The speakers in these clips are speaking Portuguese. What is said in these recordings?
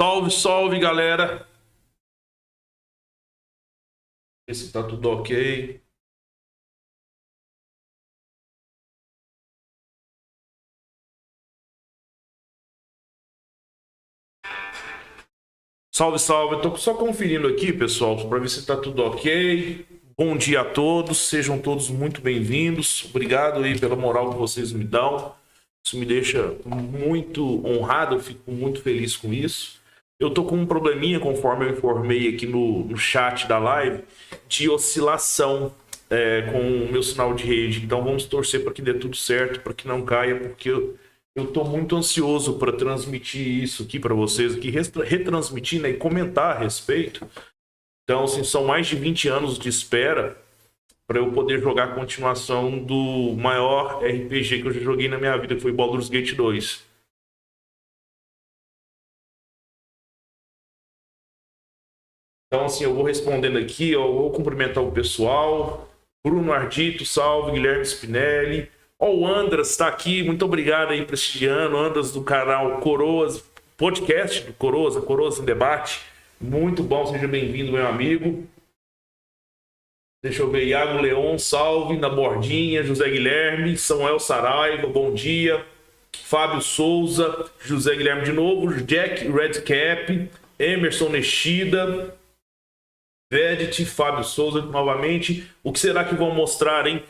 Salve, salve, galera! Ver se tá tudo ok. Salve, salve! Eu tô só conferindo aqui, pessoal, para ver se tá tudo ok. Bom dia a todos, sejam todos muito bem-vindos. Obrigado aí pela moral que vocês me dão. Isso me deixa muito honrado, eu fico muito feliz com isso. Eu tô com um probleminha, conforme eu informei aqui no chat da live, de oscilação com o meu sinal de rede. Então vamos torcer para que dê tudo certo, para que não caia, porque eu tô muito ansioso para transmitir isso aqui para vocês, aqui, retransmitir, né, e comentar a respeito. Então, assim, são mais de 20 anos de espera para eu poder jogar a continuação do maior RPG que eu já joguei na minha vida, que foi Baldur'S Gate 2. Então, assim, eu vou respondendo aqui, eu vou cumprimentar o pessoal. Bruno Ardito, salve, Guilherme Spinelli. Ó, o Andras está aqui, muito obrigado aí, prestigiando. Andras do canal Coroas, podcast do Coroas, Coroas em Debate. Muito bom, seja bem-vindo, meu amigo. Deixa eu ver, Iago Leon, salve, na bordinha, José Guilherme, Samuel Saraiva, bom dia. Fábio Souza, José Guilherme de novo, Jack Redcap, Emerson Neshida, Vedit, Fábio Souza novamente. O que será que vão mostrar, hein?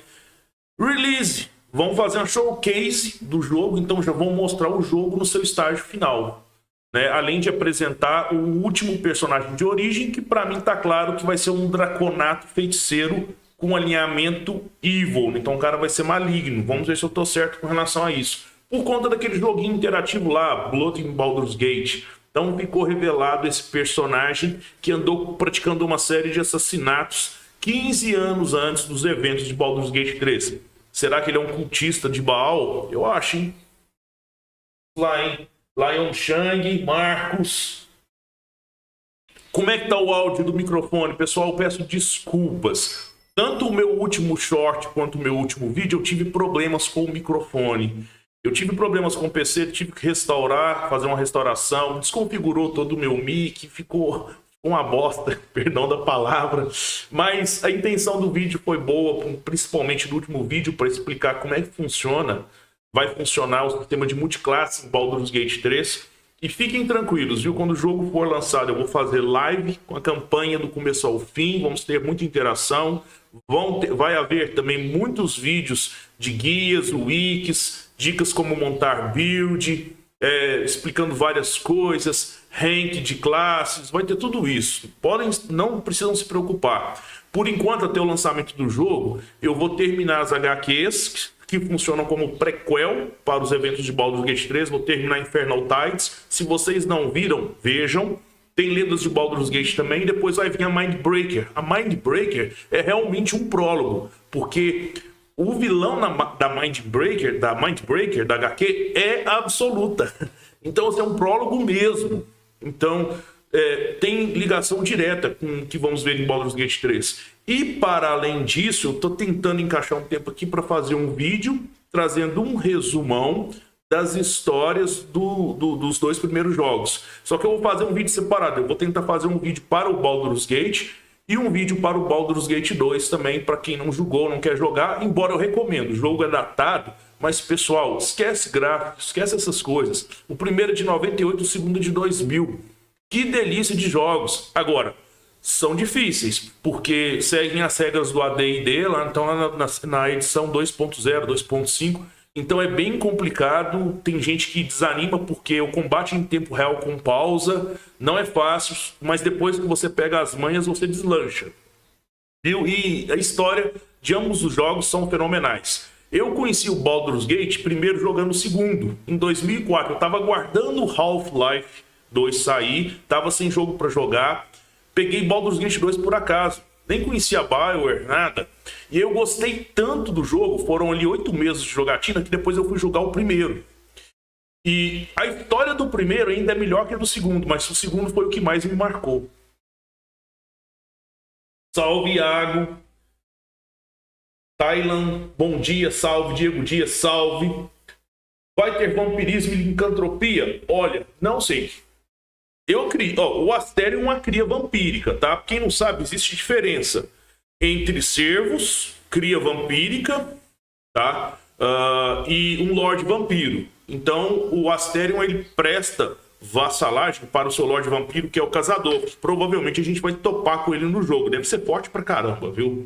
Release! Vão fazer uma showcase do jogo, então já vão mostrar o jogo no seu estágio final. Né? Além de apresentar o último personagem de origem, que para mim tá claro que vai ser um draconato feiticeiro com alinhamento evil. Então o cara vai ser maligno. Vamos ver se eu tô certo com relação a isso. Por conta daquele joguinho interativo lá, Blood in Baldur's Gate. Então ficou revelado esse personagem que andou praticando uma série de assassinatos 15 anos antes dos eventos de Baldur's Gate 3. Será que ele é um cultista de Baal? Eu acho, hein? Lá, hein? Lion Shang, Marcos. Como é que tá o áudio do microfone? Pessoal, eu peço desculpas. Tanto o meu último short quanto o meu último vídeo, eu tive problemas com o microfone. Eu tive problemas com o PC, tive que restaurar, fazer uma restauração, desconfigurou todo o meu mic, ficou uma bosta, perdão da palavra. Mas a intenção do vídeo foi boa, principalmente do último vídeo, para explicar como é que funciona. Vai funcionar o sistema de multiclasse em Baldur's Gate 3. E fiquem tranquilos, viu? Quando o jogo for lançado, eu vou fazer live com a campanha do começo ao fim. Vamos ter muita interação. Vai haver também muitos vídeos de guias, wikis, dicas como montar build, explicando várias coisas, rank de classes. Vai ter tudo isso. Não precisam se preocupar. Por enquanto, até o lançamento do jogo, eu vou terminar as HQs que funcionam como prequel para os eventos de Baldur's Gate 3. Vou terminar Infernal Tides. Se vocês não viram, vejam. Tem lendas de Baldur's Gate também. Depois vai vir a Mindbreaker. A Mindbreaker é realmente um prólogo, porque o vilão da Mindbreaker, da HQ, é absoluta. Então, é um prólogo mesmo. Então, tem ligação direta com o que vamos ver em Baldur's Gate 3. E, para além disso, eu estou tentando encaixar um tempo aqui para fazer um vídeo trazendo um resumão das histórias dos dois primeiros jogos. Só que eu vou fazer um vídeo separado. Eu vou tentar fazer um vídeo para o Baldur's Gate e um vídeo para o Baldur's Gate 2 também, para quem não jogou, não quer jogar, embora eu recomendo. O jogo é datado, mas, pessoal, esquece gráficos, esquece essas coisas. O primeiro é de 98, o segundo é de 2000. Que delícia de jogos. Agora, são difíceis, porque seguem as regras do AD&D, lá, então na edição 2.0, 2.5, então é bem complicado. Tem gente que desanima porque o combate em tempo real com pausa não é fácil, mas depois que você pega as manhas, você deslancha. Viu? E a história de ambos os jogos são fenomenais. Eu conheci o Baldur's Gate primeiro jogando o segundo, em 2004. Eu estava aguardando o Half-Life 2 sair, estava sem jogo para jogar. Peguei Baldur's Gate 2 por acaso, nem conhecia a BioWare, nada. E eu gostei tanto do jogo, foram ali 8 meses de jogatina, que depois eu fui jogar o primeiro. E a história do primeiro ainda é melhor que a do segundo, mas o segundo foi o que mais me marcou. Salve, Iago. Thailand, bom dia, salve. Diego Dias, salve. Vai ter vampirismo e licantropia? Olha, não sei. Eu crio, ó, o Astério é uma cria vampírica, tá? Quem não sabe, existe diferença entre servos, cria vampírica, tá? E um Lorde Vampiro. Então, o Asterion, ele presta vassalagem para o seu Lorde Vampiro, que é o Caçador. Provavelmente a gente vai topar com ele no jogo. Deve ser forte pra caramba, viu?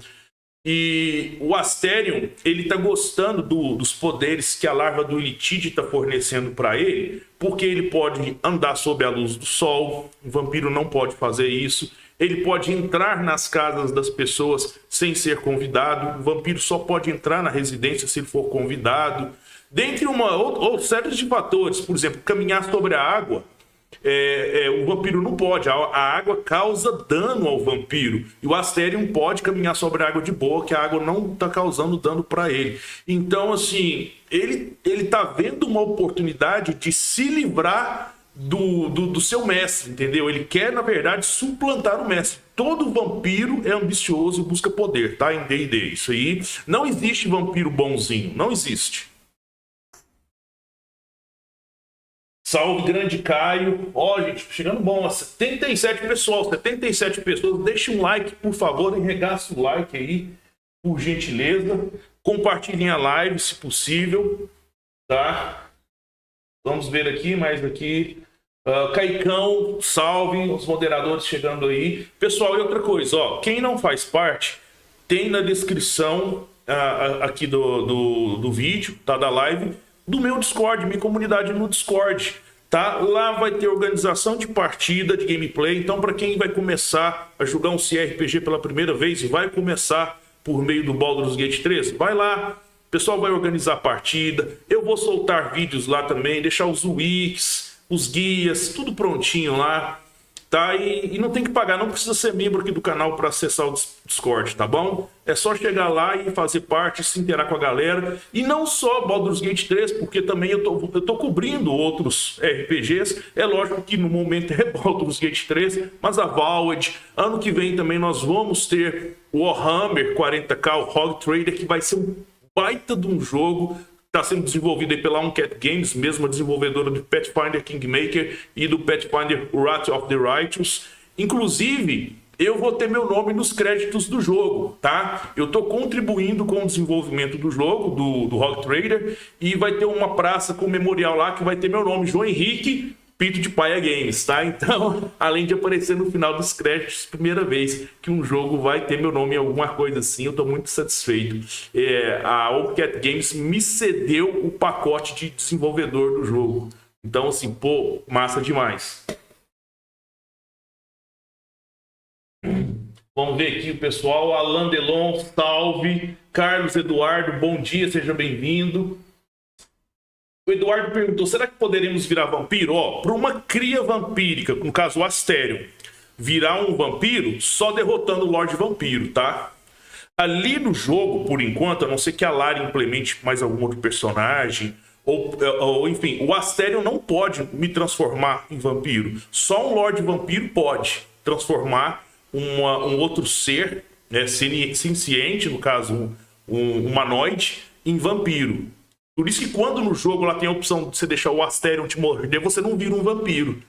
E o Asterion, ele tá gostando dos poderes que a larva do Elitide está fornecendo para ele, porque ele pode andar sob a luz do sol, o vampiro não pode fazer isso. Ele pode entrar nas casas das pessoas sem ser convidado. O vampiro só pode entrar na residência se ele for convidado. Dentre uma série de fatores, por exemplo, caminhar sobre a água, o vampiro não pode. A água causa dano ao vampiro. E o Asterion pode caminhar sobre a água de boa, que a água não está causando dano para ele. Então, assim, ele tá vendo uma oportunidade de se livrar do seu mestre, entendeu? Ele quer, na verdade, suplantar o mestre. Todo vampiro é ambicioso e busca poder, tá? Em D&D. Isso aí, não existe vampiro bonzinho, não existe. Salve, grande Caio. Ó, gente, chegando bom, 77 pessoal, 77 pessoas. Deixa um like, por favor, enregaça o like aí, por gentileza. Compartilhem a live, se possível, tá? Vamos ver aqui, mais aqui. Caicão, salve, os moderadores chegando aí. Pessoal, e outra coisa, ó, quem não faz parte, tem na descrição aqui do vídeo, tá, da live, do meu Discord, minha comunidade no Discord, tá? Lá vai ter organização de partida, de gameplay. Então, para quem vai começar a jogar um CRPG pela primeira vez e vai começar por meio do Baldur'S Gate 3, vai lá. O pessoal vai organizar a partida. Eu vou soltar vídeos lá também, deixar os wikis, os guias, tudo prontinho lá, tá? E não tem que pagar, não precisa ser membro aqui do canal para acessar o Discord, tá bom? É só chegar lá e fazer parte, se interar com a galera. E não só Baldur's Gate 3, porque também eu tô cobrindo outros RPGs. É lógico que no momento é Baldur's Gate 3, mas a Valve, ano que vem também nós vamos ter o Warhammer 40k, o Rogue Trader, que vai ser um baita de um jogo. Está sendo desenvolvido aí pela Uncat Games, mesma desenvolvedora do Pathfinder Kingmaker e do Pathfinder Wrath of the Righteous. Inclusive, eu vou ter meu nome nos créditos do jogo, tá? Eu estou contribuindo com o desenvolvimento do jogo, do Rogue Trader, e vai ter uma praça com memorial lá que vai ter meu nome, João Henrique Pinto de Paia Games, tá? Então, além de aparecer no final dos créditos, primeira vez que um jogo vai ter meu nome em alguma coisa assim, eu tô muito satisfeito. A Uncat Games me cedeu o pacote de desenvolvedor do jogo. Então, assim, pô, massa demais. Vamos ver aqui o pessoal. Alan Delon, salve. Carlos Eduardo, bom dia, seja bem-vindo. O Eduardo perguntou, será que poderemos virar vampiro? Ó, para uma cria vampírica, no caso o Astério, virar um vampiro, só derrotando o Lorde Vampiro, tá? Ali no jogo, por enquanto, a não ser que a Larian implemente mais algum outro personagem, ou enfim, o Astério não pode me transformar em vampiro. Só um Lorde Vampiro pode transformar um outro ser, né, senciente, no caso um humanoide, em vampiro. Por isso que quando no jogo lá tem a opção de você deixar o Asterion te morder, você não vira um vampiro,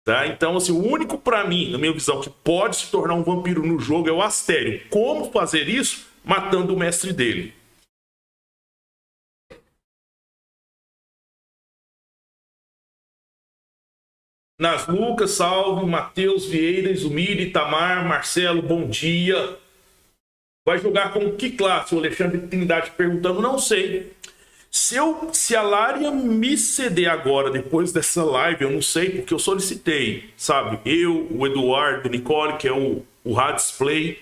tá? Então, assim, o único pra mim, na minha visão, que pode se tornar um vampiro no jogo é o Asterion. Como fazer isso? Matando o mestre dele. Nas Lucas, salve, Matheus Vieira, Izumir, Itamar, Marcelo, bom dia. Vai jogar com que classe? O Alexandre Trindade perguntando, não sei. Se a Larian me ceder agora, depois dessa live, eu não sei, porque eu solicitei, sabe? Eu, o Eduardo, o Nicole, que é o Radisplay.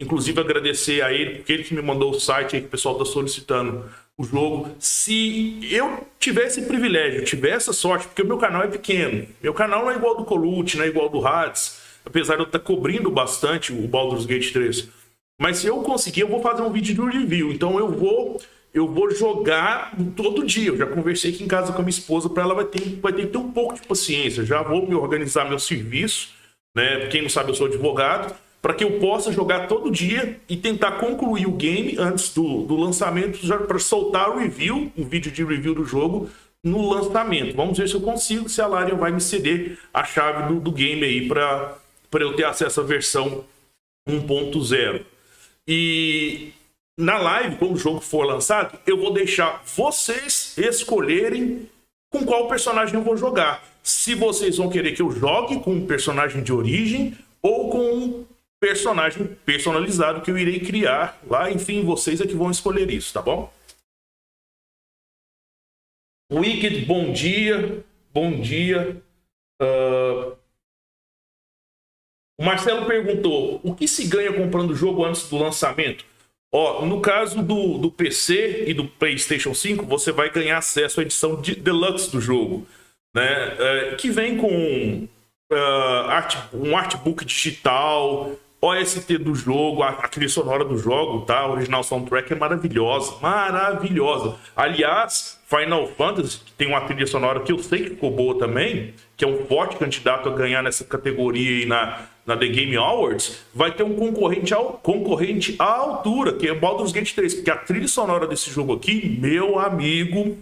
Inclusive agradecer a ele, porque ele que me mandou o site aí, que o pessoal está solicitando o jogo. Se eu tivesse esse privilégio, tivesse essa sorte, porque o meu canal é pequeno. Meu canal não é igual ao do Colute, não é igual ao do Radis, apesar de eu estar cobrindo bastante o Baldur's Gate 3. Mas se eu conseguir, eu vou fazer um vídeo de review. Então eu vou jogar todo dia. Eu já conversei aqui em casa com a minha esposa, para ela vai ter que ter um pouco de paciência. Já vou me organizar meu serviço, né? Quem não sabe, eu sou advogado, para que eu possa jogar todo dia e tentar concluir o game antes do lançamento, já para soltar o review, um vídeo de review do jogo no lançamento. Vamos ver se eu consigo, se a Larian vai me ceder a chave do game aí para eu ter acesso à versão 1.0. E na live, quando o jogo for lançado, eu vou deixar vocês escolherem com qual personagem eu vou jogar. Se vocês vão querer que eu jogue com um personagem de origem ou com um personagem personalizado que eu irei criar lá. Enfim, vocês é que vão escolher isso, tá bom? Wicked, bom dia. Bom dia. O Marcelo perguntou, o que se ganha comprando o jogo antes do lançamento? Ó, no caso do PC e do PlayStation 5, você vai ganhar acesso à edição deluxe do jogo, né? Que vem com um artbook digital, OST do jogo, a trilha sonora do jogo, tá? A original soundtrack é maravilhosa, maravilhosa. Aliás, Final Fantasy, que tem uma trilha sonora que eu sei que ficou boa também, que é um forte candidato a ganhar nessa categoria aí na The Game Awards, vai ter um concorrente à altura, que é Baldur'S Gate 3, porque a trilha sonora desse jogo aqui, meu amigo,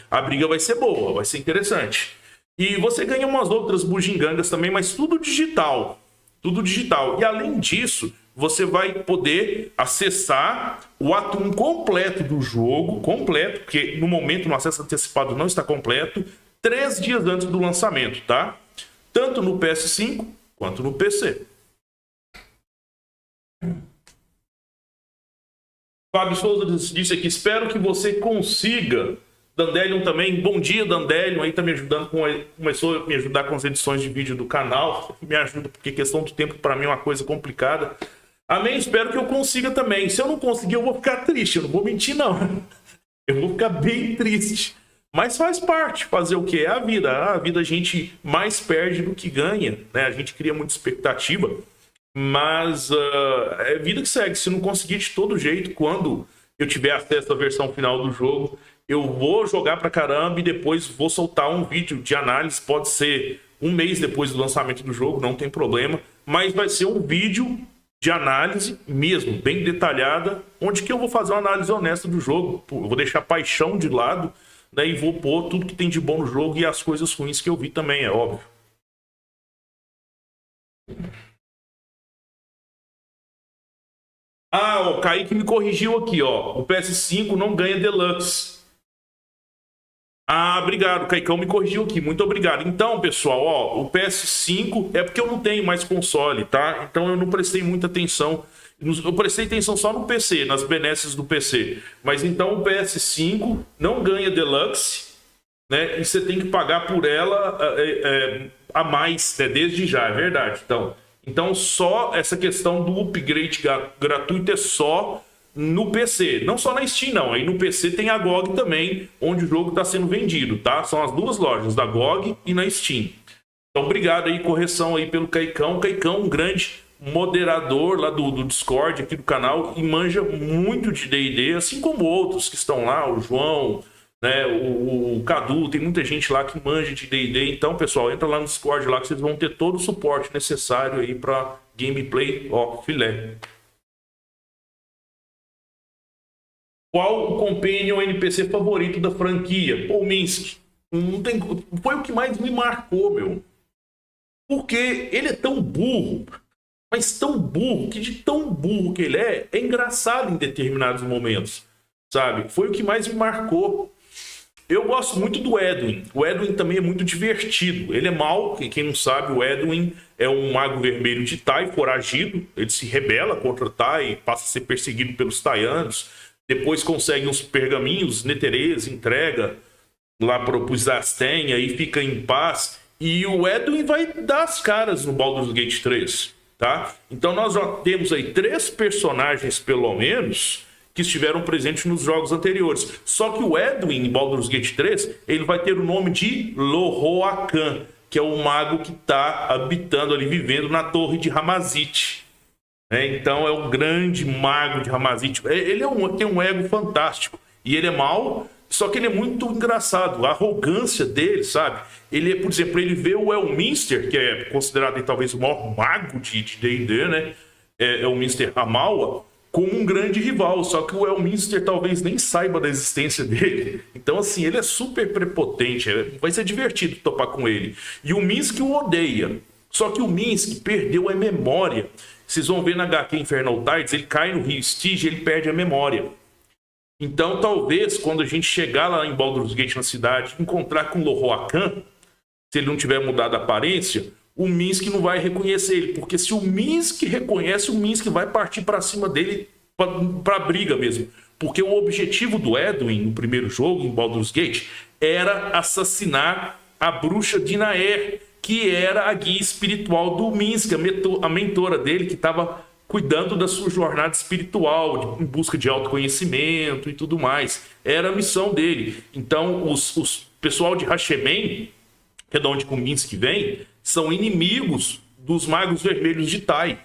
a briga vai ser boa, vai ser interessante. E você ganha umas outras bugigangas também, mas tudo digital. Tudo digital. E além disso, você vai poder acessar o ato 1 completo do jogo, completo, porque no momento no acesso antecipado não está completo, 3 dias antes do lançamento, tá? Tanto no PS5 quanto no PC. Fábio Souza disse aqui, espero que você consiga. Dandelion também, bom dia Dandelion, aí tá me ajudando, começou a me ajudar com as edições de vídeo do canal, me ajuda porque questão do tempo para mim é uma coisa complicada. Amém, espero que eu consiga também. Se eu não conseguir eu vou ficar triste, eu não vou mentir não, eu vou ficar bem triste, mas faz parte, fazer o que? É a vida a gente mais perde do que ganha, né? A gente cria muita expectativa, mas é vida que segue. Se não conseguir de todo jeito, quando eu tiver acesso à versão final do jogo, eu vou jogar pra caramba e depois vou soltar um vídeo de análise. Pode ser um mês depois do lançamento do jogo, não tem problema. Mas vai ser um vídeo de análise mesmo, bem detalhada, onde que eu vou fazer uma análise honesta do jogo. Eu vou deixar paixão de lado, né, e vou pôr tudo que tem de bom no jogo e as coisas ruins que eu vi também, é óbvio. Ah, o Kaique me corrigiu aqui, ó. O PS5 não ganha Deluxe. Ah, obrigado, Caicão me corrigiu aqui, muito obrigado. Então, pessoal, ó, o PS5 é porque eu não tenho mais console, tá? Então eu não prestei muita atenção, eu prestei atenção só no PC, nas benesses do PC. Mas então o PS5 não ganha Deluxe, né? E você tem que pagar por ela a mais, né? Desde já, é verdade. Então só essa questão do upgrade gratuito é só no PC, não só na Steam não, aí no PC tem a GOG também, onde o jogo está sendo vendido, tá? São as duas lojas, da GOG e na Steam. Então obrigado aí, correção aí pelo Caicão. Caicão, um grande moderador lá do Discord aqui do canal e manja muito de D&D, assim como outros que estão lá, o João, né, o Cadu, tem muita gente lá que manja de D&D. Então, pessoal, entra lá no Discord lá que vocês vão ter todo o suporte necessário aí para gameplay, ó, filé. Qual o companion NPC favorito da franquia? Pô, Minsk. Foi o que mais me marcou, meu. Porque ele é tão burro, mas tão burro, que de tão burro que ele é engraçado em determinados momentos, sabe? Foi o que mais me marcou. Eu gosto muito do Edwin. O Edwin também é muito divertido. Ele é mau, quem não sabe, o Edwin é um mago vermelho de Tai, foragido. Ele se rebela contra Tai, passa a ser perseguido pelos taianos. Depois consegue uns pergaminhos, Netherese, entrega lá para o Zasten, aí fica em paz. E o Edwin vai dar as caras no Baldur's Gate 3, tá? Então nós já temos aí 3 personagens, pelo menos, que estiveram presentes nos jogos anteriores. Só que o Edwin, em Baldur's Gate 3, ele vai ter o nome de Loroakan, que é o mago que está habitando ali, vivendo na torre de Hamazit. Então é um grande mago de Hamazit. Ele tem um ego fantástico. E ele é mau, só que ele é muito engraçado. A arrogância dele, sabe? Ele, por exemplo, ele vê o Elminster, que é considerado talvez o maior mago de D&D, né? É o Mr. Hamawa. como um grande rival, só que o Elminster talvez nem saiba da existência dele. Então, assim, ele é super prepotente, vai ser divertido topar com ele. E o Minsky o odeia, só que o Minsky perdeu a memória. Vocês vão ver na HQ Infernal Tides, ele cai no rio Stygia, ele perde a memória. Então, talvez, quando a gente chegar lá em Baldur's Gate na cidade, encontrar com Lorroacan, se ele não tiver mudado a aparência, o Minsky não vai reconhecer ele, porque se o Minsky reconhece, o Minsky vai partir para cima dele para briga mesmo. Porque o objetivo do Edwin, no primeiro jogo, em Baldur's Gate, era assassinar a bruxa Dinaer, que era a guia espiritual do Minsky, a mentora dele, que estava cuidando da sua jornada espiritual, em busca de autoconhecimento e tudo mais. Era a missão dele. Então, os pessoal de Hashemen, que é de onde o Minsky vem, são inimigos dos magos vermelhos de Tai.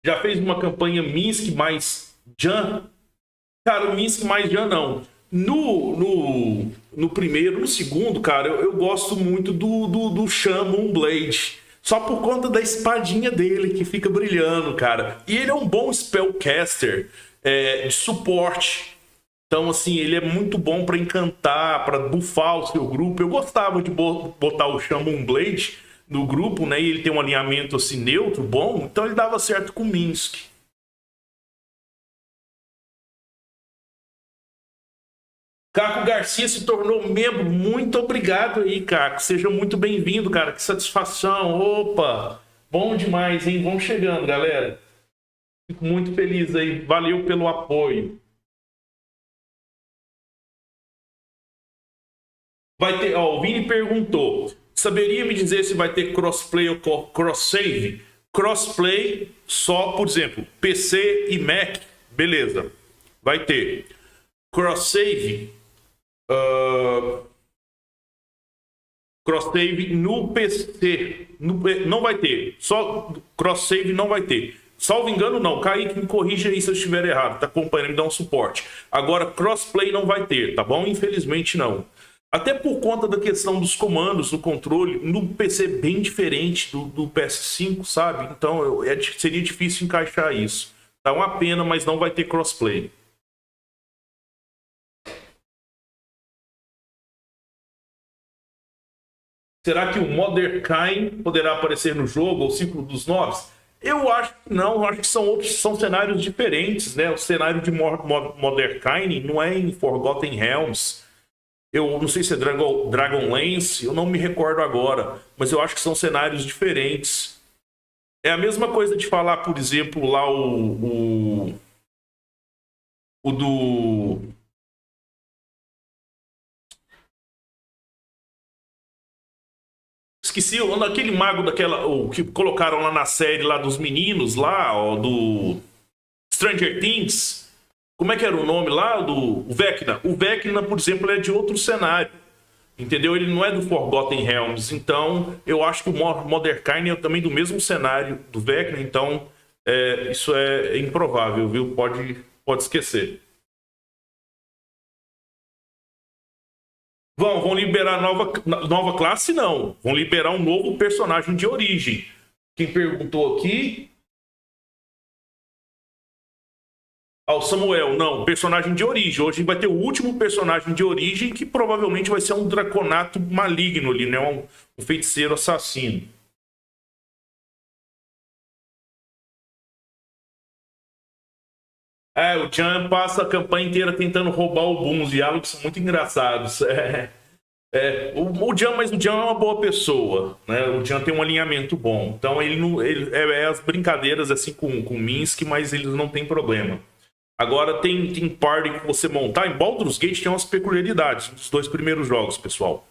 Já fez uma campanha Minsky mais Jan? Cara, o Minsky mais Jan não. No primeiro, no segundo, cara, eu gosto muito do Shaman Blade. Só por conta da espadinha dele, que fica brilhando, cara. E ele é um bom spellcaster de suporte. Então, assim, ele é muito bom para encantar, para buffar o seu grupo. Eu gostava de botar o Shaman Blade no grupo, né? E ele tem um alinhamento, assim, neutro, bom. Então, ele dava certo com o Minsky. Caco Garcia se tornou membro. Muito obrigado aí, Caco. Seja muito bem-vindo, cara. Que satisfação. Opa! Bom demais, hein? Vamos chegando, galera. Fico muito feliz aí. Valeu pelo apoio. Vai ter, ó, o Vini perguntou: saberia me dizer se vai ter crossplay ou cross-save? Crossplay só, por exemplo, PC e Mac, beleza, vai ter. Cross-save, cross-save no PC, não vai ter. Só cross-save não vai ter. Salvo engano, não. Kaique, me corrija aí se eu estiver errado. Tá acompanhando, me dá um suporte. Agora, crossplay não vai ter, tá bom? Infelizmente, não. Até por conta da questão dos comandos, do controle, no PC bem diferente do PS5, sabe? Então, seria difícil encaixar isso. Tá uma pena, mas não vai ter crossplay. Será que o Mordecai poderá aparecer no jogo, ou Ciclo dos Nobres? Eu acho que não, eu acho que são cenários diferentes, né? O cenário de Mordecai não é em Forgotten Realms. Eu não sei se é Dragonlance, eu não me recordo agora, mas eu acho que são cenários diferentes. É a mesma coisa de falar, por exemplo, lá o do... Esqueci, aquele mago o que colocaram lá na série lá dos meninos, lá, ó, do Stranger Things. Como é que era o nome lá? O Vecna. O Vecna, por exemplo, é de outro cenário. Entendeu? Ele não é do Forgotten Realms. Então, eu acho que o Mordecai é também do mesmo cenário do Vecna. Então, isso é improvável, viu? Pode esquecer. Vão liberar nova classe? Não. Vão liberar um novo personagem de origem. Quem perguntou aqui... o Samuel, não, personagem de origem. Hoje vai ter o último personagem de origem, que provavelmente vai ser um draconato maligno ali, né? Um feiticeiro assassino. O Jan passa a campanha inteira tentando roubar o Boom. Os diálogos são muito engraçados. O Jan, mas o Jan é uma boa pessoa, né? O Jan tem um alinhamento bom. Então ele as brincadeiras assim com o Minsky, mas eles não tem problema. Agora tem party que você montar. Em Baldur's Gate tem umas peculiaridades dos dois primeiros jogos, pessoal.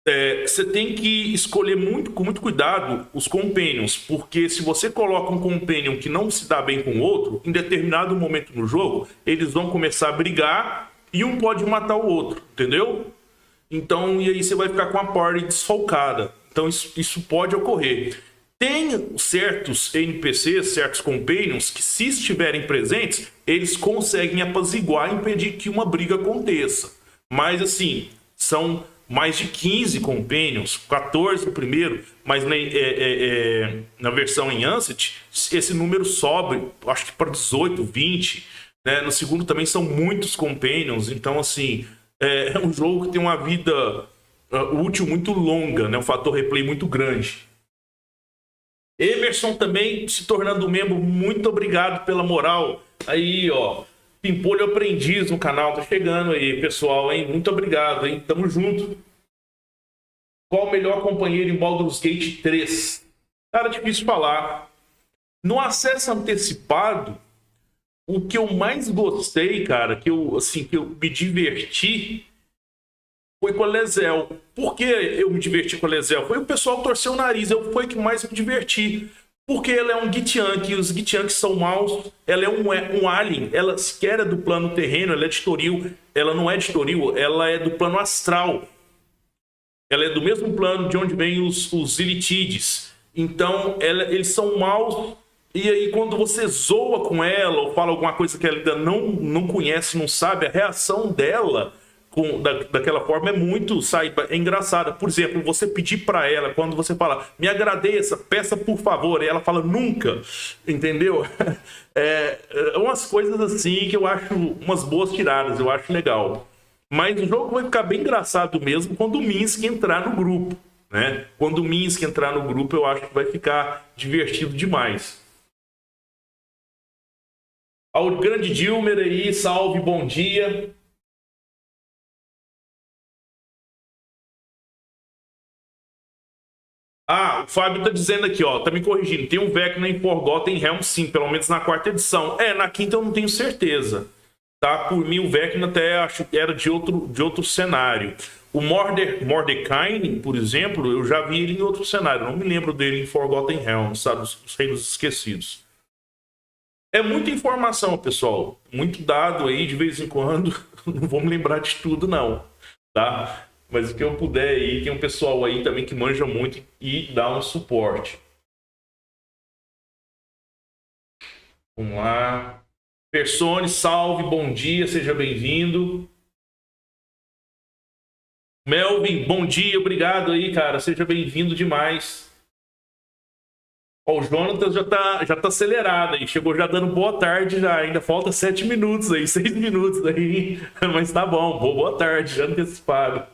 Você tem que escolher com muito cuidado os companions, porque se você coloca um companion que não se dá bem com o outro, em determinado momento no jogo, eles vão começar a brigar e um pode matar o outro, entendeu? Então, e aí você vai ficar com a party desfalcada. Então isso pode ocorrer. Tem certos NPCs, certos companions, que se estiverem presentes, eles conseguem apaziguar e impedir que uma briga aconteça. Mas, assim, são mais de 15 companions, 14 no primeiro, mas na versão em Ancient, esse número sobe, acho que para 18, 20, né? No segundo também são muitos companions, então assim, é um jogo que tem uma vida útil muito longa, né? Um fator replay muito grande. Emerson também se tornando membro, muito obrigado pela moral. Aí, ó, Pimpolho Aprendiz no canal, tá chegando aí, pessoal, hein? Muito obrigado, hein? Tamo junto. Qual o melhor companheiro em Baldur's Gate 3? Cara, difícil falar. No acesso antecipado, o que eu mais gostei, cara, que eu me diverti, foi com a Lezel. Por que eu me diverti com a Lezel? Foi o pessoal torceu o nariz, foi o que mais me diverti. Porque ela é um Githyank, e os Githyanks são maus. Ela é um alien, ela sequer é do plano terreno, ela é de Toril. Ela não é de Toril, ela é do plano astral. Ela é do mesmo plano de onde vêm os Ilitides. Então, eles são maus. E aí, quando você zoa com ela, ou fala alguma coisa que ela ainda não conhece, não sabe, a reação dela daquela forma é muito, é engraçada. Por exemplo, você pedir para ela, quando você fala, me agradeça, peça por favor, e ela fala, nunca, entendeu? Umas coisas assim que eu acho umas boas tiradas, eu acho legal. Mas o jogo vai ficar bem engraçado mesmo quando o Minsk entrar no grupo, né? Quando o Minsk entrar no grupo, eu acho que vai ficar divertido demais. Ao grande Dilmer aí, salve, bom dia. Ah, o Fábio tá dizendo aqui, ó, tá me corrigindo. Tem um Vecna em Forgotten Realms, sim, pelo menos na 4ª edição. Na 5ª eu não tenho certeza. Tá? Por mim, o Vecna até acho que era de outro cenário. O Mordecai, por exemplo, eu já vi ele em outro cenário. Não me lembro dele em Forgotten Realms, sabe? Os Reinos Esquecidos. É muita informação, pessoal. Muito dado aí, de vez em quando. Não vou me lembrar de tudo, não. Tá? Mas o que eu puder aí, tem um pessoal aí também que manja muito e dá um suporte. Vamos lá. Persone, salve, bom dia, seja bem-vindo. Melvin, bom dia, obrigado aí, cara, seja bem-vindo demais. Ó, o Jonathan já tá acelerado aí, chegou já dando boa tarde já, ainda falta 7 minutos aí, 6 minutos aí, mas tá bom, boa tarde, já antecipado.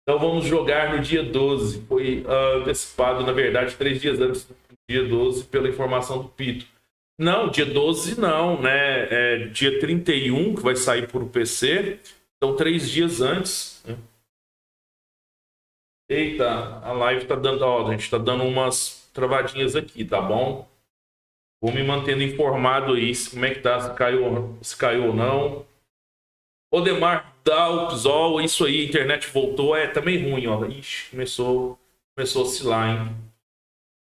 Então vamos jogar no dia 12, foi antecipado, na verdade, 3 dias antes do dia 12, pela informação do Pito. Não, dia 12 não, né, é dia 31 que vai sair por PC, então 3 dias antes, né? Eita, a live tá dando, ó, a gente tá dando umas travadinhas aqui, tá bom? Vou me mantendo informado aí, como é que tá, se caiu ou não. Odemar Dalpzol, isso aí, a internet voltou, tá meio ruim, ó. Ixi, começou a oscilar, hein?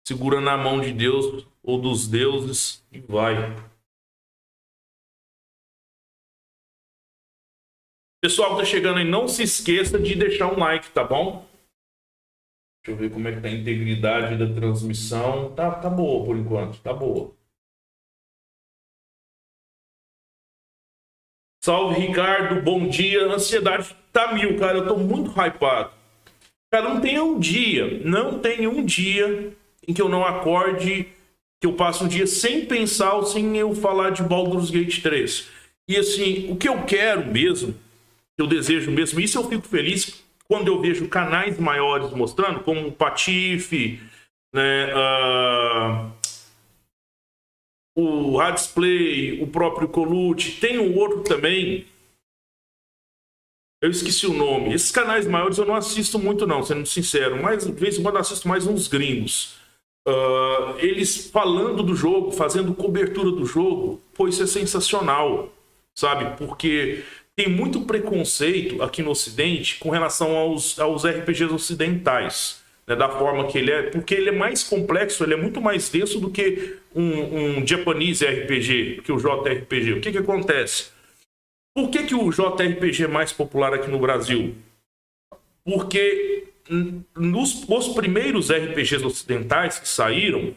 Segura na mão de Deus ou dos deuses e vai. Pessoal que tá chegando aí, não se esqueça de deixar um like, tá bom? Deixa eu ver como é que tá a integridade da transmissão. Tá boa por enquanto, tá boa. Salve, Ricardo, bom dia. A ansiedade tá 1000, cara, eu tô muito hypado. Cara, não tem um dia em que eu não acorde, que eu passe um dia sem pensar ou sem eu falar de Baldur's Gate 3. E assim, o que eu quero mesmo, eu desejo mesmo, isso eu fico feliz quando eu vejo canais maiores mostrando, como o Patife, né, o Radisplay, o próprio Colute, tem um outro também, eu esqueci o nome. Esses canais maiores eu não assisto muito não, sendo sincero, mas de vez em quando eu assisto mais uns gringos. Eles falando do jogo, fazendo cobertura do jogo, pô, isso é sensacional, sabe? Porque tem muito preconceito aqui no Ocidente com relação aos RPGs ocidentais, né, da forma que ele é, porque ele é mais complexo, ele é muito mais denso do que um Japanese RPG, do que o JRPG. O que acontece? Por que o JRPG é mais popular aqui no Brasil? Porque os primeiros RPGs ocidentais que saíram,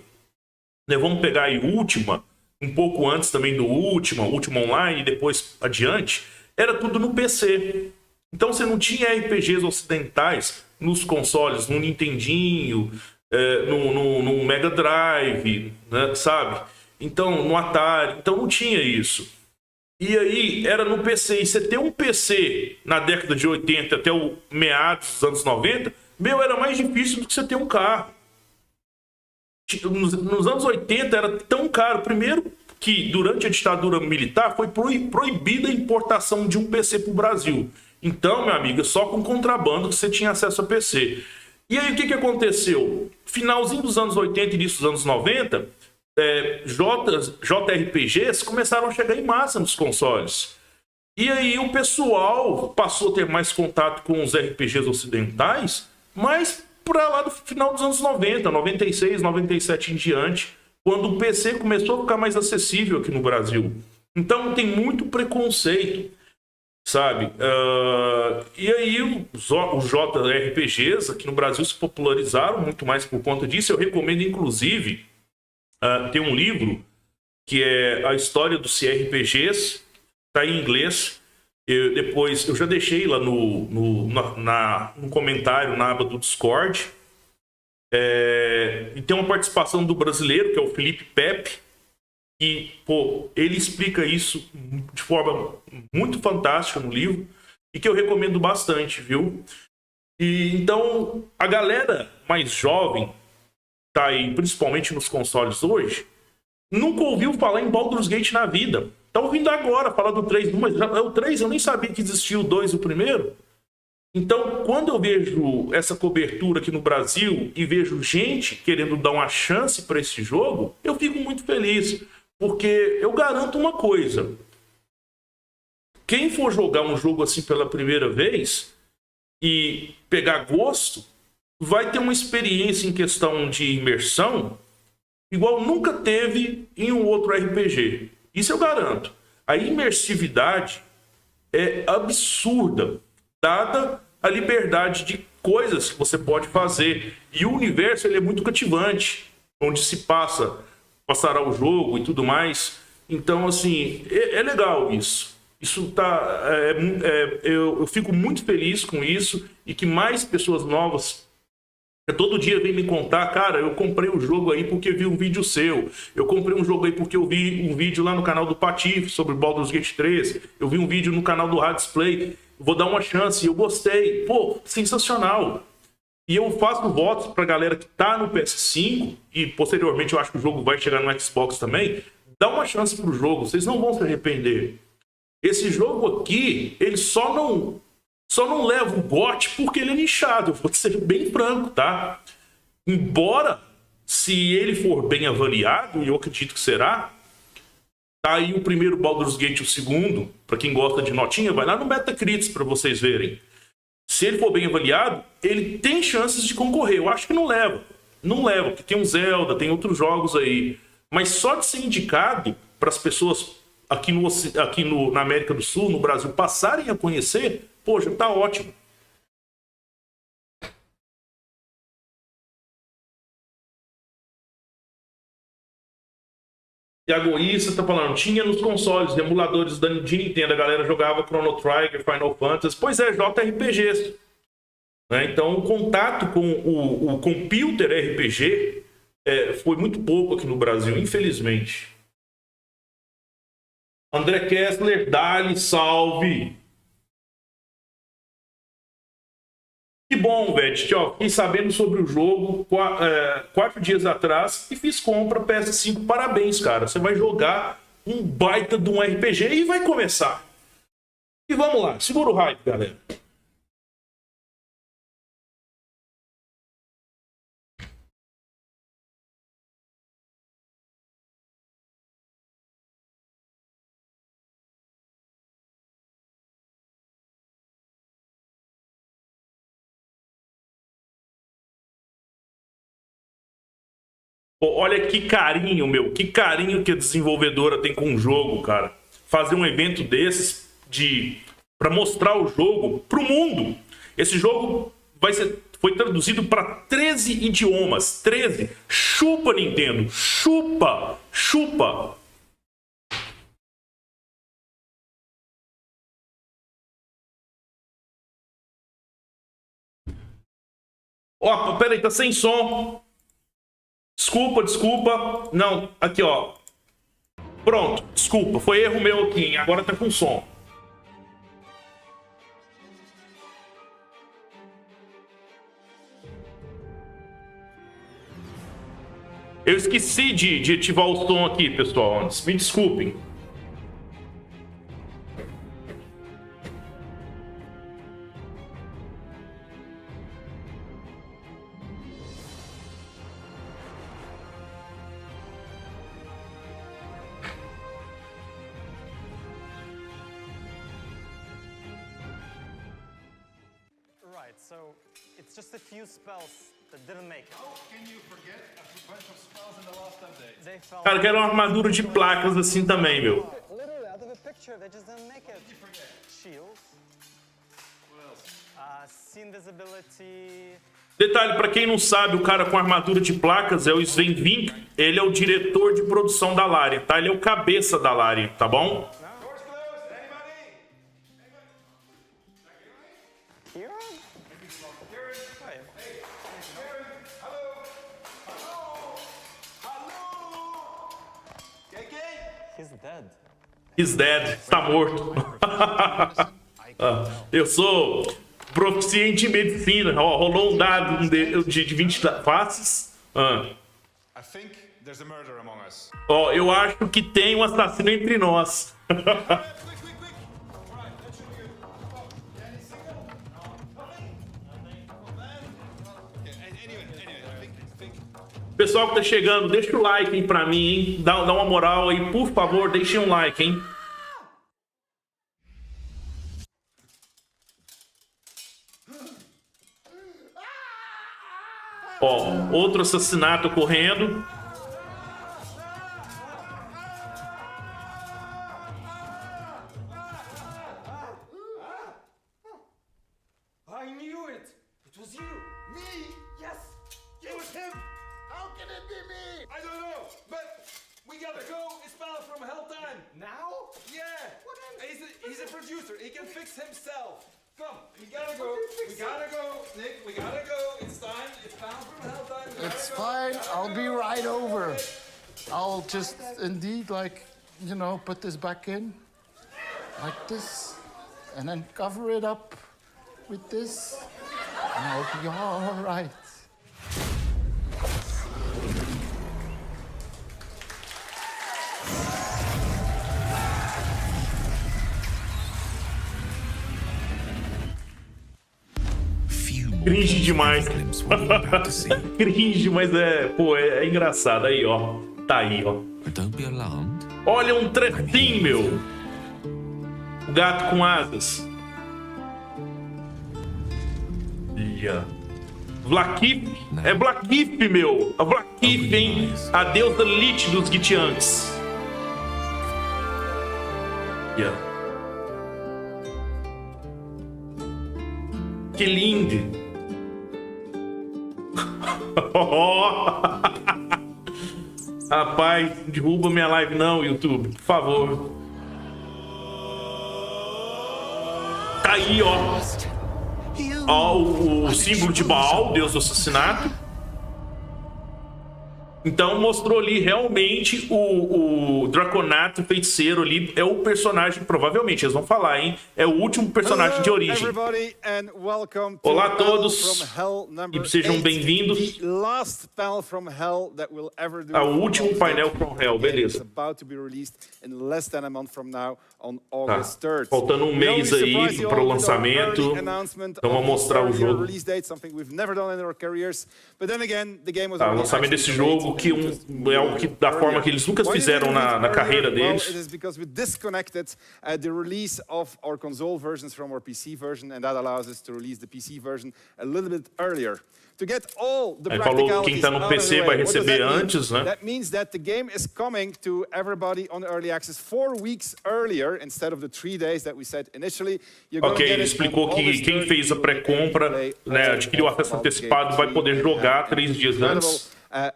né, vamos pegar aí Última, um pouco antes também do Último Online, e depois adiante, era tudo no PC. Então você não tinha RPGs ocidentais nos consoles, no Nintendinho, no Mega Drive, né, sabe? Então, no Atari. Então não tinha isso. E aí era no PC. E você ter um PC na década de 80 até o meados dos anos 90, era mais difícil do que você ter um carro. Nos anos 80 era tão caro. Primeiro que durante a ditadura militar foi proibida a importação de um PC para o Brasil. Então, meu amigo, só com contrabando que você tinha acesso a PC. E aí o que aconteceu? Finalzinho dos anos 80 e início dos anos 90, JRPGs começaram a chegar em massa nos consoles. E aí o pessoal passou a ter mais contato com os RPGs ocidentais, mas para lá do final dos anos 90, 96, 97 em diante, quando o PC começou a ficar mais acessível aqui no Brasil. Então tem muito preconceito, sabe? E aí os JRPGs aqui no Brasil se popularizaram muito mais por conta disso. Eu recomendo, inclusive, tem um livro que é a história dos CRPGs, está em inglês. Depois eu já deixei lá no comentário na aba do Discord. E tem uma participação do brasileiro, que é o Felipe Pepe, e ele explica isso de forma muito fantástica no livro e que eu recomendo bastante, viu? E então a galera mais jovem tá aí, principalmente nos consoles hoje, nunca ouviu falar em Baldur'S Gate na vida. Tá ouvindo agora falar do 3, mas o 3 eu nem sabia que existia o 2 e o primeiro. Então, quando eu vejo essa cobertura aqui no Brasil e vejo gente querendo dar uma chance para esse jogo, eu fico muito feliz, porque eu garanto uma coisa: quem for jogar um jogo assim pela primeira vez e pegar gosto, vai ter uma experiência em questão de imersão igual nunca teve em um outro RPG. Isso eu garanto. A imersividade é absurda, dada a liberdade de coisas que você pode fazer. E o universo ele é muito cativante, onde se passará o jogo e tudo mais. Então, assim, é legal isso. Isso tá. Eu fico muito feliz com isso e que mais pessoas novas todo dia vem me contar: cara, eu comprei o jogo aí porque vi um vídeo seu. Eu comprei um jogo aí porque eu vi um vídeo lá no canal do Patife sobre Baldur's Gate 3. Eu vi um vídeo no canal do Hard Display. Vou dar uma chance. Eu gostei. Sensacional. E eu faço votos pra galera que tá no PS5 e posteriormente eu acho que o jogo vai chegar no Xbox também. Dá uma chance pro jogo. Vocês não vão se arrepender. Esse jogo aqui, ele só não leva o GOT porque ele é nichado. Eu vou ser bem franco, tá? Embora, se ele for bem avaliado, e eu acredito que será, tá aí o primeiro Baldur's Gate, o segundo, para quem gosta de notinha, vai lá no Metacritic para vocês verem. Se ele for bem avaliado, ele tem chances de concorrer. Eu acho que não leva. Não leva, porque tem um Zelda, tem outros jogos aí. Mas só de ser indicado para as pessoas aqui na América do Sul, no Brasil, passarem a conhecer, poxa, tá ótimo. E a Goíça tá falando: tinha nos consoles, emuladores de Nintendo, a galera jogava Chrono Trigger, Final Fantasy. Pois é, JRPGs. Né? Então, o contato com o computer RPG foi muito pouco aqui no Brasil, infelizmente. André Kessler, dali, salve! Que bom, velho. Fiquei sabendo sobre o jogo 4 dias atrás e fiz compra PS5. Parabéns, cara. Você vai jogar um baita de um RPG e vai começar. E vamos lá. Segura o hype, galera. Pô, olha que carinho, meu. Que carinho que a desenvolvedora tem com o jogo, cara. Fazer um evento desses para mostrar o jogo pro mundo. Esse jogo foi traduzido para 13 idiomas. 13. Chupa, Nintendo. Chupa. Chupa. Ó, peraí, tá sem som. Desculpa, desculpa. Não, aqui, ó. Pronto, desculpa. Foi erro meu aqui, hein? Agora tá com som. Eu esqueci de ativar o som aqui, pessoal, antes. Me desculpem. Right, so it's just a few spells that didn't make it. How can you forget a bunch of spells in the last update? They fell Cara, eu quero uma armadura de placas assim também, meu. literally out of a picture, they just didn't make it. What did you forget? Shields, What else? scene visibility. Detalhe, pra quem não sabe, o cara com armadura de placas é o Sven Vink. Ele é o diretor de produção da Larian, tá? Ele é o cabeça da Larian, tá bom? Doors closed. Anybody? Here? Kieran? Right. Hey, Kieran. Hello. Hello. Hello. KK? He's dead. He's dead. Tá morto. Ah, eu sou proficiente em medicina. Ó, rolou um dado de 20 faces. I think there's a murder among us. Ó, eu acho que tem um assassino entre nós. Quick. All right, that should be good. Any signal? Nothing? Anyway, think. Pessoal que tá chegando, deixa o like aí pra mim, hein? Dá uma moral aí, por favor, deixem um like, hein? Ó, outro assassinato ocorrendo. I knew it. It was you. Me? Yes. It was him. How can it be me? I don't know, but we gotta go. It's Spell from Hell time. Now? Yeah. He's a producer. He can fix himself. Come, we gotta go. We gotta go, Nick. We gotta go. It's time. It's Spell from Hell time. It's fine. I'll be right over. I'll just indeed, like, you know, put this back in. Like this. And then cover it up with this. And I'll be all right. Cringe demais. Cringe, mas é engraçado. Aí, ó. Tá aí, ó. Olha um tretinho, meu. O gato com asas. Olha. Vlakif. É Vlakif, meu. A Vlakif, hein? A deusa Lich dos Gitiantes. Olha. Que lindo. Rapaz, derruba minha live não, YouTube, por favor. Tá aí, ó. Ó, o símbolo de Baal, deus do assassinato. Então mostrou ali realmente o Draconato feiticeiro ali. É o personagem, provavelmente, eles vão falar, hein? É o último personagem de origem. Olá a todos e sejam bem-vindos ao último painel from Hell, beleza. Tá. Faltando um mês aí para o lançamento. Então vamos mostrar o jogo. Tá, o lançamento desse jogo que é algo que da forma que eles nunca fizeram na carreira deles. Aí falou que quem está no PC vai receber antes, né? That means that the game is coming to everybody on early access 4 weeks earlier instead of the 3 days that we said initially. Ok, ele explicou que quem fez a pré-compra, né, adquiriu acesso antecipado, vai poder jogar 3 dias antes.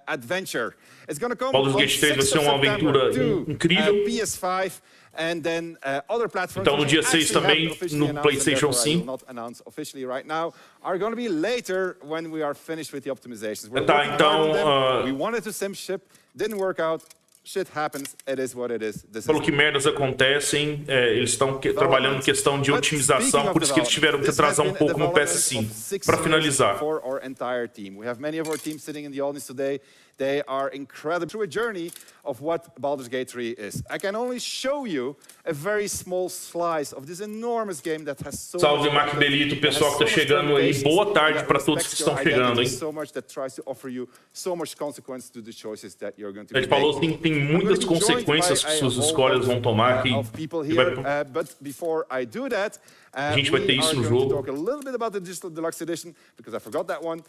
Adventure. It's going to come Baldur's Gate 3 vai ser uma aventura incrível. PS5. And then other platforms. Então, no dia 6 também, no PlayStation 5. Not announce officially right now. Are going to be later when we are finished with the optimizations. Tá, então, we wanted to sim ship, didn't work out. Shit happens, it is what it is. Falou que merdas acontecem, eles estão trabalhando em questão de otimização, por isso que eles tiveram que atrasar um pouco no PS5. Para finalizar. For our entire team. We have many of our teams sitting in the audience today. They are incredible through a journey of what Baldur's Gate 3 is. I can only show you a very small slice of this enormous game that has so Salve, Mark Belito, pessoal que tá chegando aí. Boa tarde para todos que estão chegando, hein? Ele falou que tem muitas consequências que suas escolhas vão tomar aqui. A gente vai ter isso no jogo. Talk a little bit about the Digital Deluxe Edition because I forgot that one.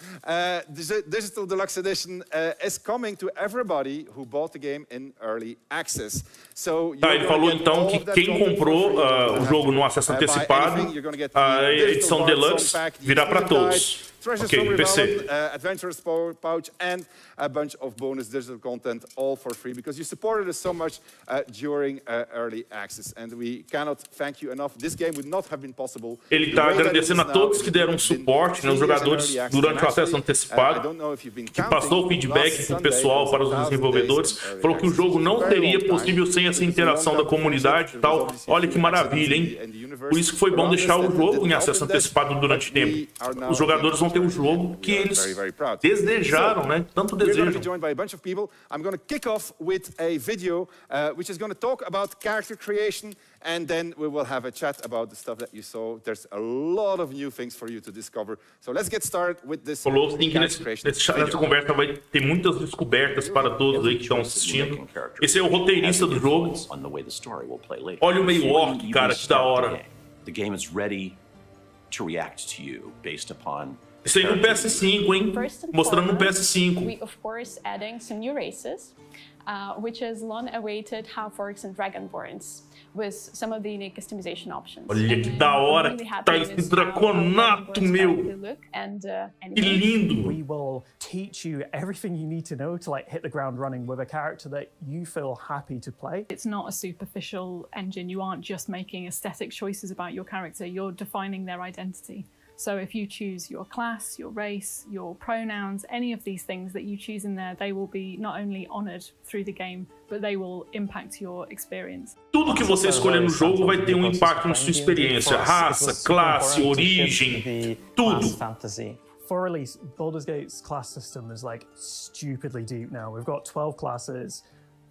Digital Deluxe Edition is coming to everybody who bought the game in early access. So ele falou então que quem comprou o jogo no acesso antecipado, a edição Deluxe virá para todos. Ok, PC. Adventurous pouch and a bunch of bonus digital content, all for free, because you supported us so much during early access, and we cannot thank you enough. This game would not have been possible. Ele está agradecendo a todos que deram suporte, né, os jogadores durante o acesso antecipado, que passou o feedback para o pessoal, para os desenvolvedores, falou que o jogo não seria possível sem essa interação da comunidade e tal. Olha que maravilha, hein? Por isso que foi bom deixar o jogo em acesso antecipado durante o tempo. Os jogadores vão ter um jogo que eles desejaram, né? Tanto desejam. I'm going to kick off with a video which is going to talk about character creation, and then we will have a chat about the stuff that you saw. There's a lot of new things for you to discover. So let's get started with this. Falou sim que nessa conversa vai ter muitas descobertas para todos aí que estão assistindo. Esse é o roteirista do jogo. Olha o meio orc, cara, que da hora. The game is ready to react to you based upon. Isso aí no PS5, hein? Mostrando no PS5. We of course adding some new races, which is long-awaited half-orcs and dragonborns, with some of the unique customization options. Olha que da hora, tá esse draconato, meu. Que lindo. We will teach you everything you need to know to like hit the ground running with a character that you feel happy to play. It's not a superficial engine. You aren't just making aesthetic choices about your character. You're defining their identity. So if you choose your class, your race, your pronouns, any of these things that you choose in there, they will be not only honored through the game, but they will impact your experience. Tudo que você escolher no jogo vai ter um impacto na sua experiência. Raça, classe, origem, tudo. For release, Baldur's Gate's class system is like stupidly deep now. We've got 12 classes.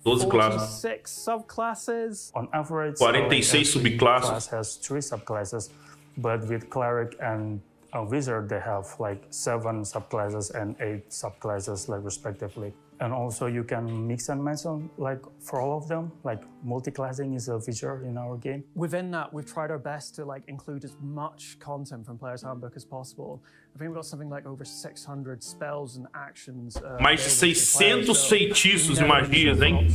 12 classes. 46 subclasses. On average, 46 subclasses. Class has 3 subclasses. But with cleric and a wizard, they have like 7 subclasses and 8 subclasses, like respectively. And also you can mix and match them, like for all of them. Like multi-classing is a feature in our game. Within that, we've tried our best to like include as much content from Player's Handbook as possible. I think we've got something like over 600 spells and actions. Mais de 600 feitiços e magias, hein?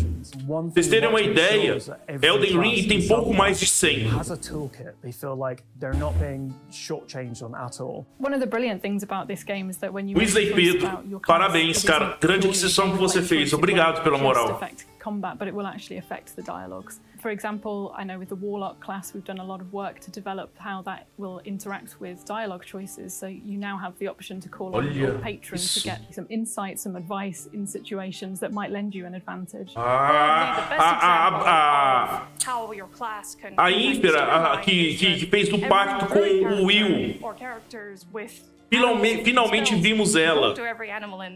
Vocês terem uma ideia, Elden Ring tem pouco mais de 100. As a toolkit, they feel like they're not being shortchanged on at all. One of the brilliant things about this game is that when you Wesley Pedro, parabéns, cara. Grande aquisição que você fez. Obrigado pela moral. Combat, but it will actually affect the dialogues. For example, I know with the Warlock class, we've done a lot of work to develop how that will interact with dialogue choices. So you now have the option to call on your patron to get some insight, some advice in situations that might lend you an advantage. A Ímpera, que fez o pacto com o Will. Finalmente vimos ela.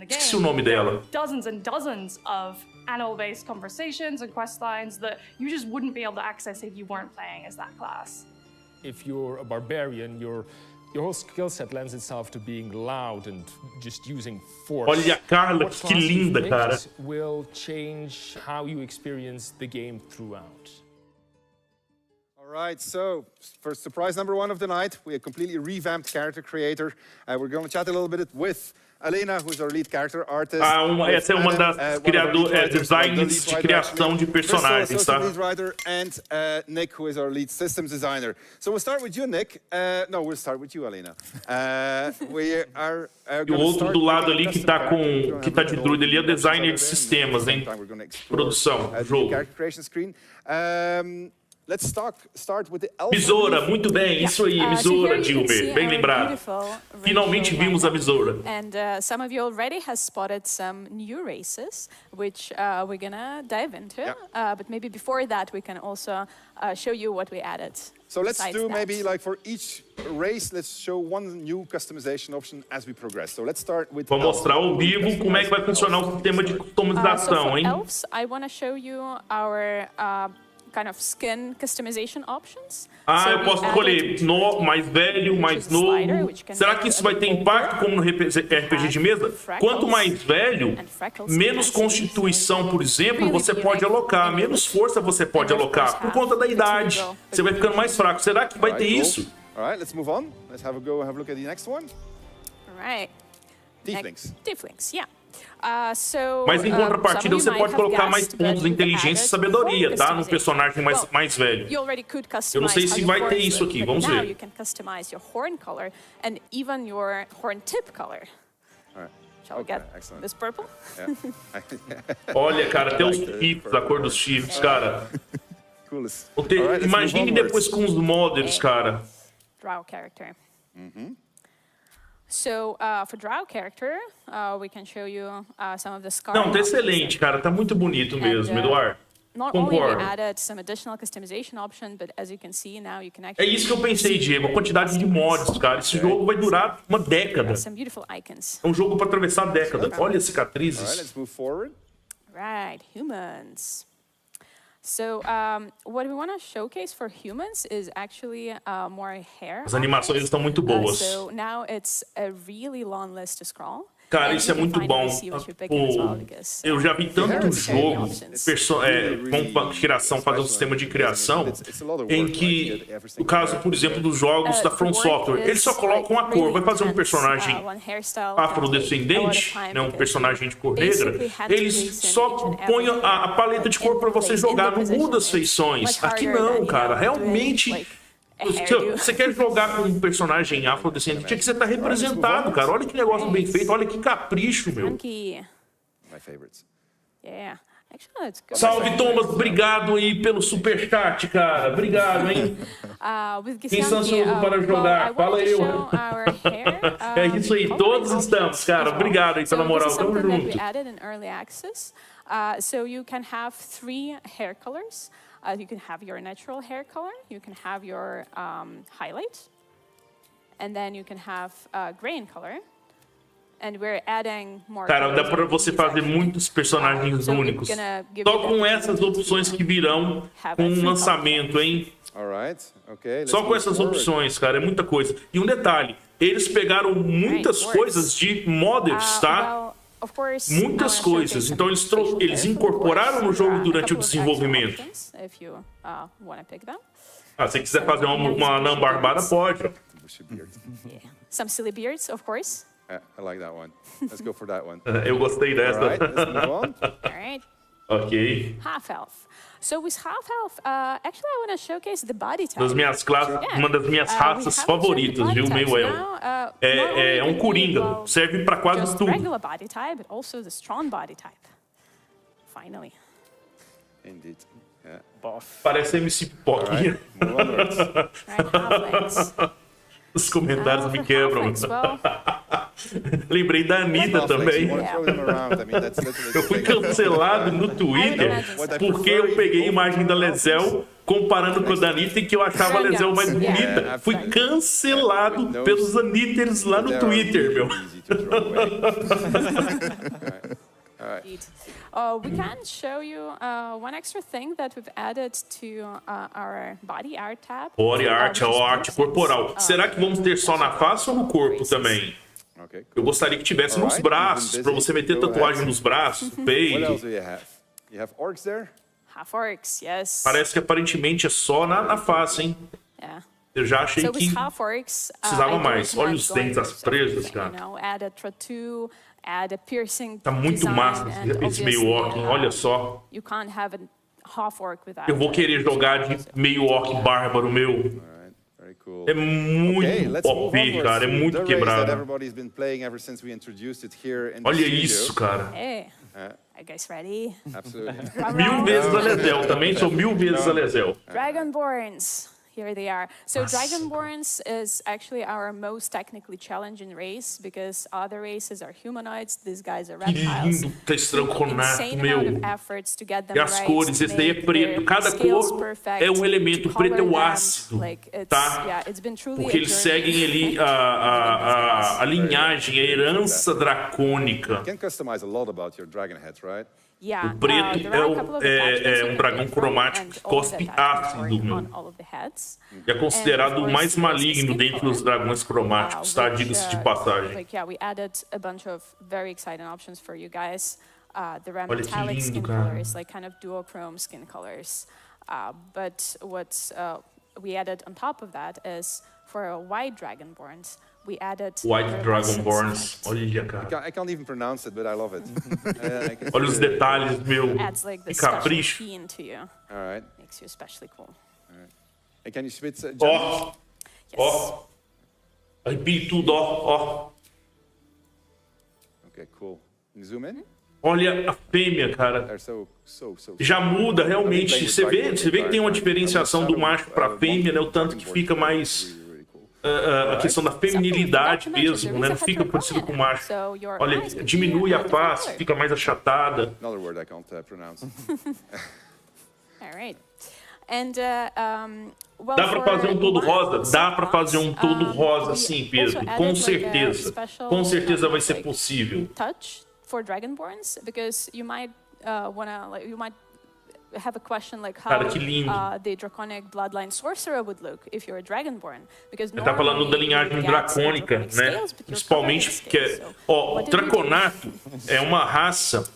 Esqueci o nome dela. Dozens and dozens of annual-based conversations and quest lines that you just wouldn't be able to access if you weren't playing as that class. If you're a barbarian, your whole skill set lends itself to being loud and just using force. Olha a Carla, que linda, cara. Will change how you experience the game throughout. All right, so for surprise number 1 of the night, we have completely revamped character creator. We're going to chat a little bit with Elena, who's our lead character artist. Essa é uma das designers de criação de personagens, tá? Lead writer, and Nick, who is our lead systems designer. So we'll start with you, Nick. No, we'll start with you, Elena. We are. E o outro do lado ali que tá de druid ali é o designer de sistemas, hein? Produção, jogo. Character creation screen. let's start with the elf. Besoura, muito bem, isso aí, besoura, Dilmer, bem lembrado. Finalmente vimos a besoura. And some of you already has spotted some new races, which we're gonna dive into. But maybe before that, we can also show you what we added. So let's do maybe like for each race, let's show one new customization option as we progress. So let's start with. Vou mostrar ao vivo como é que vai funcionar o sistema de customização, hein? Elves, I want to show you our kind of skin customization options. Eu posso escolher mais velho, mais novo. Será que isso vai ter impacto como no RPG de mesa? Quanto mais velho, menos constituição, por exemplo, você pode alocar, menos força você pode alocar, por conta da idade. Você vai ficando mais fraco. Será que vai ter isso? Alright, let's move on. Let's have a look at the next one. Right. Tieflings. Tieflings, yeah. Mas em contrapartida você pode colocar mais pontos de inteligência e sabedoria, tá? Num personagem mais velho. Eu não sei se vai ter isso aqui, vamos ver. You can customize your horn color and even your horn tip color. Shall we get this purple? Olha, cara, até os chifres, a cor dos chifres, cara. Imagine depois com os modders, cara. Drow character. So, for Drow character, we can show you some of the scar. Não, tá excelente, cara. Tá muito bonito mesmo, Eduardo. Concordo. É isso que eu pensei, Diego. A quantidade de mods, cara. Esse jogo vai durar uma década. É um jogo para atravessar a década. Olha as cicatrizes. Right, humans. So, what we want to showcase for humans is actually more hair. As animações estão muito boas. So now it's a really long list to scroll. Cara, isso é muito bom. Eu já vi tanto jogo, vamos criação, fazer um sistema de criação, em que, no caso, por exemplo, dos jogos da From Software, eles só colocam a cor. Vai fazer um personagem afrodescendente, né, um personagem de cor negra, eles só põem a paleta de cor para você jogar, não muda as feições. Aqui não, cara, realmente... Você quer jogar com um personagem afrodescendente, tinha que você estar representado, cara. Olha que negócio bem feito, olha que capricho, meu. Salve, Thomas, obrigado aí pelo superchat, cara. Obrigado, hein? Quem está ansioso para jogar? Fala eu. É isso aí, todos estamos, cara. Obrigado aí pela moral, tamo junto. So you can have 3 hair colors. You can have your natural hair color, you can have your highlight, and then you can have grain color. And we're adding more. Cara, dá para você fazer muitos personagens únicos. Só com essas opções que virão com um lançamento, hein? Só com essas opções, cara, é muita coisa. E um detalhe, eles pegaram muitas coisas de modders, tá? Muitas coisas. Então eles incorporaram no jogo durante o desenvolvimento. Se quiser fazer uma anã barbada, pode. Some silly beards, of course. I like that one. Let's go for that one. Eu gostei dessa. All right, let's move on. All right. Ok. Half elf. So with half elf, actually I want to showcase the body type. Uma das minhas raças favoritas, viu, meio elfo. É um coringa, serve para quase tudo. Regular body type, but also the strong body type. Finally. Indeed. Yeah. Parece MC Pipoquinha. Os comentários me quebram. Lembrei da Anitta também. Eu fui cancelado no Twitter porque eu peguei a imagem da Lesel comparando com a da Anitta e que eu achava a Lesel mais bonita. Fui cancelado pelos Anitters lá no Twitter, meu. We can show you one extra thing that we've added to our body art tab. Body art, a arte corporal. Será que vamos ter só na face ou no corpo também? Eu gostaria que tivesse nos braços, para você meter tatuagem nos braços, no peito. Half orcs, yes. Parece que aparentemente é só na face, hein? Eu já achei que precisava mais. Olha os dentes, as presas, cara. Tá muito massa esse meio orc, olha só. Eu vou querer jogar de meio orc bárbaro, meu. É muito OP, cara, é muito quebrado. Olha isso, cara. Are you guys ready? Absolutely. 1000 vezes a Lesel. Também sou 1000 vezes a Lesel. Dragonborns. Here they are. So Dragonborns is actually our most technically challenging race because other races are humanoids. These guys are Que reptiles. lindo tá esse draconato, Insane meu. amount of efforts to get them E as right, cores, esse daí é make preto. their Cada scales cor perfect, é um elemento. O color preto é o them, ácido, like, it's- tá? yeah, it's been truly Porque a eles journey. seguem ali a linhagem, a herança dracônica. You can customize a lot about your dragon head, right? Yeah, O preto there are a couple of attachments you can dragão pick from, cromático and que all of the cospe attachments ácido, work meu. on all of the heads. E é considerado And, o of mais course, maligno skin dentre color. os dragões cromáticos, tá? Which, Diga-se de passagem. Like, yeah, we added a bunch of very exciting options for you guys. The red Olha que metallic lindo, skin cara. colors, like kind of duochrome skin colors. But what we added on top of that is for a white dragonborns, we added White iridescence Dragonborns. effect. Olha, cara. I can't even pronounce it, but I love it. I can Olha os see it. detalhes, meu. Adds like Que the special capricho. sheen to you. All right. Makes you especially cool. And can you spit? Ó, Yes. ó. Arrepio tudo, ó. Okay, cool. Can you zoom in? Olha a fêmea, cara. They're so. Já muda realmente. Você vê que tem uma diferenciação do macho para fêmea, né? O tanto que fica mais a questão da feminilidade mesmo, né? Não fica parecido com o macho. Olha, diminui a face, fica mais achatada. Another word I can't pronounce. All right. And, well, Dá para fazer um todo rosa? Dá para fazer um todo rosa, we sim, also Pedro. added, Com like, a certeza. special, Com certeza vai ser like, possível. touch for Dragonborns, because you might you might have a question like how Cara, que lindo. The draconic bloodline sorcerer would look if you're a Dragonborn, because Ele tá falando da linhagem dracônica, né? Principalmente porque, ó, o draconato é uma raça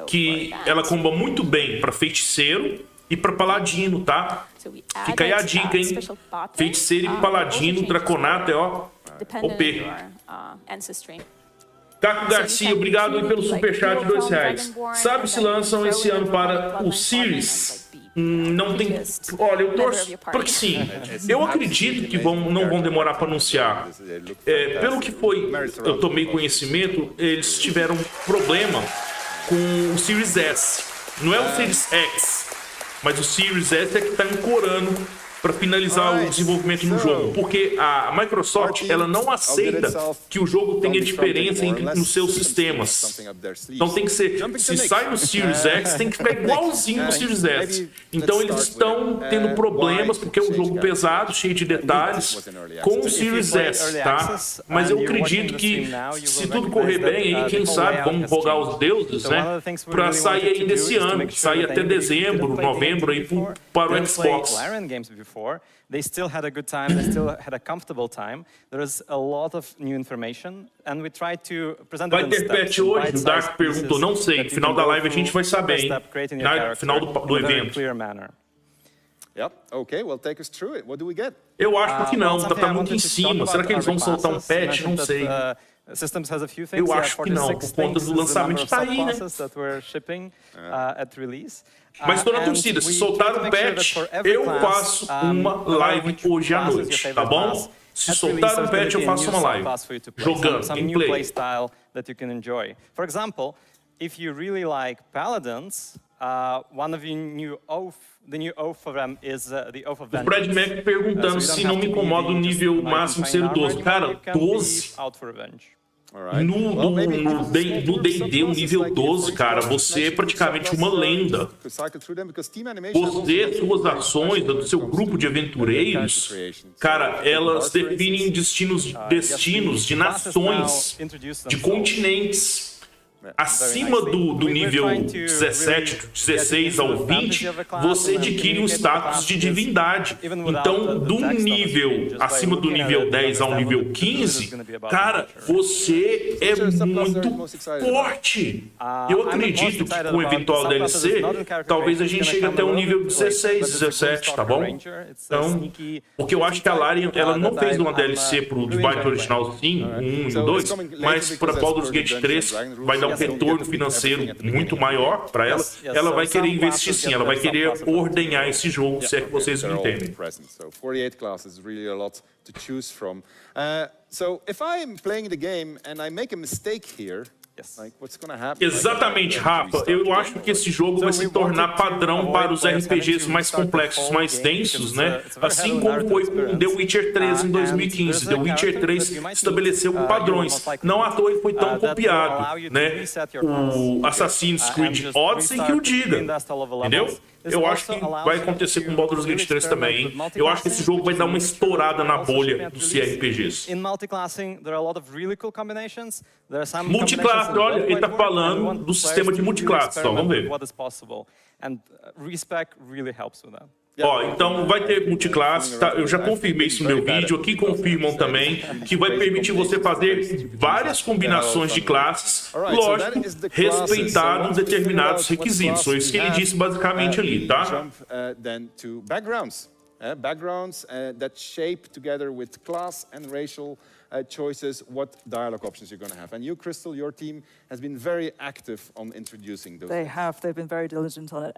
que ela comba muito bem para feiticeiro e para paladino, tá? Fica aí a dica, hein? Feiticeiro e paladino, draconato é, ó, OP. ancestry. Caco Garcia, obrigado aí pelo superchat de R$2. Sabe se lançam esse ano para o Series? Não tem. Olha, eu torço para que sim. Eu acredito que não vão demorar para anunciar. Pelo que eu tomei conhecimento, eles tiveram problema com o Series S. Não é o Series X, mas o Series S é que está ancorando para finalizar o desenvolvimento no jogo, porque a Microsoft ela não aceita que o jogo tenha diferença nos seus sistemas. Então tem que ser, se sai no Series X, tem que ficar igualzinho no Series S. Então eles estão tendo problemas porque é um jogo pesado, cheio de detalhes, com o Series S, tá? Mas eu acredito que se tudo correr bem, aí quem sabe vamos rogar os deuses, né? Para sair aí desse ano, sair até dezembro, novembro aí para o Xbox. They still had a good time, they still had a comfortable time. There is a lot of new information, and we try to present it in steps. Vai ter patch hoje? O Dark perguntou, não sei. No final da live a gente vai saber, hein? No final do evento. Yep. Okay, well, take us through it. What do we get? Eu acho que não, tá muito em cima. Será que eles vão soltar um patch? Não sei. Eu acho que não, por conta do lançamento tá aí, né? Mas estou na torcida, se soltar um patch, eu faço uma live hoje à noite, tá bom? Se soltar um patch, eu faço uma live, jogando, gameplay. For example, if you really like paladins, one of the new oath for them is the Oath of O Brad Mac perguntando se não me incomoda o nível máximo ser 12. Cara, 12? No D&D, o nível 12, cara, você é praticamente uma lenda. Você, suas ações, do seu grupo de aventureiros, cara, elas definem destinos de nações, de continentes. Acima do nível 17, do 16 ao 20, você adquire um status de divindade. Então, do nível acima do nível 10 ao nível 15, cara, você é muito forte. Eu acredito que com o eventual DLC, talvez a gente chegue até o nível 16, 17, tá bom? Então, porque eu acho que a Larian, ela não fez uma DLC pro Divide original, sim, o 1 e o 2, mas para Baldur's Gate 3 vai dar um retorno financeiro muito maior para ela. Ela vai querer investir sim, ela vai querer ordenhar esse jogo, se é que vocês me entendem. So 48 classes is really a lot to choose from. So if I'm playing the game and I make a mistake here, Exatamente, Rafa. Eu acho que esse jogo vai se tornar padrão para os RPGs mais complexos, mais densos, né? Assim como foi com The Witcher 3 em 2015. The Witcher 3 estabeleceu padrões. Não à toa foi tão copiado, né? O Assassin's Creed Odyssey que o diga, entendeu? Eu acho que vai acontecer com Baldur's Gate 3 também, hein? Eu acho que esse jogo vai dar uma estourada na bolha dos CRPGs. Multiclasse, olha, ele tá falando do sistema de multiclasse, só, vamos ver. Ó, então vai ter multiclasse, tá? Eu já confirmei isso no meu vídeo, aqui confirmam também, que vai permitir você fazer várias combinações de classes, lógico, respeitado determinados requisitos. Foi isso que ele disse basicamente ali, tá? Backgrounds that shape together with class and racial choices what dialogue options you're going to have. And you, Crystal, your team has been very active on introducing those. They've been very diligent on it.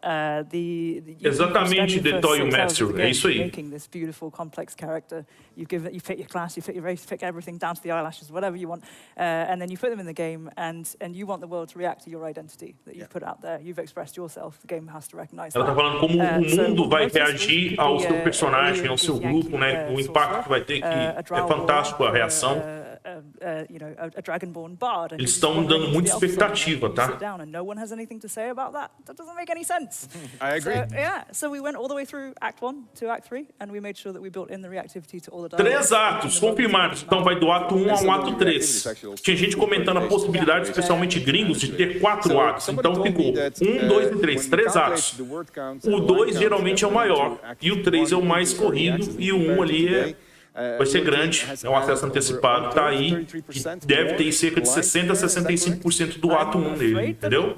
Exatamente, the Toy Master, é isso aí. Making this beautiful, complex character. You pick your class, you pick your race, you pick everything down to the eyelashes, whatever you want, and then you put them in the game, and you want the world to react to your identity that you've put out there. You've expressed yourself. The game has to recognize Ela tá falando como o mundo vai reagir ao seu personagem, ao seu grupo, né? O impacto que vai ter, que é fantástico a reação. Eles estão dando muita expectativa, tá? I agree. So we went all the way through Act 1 to Act 3, and we made sure that we built in the reactivity to all the dialogue. 3 atos confirmados, então vai do ato 1 ao ato 3. Tinha gente comentando a possibilidade, especialmente gringos, de ter 4 atos. Então ficou 1, 2 e 3, 3 atos. O 2 geralmente é o maior, e o 3 é o mais corrido, e o 1 ali vai ser grande, é um acesso antecipado, tá aí, e deve ter cerca de 60% a 65% do ato 1 dele, entendeu?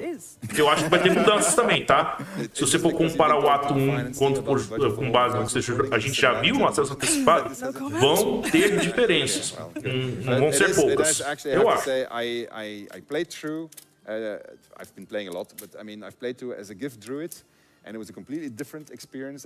Eu acho que vai ter mudanças também, tá? Se você for comparar o ato 1 com base no que a gente já viu no acesso antecipado, vão ter diferenças, não vão ser poucas, eu acho. I played through, I've been playing a lot, but I mean, I've played through as a gift druid.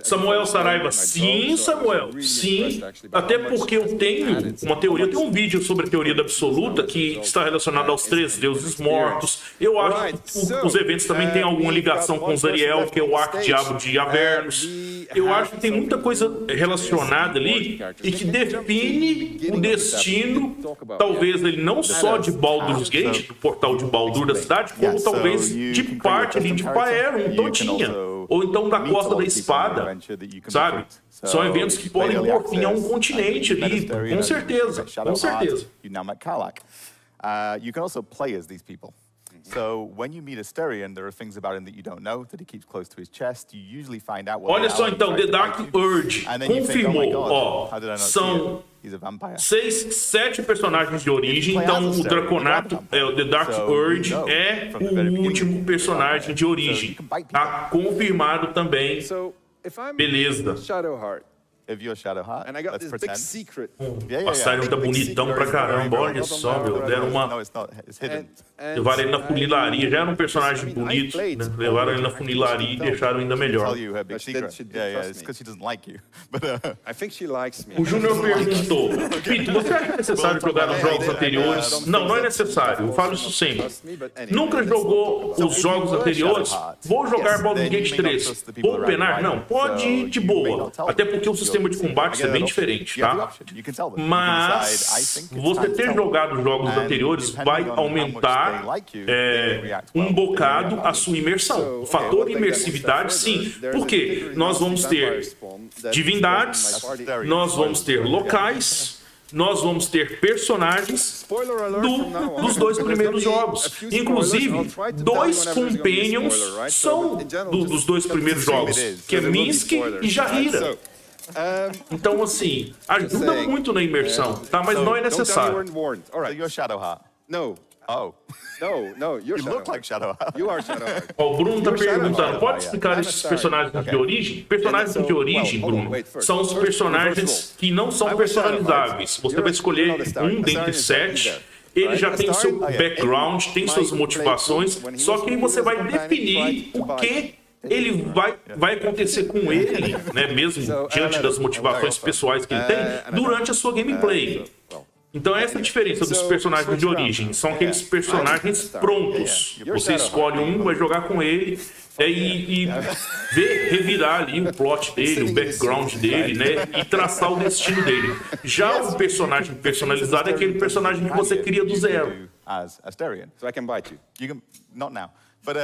Samuel Saraiva, sim, Samuel, sim, até porque eu tenho uma teoria, eu tenho um vídeo sobre a teoria da absoluta que está relacionado aos 3 deuses mortos. Eu acho que os eventos também têm alguma ligação com Zariel, que é o arquidiabo de Avernus. Eu acho que tem muita coisa relacionada ali e que define o destino, talvez ele não só de Baldur's Gate, do portal de Baldur da cidade, como talvez de parte ali de Faerun todinha. Ou então da Costa da Espada, sabe? São eventos que podem pôr fim a um continente ali, com certeza, com certeza. You can also play as these people. So when you meet Asterion, there are things about him that you don't know that he keeps close to his chest. You usually find out what. Olha só então, The Dark Urge confirmou, ó, são 6, 7 personagens de origem, então o Draconato, o The Dark Urge é o último personagem de origem. Tá confirmado também. Beleza. If you're Shadowheart, and I got this big secret. O Asterion tá bonitão pra caramba, olha só, meu. Deram uma. Levaram ele na funilaria, já era um personagem bonito, né? Levaram ele na funilaria e deixaram ainda melhor. O Júnior perguntou: Pito, você acha necessário jogar os jogos anteriores? Não, não é necessário, eu falo isso sempre. Nunca jogou os jogos anteriores? Vou jogar Baldur's Gate 3. Vou penar? Não, pode ir de boa. Até porque o sistema de combate é bem diferente, tá? Mas você ter jogado os jogos anteriores vai aumentar um bocado a sua imersão. O fator imersividade, sim. Porque nós vamos ter divindades, nós vamos ter locais, nós vamos ter personagens dos 2 primeiros jogos. Inclusive, 2 companions são dos 2 primeiros jogos, que é Minsk e Jahira. Então, assim, ajuda muito na imersão, tá? Mas não é necessário. No. Oh. No, you're You look like Shadowheart. You are Shadowheart. O Bruno tá perguntando, pode explicar esses personagens de origem? Personagens de origem, Bruno, são os personagens que não são personalizáveis. Você vai escolher um dentre 7. Ele já tem seu background, tem suas motivações, só que aí você vai definir o que ele vai acontecer com ele, né, mesmo diante das motivações pessoais que ele tem, durante a sua gameplay. Então essa é a diferença dos personagens de origem. São aqueles personagens prontos. Você escolhe um, vai jogar com ele e revirar ali o plot dele, o background dele, né? E traçar o destino dele. Já o personagem personalizado é aquele personagem que você cria do zero. As Asterion. So I can bite you. You can, not now. But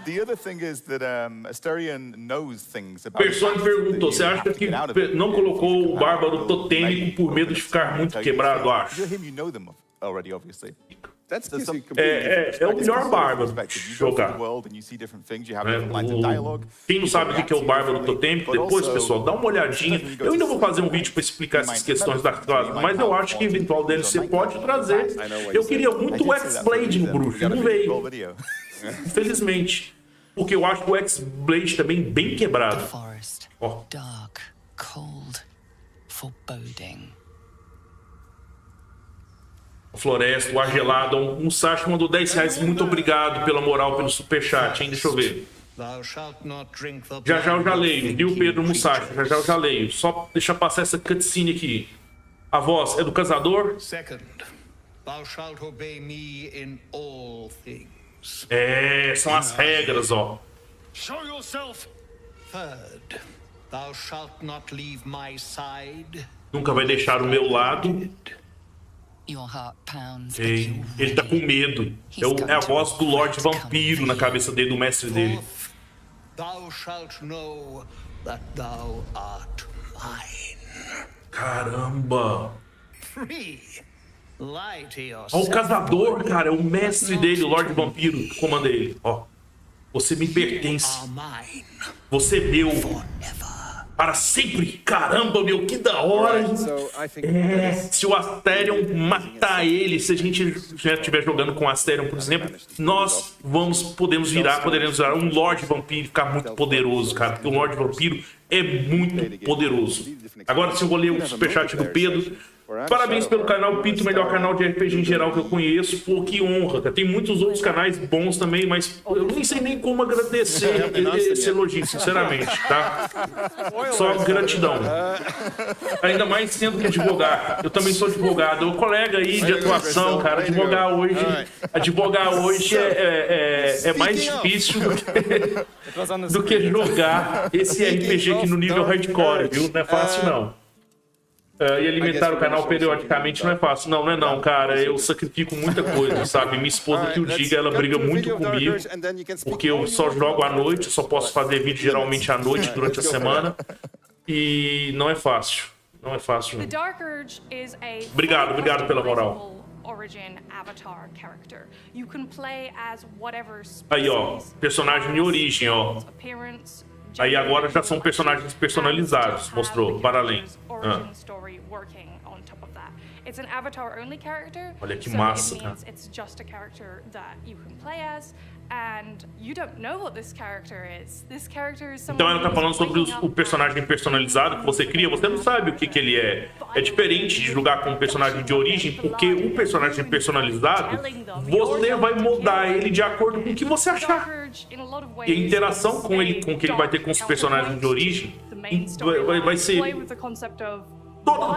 the other thing is that Asterion knows things about. Persone perguntou: você acha que não colocou o bárbaro totêmico por medo de ficar muito quebrado? Acho. É o melhor bárbaro de jogar. Quem não sabe o que é o bárbaro totêmico, depois, pessoal, dá uma olhadinha. Eu ainda vou fazer um vídeo para explicar essas questões da classe, mas eu acho que eventual DLC pode trazer. Eu queria muito o X-Blade no bruxo, não veio. Infelizmente. Porque eu acho o X-Blade também bem quebrado. Ó. Dark, cold, foreboding. Floresta, o Argelado, um Musashi mandou R$10. Muito obrigado pela moral, pelo superchat, hein? Deixa eu ver. Já eu já leio, viu, Pedro Musashi? Já eu já leio. Só deixa passar essa cutscene aqui. A voz é do caçador? É, são as regras, ó. Nunca vai deixar o meu lado. Ei, ele tá com medo. É a voz do Lorde Vampiro na cabeça dele, do mestre dele. Caramba! Ó, o caçador, cara, é o mestre dele, o Lorde Vampiro, que comanda ele. Ó, você me pertence. Você é meu. Para sempre. Caramba, meu, que da hora. Se o Asterion matar ele, se a gente já estiver jogando com o Asterion, por exemplo, nós poderemos virar um Lorde Vampiro e ficar muito poderoso, cara. Porque o Lorde Vampiro é muito poderoso. Agora, se eu vou ler o superchat do Pedro. Parabéns pelo canal, Pinto, o melhor canal de RPG em geral que eu conheço. Pô, que honra, cara. Tem muitos outros canais bons também, mas eu nem sei nem como agradecer esse elogio, sinceramente, tá? Só gratidão. Ainda mais sendo que advogado. Eu também sou advogado. O colega aí de atuação, cara, advogar hoje é mais difícil do que jogar esse RPG aqui no nível hardcore, viu? Não é fácil, não. E alimentar o canal periodicamente não é fácil. Não é não, cara. Eu sacrifico muita coisa, sabe? Minha esposa que o diga, ela briga muito comigo, porque eu só jogo à noite, eu só posso fazer vídeo geralmente à noite, durante a semana. E não é fácil. Não é fácil, não. Obrigado pela moral. Aí, ó, personagem de origem, ó. Aí agora já são personagens personalizados, mostrou, para além. Olha que massa, cara. Então ela tá falando sobre o personagem personalizado que você cria, você não sabe o que ele é. É diferente de jogar com um personagem de origem, porque o personagem personalizado, você vai moldar ele de acordo com o que você achar. E a interação com ele, com que ele vai ter com os personagens de origem, vai ser...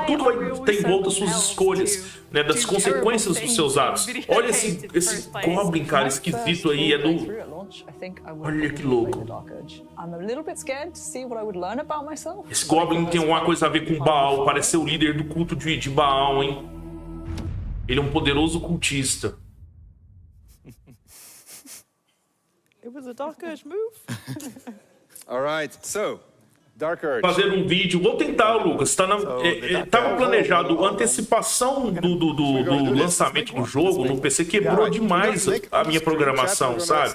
Tudo vai ter em volta das suas escolhas, né, das consequências dos seus atos. Olha esse Goblin, cara, esquisito aí, é do... Olha que louco. Esse Goblin tem alguma coisa a ver com Baal, parece ser o líder do culto de Baal, hein? Ele é um poderoso cultista. It was a Dark Urge move. Alright, so... Fazer um vídeo, vou tentar, Lucas. Tava planejado a antecipação do lançamento do jogo no PC, quebrou demais a minha programação, sabe?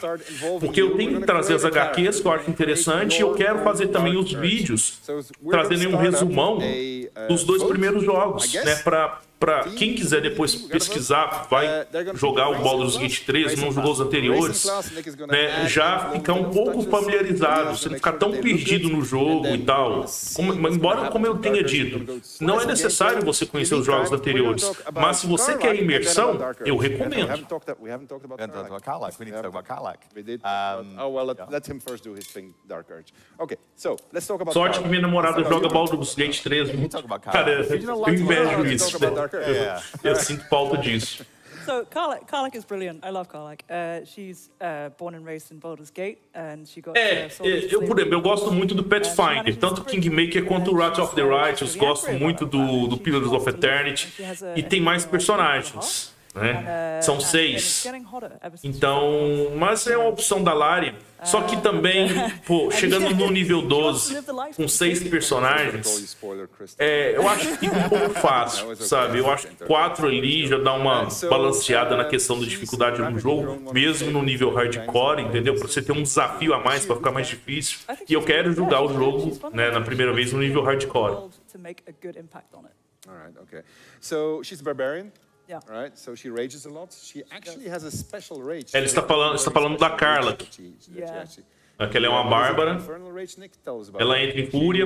Porque eu tenho que trazer as HQs que eu acho interessante e eu quero fazer também os vídeos, trazendo um resumão dos 2 primeiros jogos, né? Pra quem quiser depois pesquisar, vai jogar o Baldur's Gate 3, não jogou os anteriores, né, já ficar um pouco familiarizado, você não ficar tão perdido no jogo e tal. Embora, como eu tenha dito, não é necessário você conhecer os jogos anteriores, mas se você quer imersão, eu recomendo. Sorte que minha namorada joga Baldur's Gate 3. Cara, eu invejo isso. Eu sinto falta disso. So Karlach is brilliant. I love Karlach. She's born and raised in Baldur's Gate, and she got. Eu gosto muito do Pathfinder, tanto o Kingmaker quanto o Wrath of the Righteous. Gosto muito do Pillars of Eternity. E tem mais personagens, né? São 6. Então, mas é uma opção da Larian. Só que também, pô, chegando no nível 12, com 6 personagens, eu acho que fica um pouco fácil, sabe? Eu acho que 4 ali já dá uma balanceada na questão da dificuldade no jogo, mesmo no nível hardcore, entendeu? Pra você ter um desafio a mais, pra ficar mais difícil. E eu quero jogar o jogo, né, na primeira vez no nível hardcore. Alright, okay. So she's a barbarian. Yeah. Right? So she rages a lot. She actually has a special rage. Ele está falando da Carla. Ela é uma bárbara. Ela entra em fúria.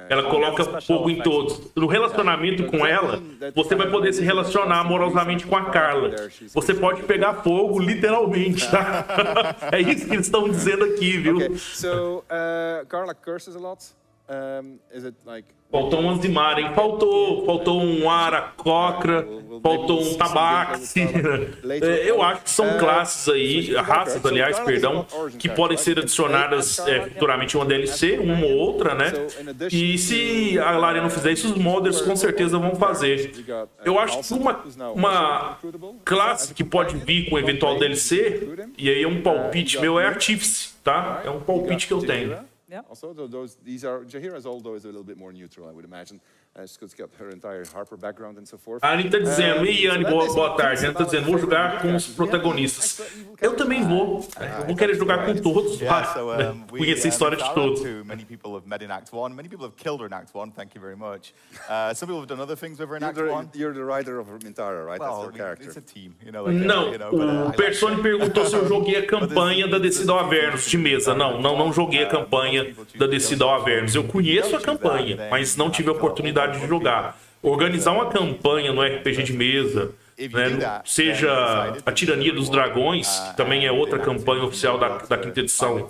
Ela coloca fogo em todos. No relacionamento com ela, você vai poder se relacionar amorosamente com a Carla. Você pode pegar fogo, literalmente, tá? É isso que eles estão dizendo aqui, viu? Okay. So Carla curses a lot. Is it like... Faltou um Anzimar, hein? Faltou um Aracocra, faltou um Tabaxi. Eu acho que são classes aí, raças, aliás, perdão, que podem ser adicionadas futuramente em uma DLC, uma ou outra, né? E se a Larian não fizer isso, os modders com certeza vão fazer. Eu acho que uma classe que pode vir com eventual DLC, e aí é um palpite meu, é Artífice, tá? É um palpite que eu tenho. Yeah. Also, Jaheira's although is a little bit more neutral, I would imagine. She's got her entire Harper background and so forth. A Anne tá dizendo, e Anne, boa tarde. A Anne tá dizendo, vou jogar com os protagonistas. Eu também vou. Eu vou querer jogar com todos. Conhecer a história de todos. Many people have met in Act 1. Many people have killed her in Act 1. Thank you very much. Some people have done other things with her in Act 1. You're the writer of Mintara, right? That's her character. It's a team, Não, o Persone perguntou se eu joguei a campanha da Descida ao Avernus de mesa. Não joguei a campanha da Descida ao Avernus. Eu conheço a campanha, mas não tive a oportunidade de jogar. Organizar uma campanha no RPG de mesa, né, seja a Tirania dos Dragões, que também é outra campanha oficial da quinta edição,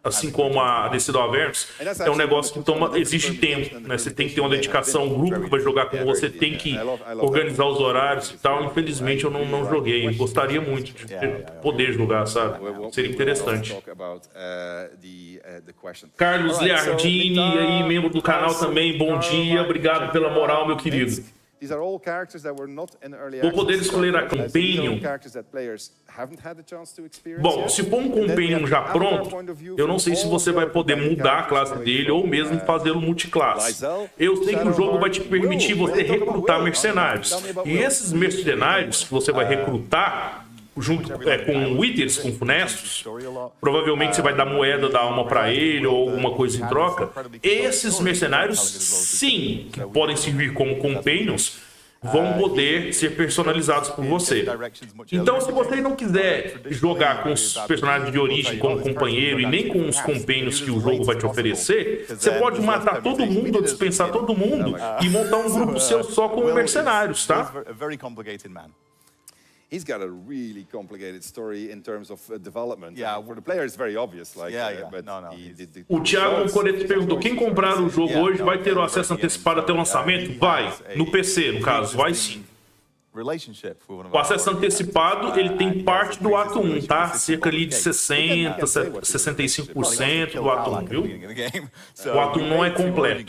assim como a Descida ao Avernus, é um negócio que exige tempo, né? Você tem que ter uma dedicação, um grupo que vai jogar com você, tem que organizar os horários e tal. Infelizmente eu não joguei, eu gostaria muito de poder jogar, sabe? Seria interessante. Carlos Liardini, aí, membro do canal também, bom dia, obrigado pela moral, meu querido. Vou poder escolher a Companion. Bom, se for um Companion já pronto, eu não sei se você vai poder mudar a classe dele ou mesmo fazê-lo multiclasse. Eu sei que o jogo vai te permitir você recrutar mercenários. E esses mercenários que você vai recrutar, junto com Withers, com funestos, provavelmente você vai dar moeda da alma para ele ou alguma coisa em troca. Esses mercenários, sim, que podem servir como companions, vão poder ser personalizados por você. Então, se você não quiser jogar com os personagens de origem como companheiro e nem com os companions que o jogo vai te oferecer, você pode matar todo mundo ou dispensar todo mundo e montar um grupo seu só com mercenários, tá? He's got a really complicated story in terms of development. Yeah, for the player it's very obvious. Like, but o Thiago Coreto perguntou: quem comprar o jogo hoje vai ter o acesso antecipado até o lançamento? Vai, no PC, no caso, vai sim. O acesso antecipado, ele tem parte do ato 1, tá? Cerca ali de 60%, 65% do ato 1, viu? O ato 1 não é completo.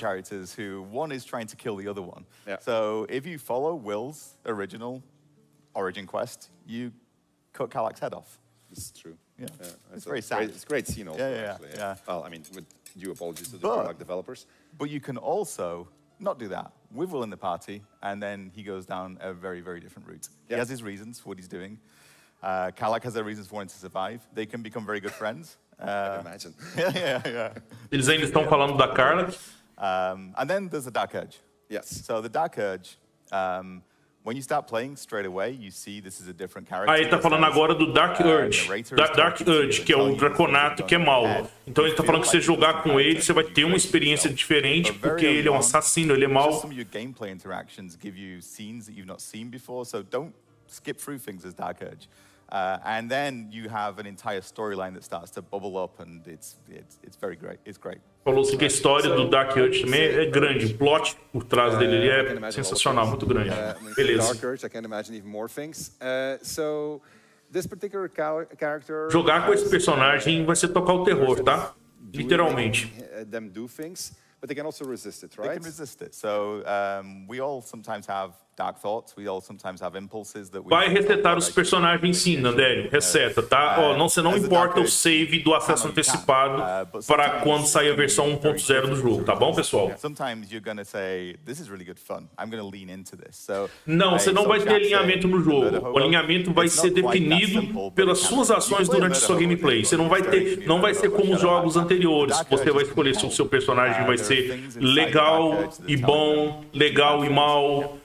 So if you follow Will's original origin quest, you cut Karlach's head off. This is true. Yeah, it's very sad. It's a great scene also, actually. Yeah. Well, I mean, with due apologies to the Karlach developers. But you can also not do that with Will in the party, and then he goes down a very, very different route. He has his reasons for what he's doing. Karlach has their reasons for wanting to survive. They can become very good friends. I can imagine. Yeah. Eles ainda estão falando da Karlach. And then there's the Dark Urge. Yes. So the Dark Urge, when you start playing straight away, you see this is a different character. Aí ele tá falando agora do Dark Urge. Dark Urge, que é o Draconato, que é mau. Então ele tá falando que você jogar com ele, você vai ter uma experiência diferente, porque ele é um assassino, ele é mau. Some of your gameplay interactions give you scenes that you've not seen before, so don't skip through things as Dark Urge. And then you have an entire storyline that starts to bubble up, and it's very great. It's great. Falou assim que a história do Dark Urge também é grande. O plot por trás dele ele é sensacional, muito grande. Beleza. Dark Urge, I can imagine even more things. So this particular character. Jogar com esse personagem vai ser tocar o terror, tá? Literalmente. Them do things, but they can also resist it, right? They can resist it. So we all sometimes have dark thoughts. We all sometimes have impulses that we. Vai resetar os personagens sim, Nandélio. Reseta, tá? Ó, não, você não importa o save do acesso antecipado para quando sair a versão 1.0 do jogo, tá bom, pessoal? Sometimes you're gonna say, this is really good fun. I'm gonna lean into this. So não, você não vai ter alinhamento no jogo. O alinhamento vai ser definido pelas suas ações durante a sua gameplay. Você não vai ter, não vai ser como os jogos anteriores. Você vai escolher se o seu personagem vai ser legal e bom, legal e mal.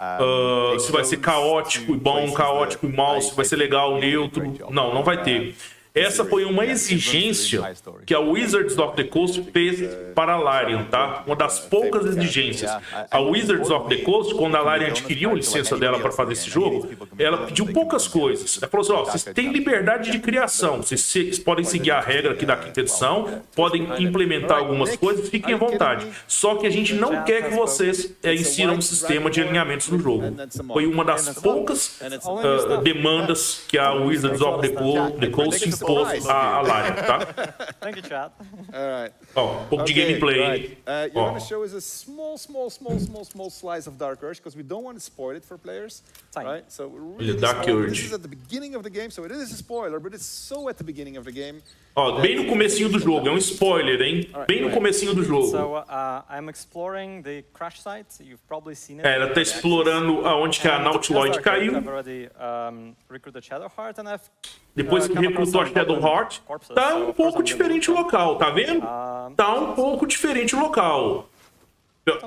Se vai ser caótico e bom, caótico e mal, se vai ser legal, neutro. Não, não vai ter. Essa foi uma exigência que a Wizards of the Coast fez para a Larian, tá? Uma das poucas exigências. A Wizards of the Coast, quando a Larian adquiriu a licença dela para fazer esse jogo, ela pediu poucas coisas. Ela falou assim, ó, vocês têm liberdade de criação, vocês podem seguir a regra aqui da quinta edição, podem implementar algumas coisas, fiquem à vontade. Só que a gente não quer que vocês insiram um sistema de alinhamentos no jogo. Foi uma das poucas demandas que a Wizards of the Coast impôs a Larian, tá? Thank you, chat. All right. Ó, pouco de gameplay. You're going to show us a small slice of Dark Urge because we don't want to spoil it for players, right? So really Dark Urge. This is at the beginning of the game, so it is a spoiler, but it's so at the beginning of the game. Ó, bem no comecinho do jogo, é um spoiler, hein? Bem no comecinho do jogo. So, I'm exploring the crash site. You've probably seen it. Ela tá explorando aonde que a Nautiloid caiu. Depois que recrutou a Shadowheart, tá um pouco diferente o local, tá vendo? Tá um pouco diferente o local.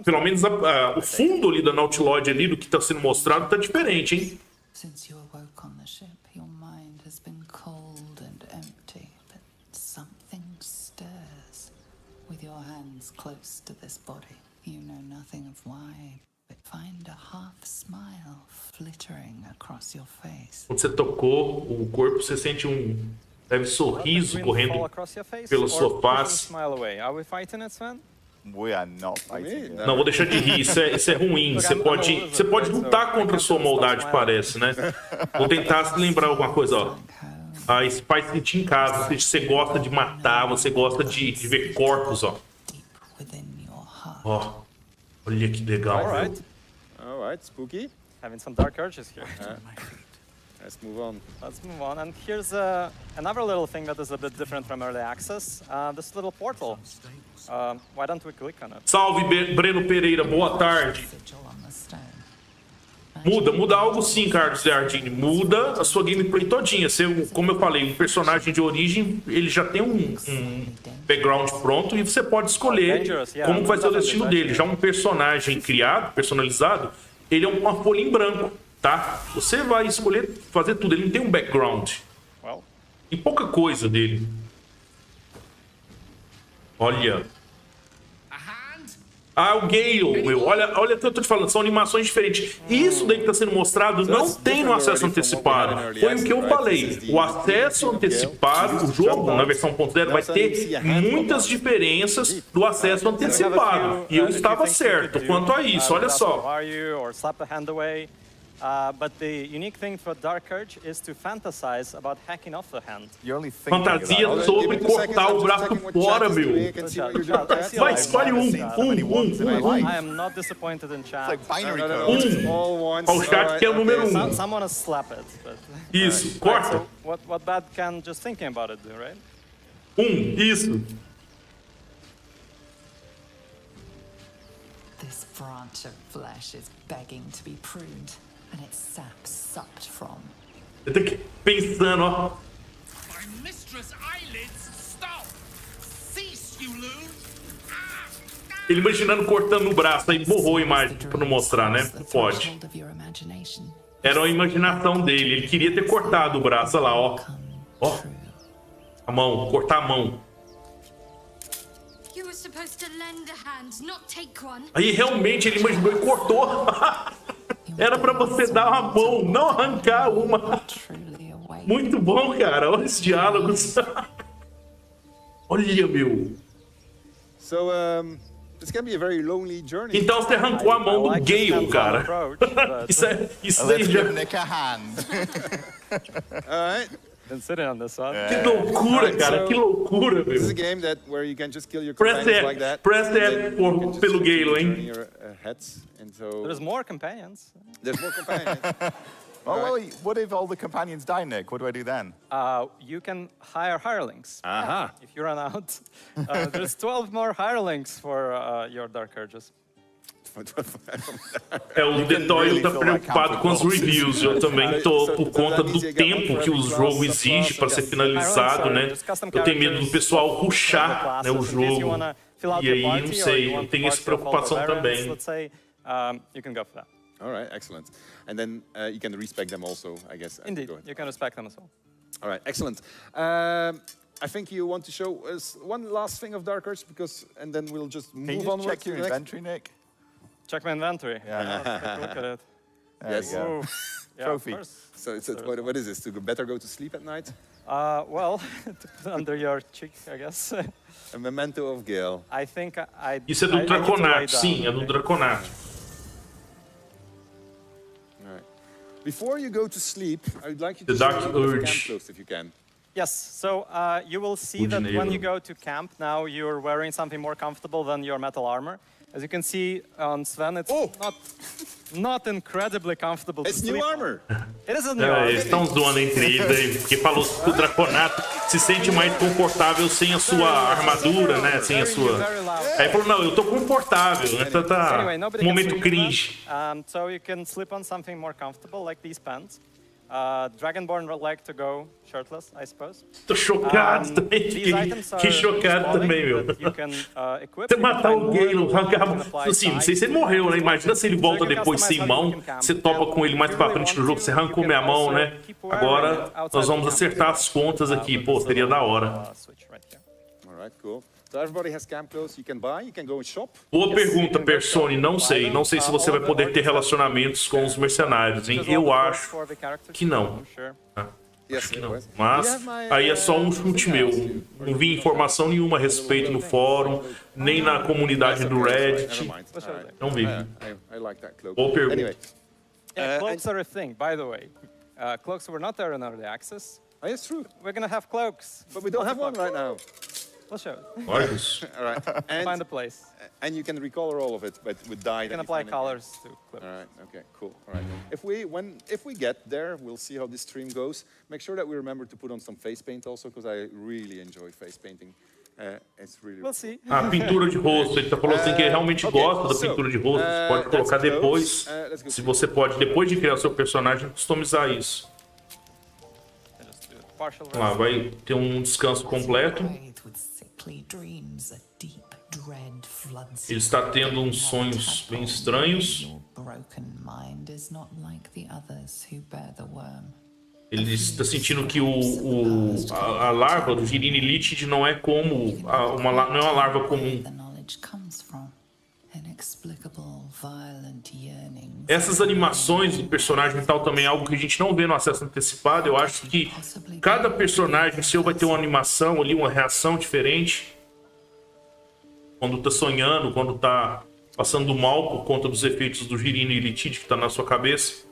Pelo menos o fundo ali da Nautiloid ali, do que tá sendo mostrado, tá diferente, hein? Since you awoke on the ship, your mind has been cold and empty, but something stirs. With your hands close to this body, you know nothing of why, but find a half smile flittering across your face. Quando você tocou o corpo, você sente um leve sorriso correndo pela sua face. We are not fighting. Não, vou deixar de rir, isso é ruim. Você pode lutar contra a sua maldade, parece, né? Vou tentar lembrar alguma coisa, ó. Ah, isso faz sentir em casa. Você gosta de matar, você gosta de ver corpos, ó. Ó, olha que legal. Alright, spooky. Having some dark urges here. Let's move on. Let's move on. And here's another little thing that is a bit different from early access. This little portal. Why don't we click on it? Salve, Breno Pereira, boa tarde. Muda algo sim, Carlos Jardine. Muda a sua gameplay todinha. Como eu falei, um personagem de origem, ele já tem um background pronto e você pode escolher como vai ser o destino dele. Já um personagem criado, personalizado, ele é uma folha em branco, tá? Você vai escolher fazer tudo. Ele não tem um background. Tem pouca coisa dele. Olha. Ah, o Gale, meu. Olha o que eu tô te falando. São animações diferentes. Isso daí que tá sendo mostrado não tem no acesso antecipado. Foi o que eu falei. O acesso antecipado, o jogo, na versão 1.0, vai ter muitas diferenças do acesso antecipado. E eu estava certo quanto a isso. Olha só. But the unique thing for Dark Urge is to fantasize about hacking off the hand. Fantasia sobre cortar o braço fora, meu. Vai, escolhe um. I am not disappointed in chat. O chat que é o número 1. Someone has slapped it. Isso, corta. What bad can just thinking about it do, right? Isso. This branch of flesh is begging to be pruned. And its sap sucked from. Eu tô aqui pensando, ó. My mistress' eyelids stop. Cease, you loon. Ele imaginando cortando o braço, aí borrou a imagem pra não mostrar, né? Não pode. Era a imaginação dele. Ele queria ter cortado o braço, olha lá, ó. Ó. A mão, cortar a mão. Aí realmente ele imaginou e cortou. Era pra você dar uma mão, não arrancar uma. Muito bom, cara. Olha esse diálogo. Olha, meu. So, this can be a very lonely journey. Então você arrancou a mão do Gale, cara. Isso aí já... Nick a hand. Alright. Consider on this one. Que loucura, cara. Que loucura, meu. This is a game that where you can just kill your companions like that. Press F pelo Gale, hein? There's more companions. There's more companions. Well, what if all the companions die, Nick? What do I do then? You can hire hirelings. Aha. If you run out. There's 12 more hirelings for your Dark Urges. O Detoil tá preocupado com os reviews. Eu também tô por conta do tempo que o jogo exige para ser finalizado, né? Eu tenho medo do pessoal rushar, né, o jogo. E aí, não sei, eu tenho essa preocupação também. You can go for that. All right, excellent. And then you can respec them also, I guess. Indeed, you can respec them as well. All right, excellent. I think you want to show us one last thing of Dark Urge, and then we'll just move on. Check your inventory, Nick. Check my inventory. Yeah. Look at it. Yes. Yeah, Trophy. So what is this? To better go to sleep at night? Well, to put under your cheek, I guess. A memento of Gale. I think Isso é do Draconato, sim, é do Draconato. All right. Before you go to sleep, I would like you to The Dark show me the Urge. camp clothes if you can. Yes, so you will see that when you go to camp now, you're wearing something more comfortable than your metal armor. As you can see on Sven, it's not incredibly comfortable. It's new armor. It is a new armor. Eles estão zoando entre eles aí, porque falou que o Draconato se sente mais confortável sem a sua armadura, né? Sem a sua. Aí falou, não, eu tô confortável, né? Tá momento cringe. So you can slip on something more comfortable, like these pants. Dragonborn would like to go shirtless, I suppose. Tô chocado também. Que chocado também, meu. Você matar o Gale, arrancar. Assim, não sei se ele morreu, né? Imagina se ele volta depois sem mão. Você topa com ele mais pra frente no jogo. Você arrancou minha mão, né? Agora nós vamos acertar as contas aqui. Pô, seria da hora. Alright, cool. So everybody has camp clothes you can buy, you can go and shop. Boa pergunta, Persone. Não sei. Não sei se você vai poder ter relacionamentos com os mercenários, hein? Eu acho que não. Yes, que não. Mas aí é só um chute meu. Não vi informação nenhuma a respeito no fórum, nem na comunidade do Reddit. Não vi. Boa pergunta. Yeah, cloaks are a thing, by the way. Cloaks were not there in early access. Oh, it's true. We're gonna have cloaks. But we don't have one right now. We'll show it. Olha isso. All right. And, find a place. And you can recolor all of it, but with dye. You can apply colors to clip. All right. Okay. Cool. All right. If we get there, we'll see how this stream goes. Make sure that we remember to put on some face paint also, because I really enjoy face painting. It's really. We'll see. A pintura de rosto. Ele tá falando assim que ele realmente gosta da pintura de rosto. Você pode colocar depois. Se você pode, depois de criar o seu personagem, customizar isso. Lá, vai ter um descanso completo. Ele está tendo uns sonhos bem estranhos. Ele está sentindo que a larva do Girine Litid não é como não é uma larva comum. Essas animações do personagem e tal também é algo que a gente não vê no acesso antecipado. Eu acho que cada personagem seu vai ter uma animação ali, uma reação diferente. Quando tá sonhando, quando tá passando mal por conta dos efeitos do Girine Litid que tá na sua cabeça.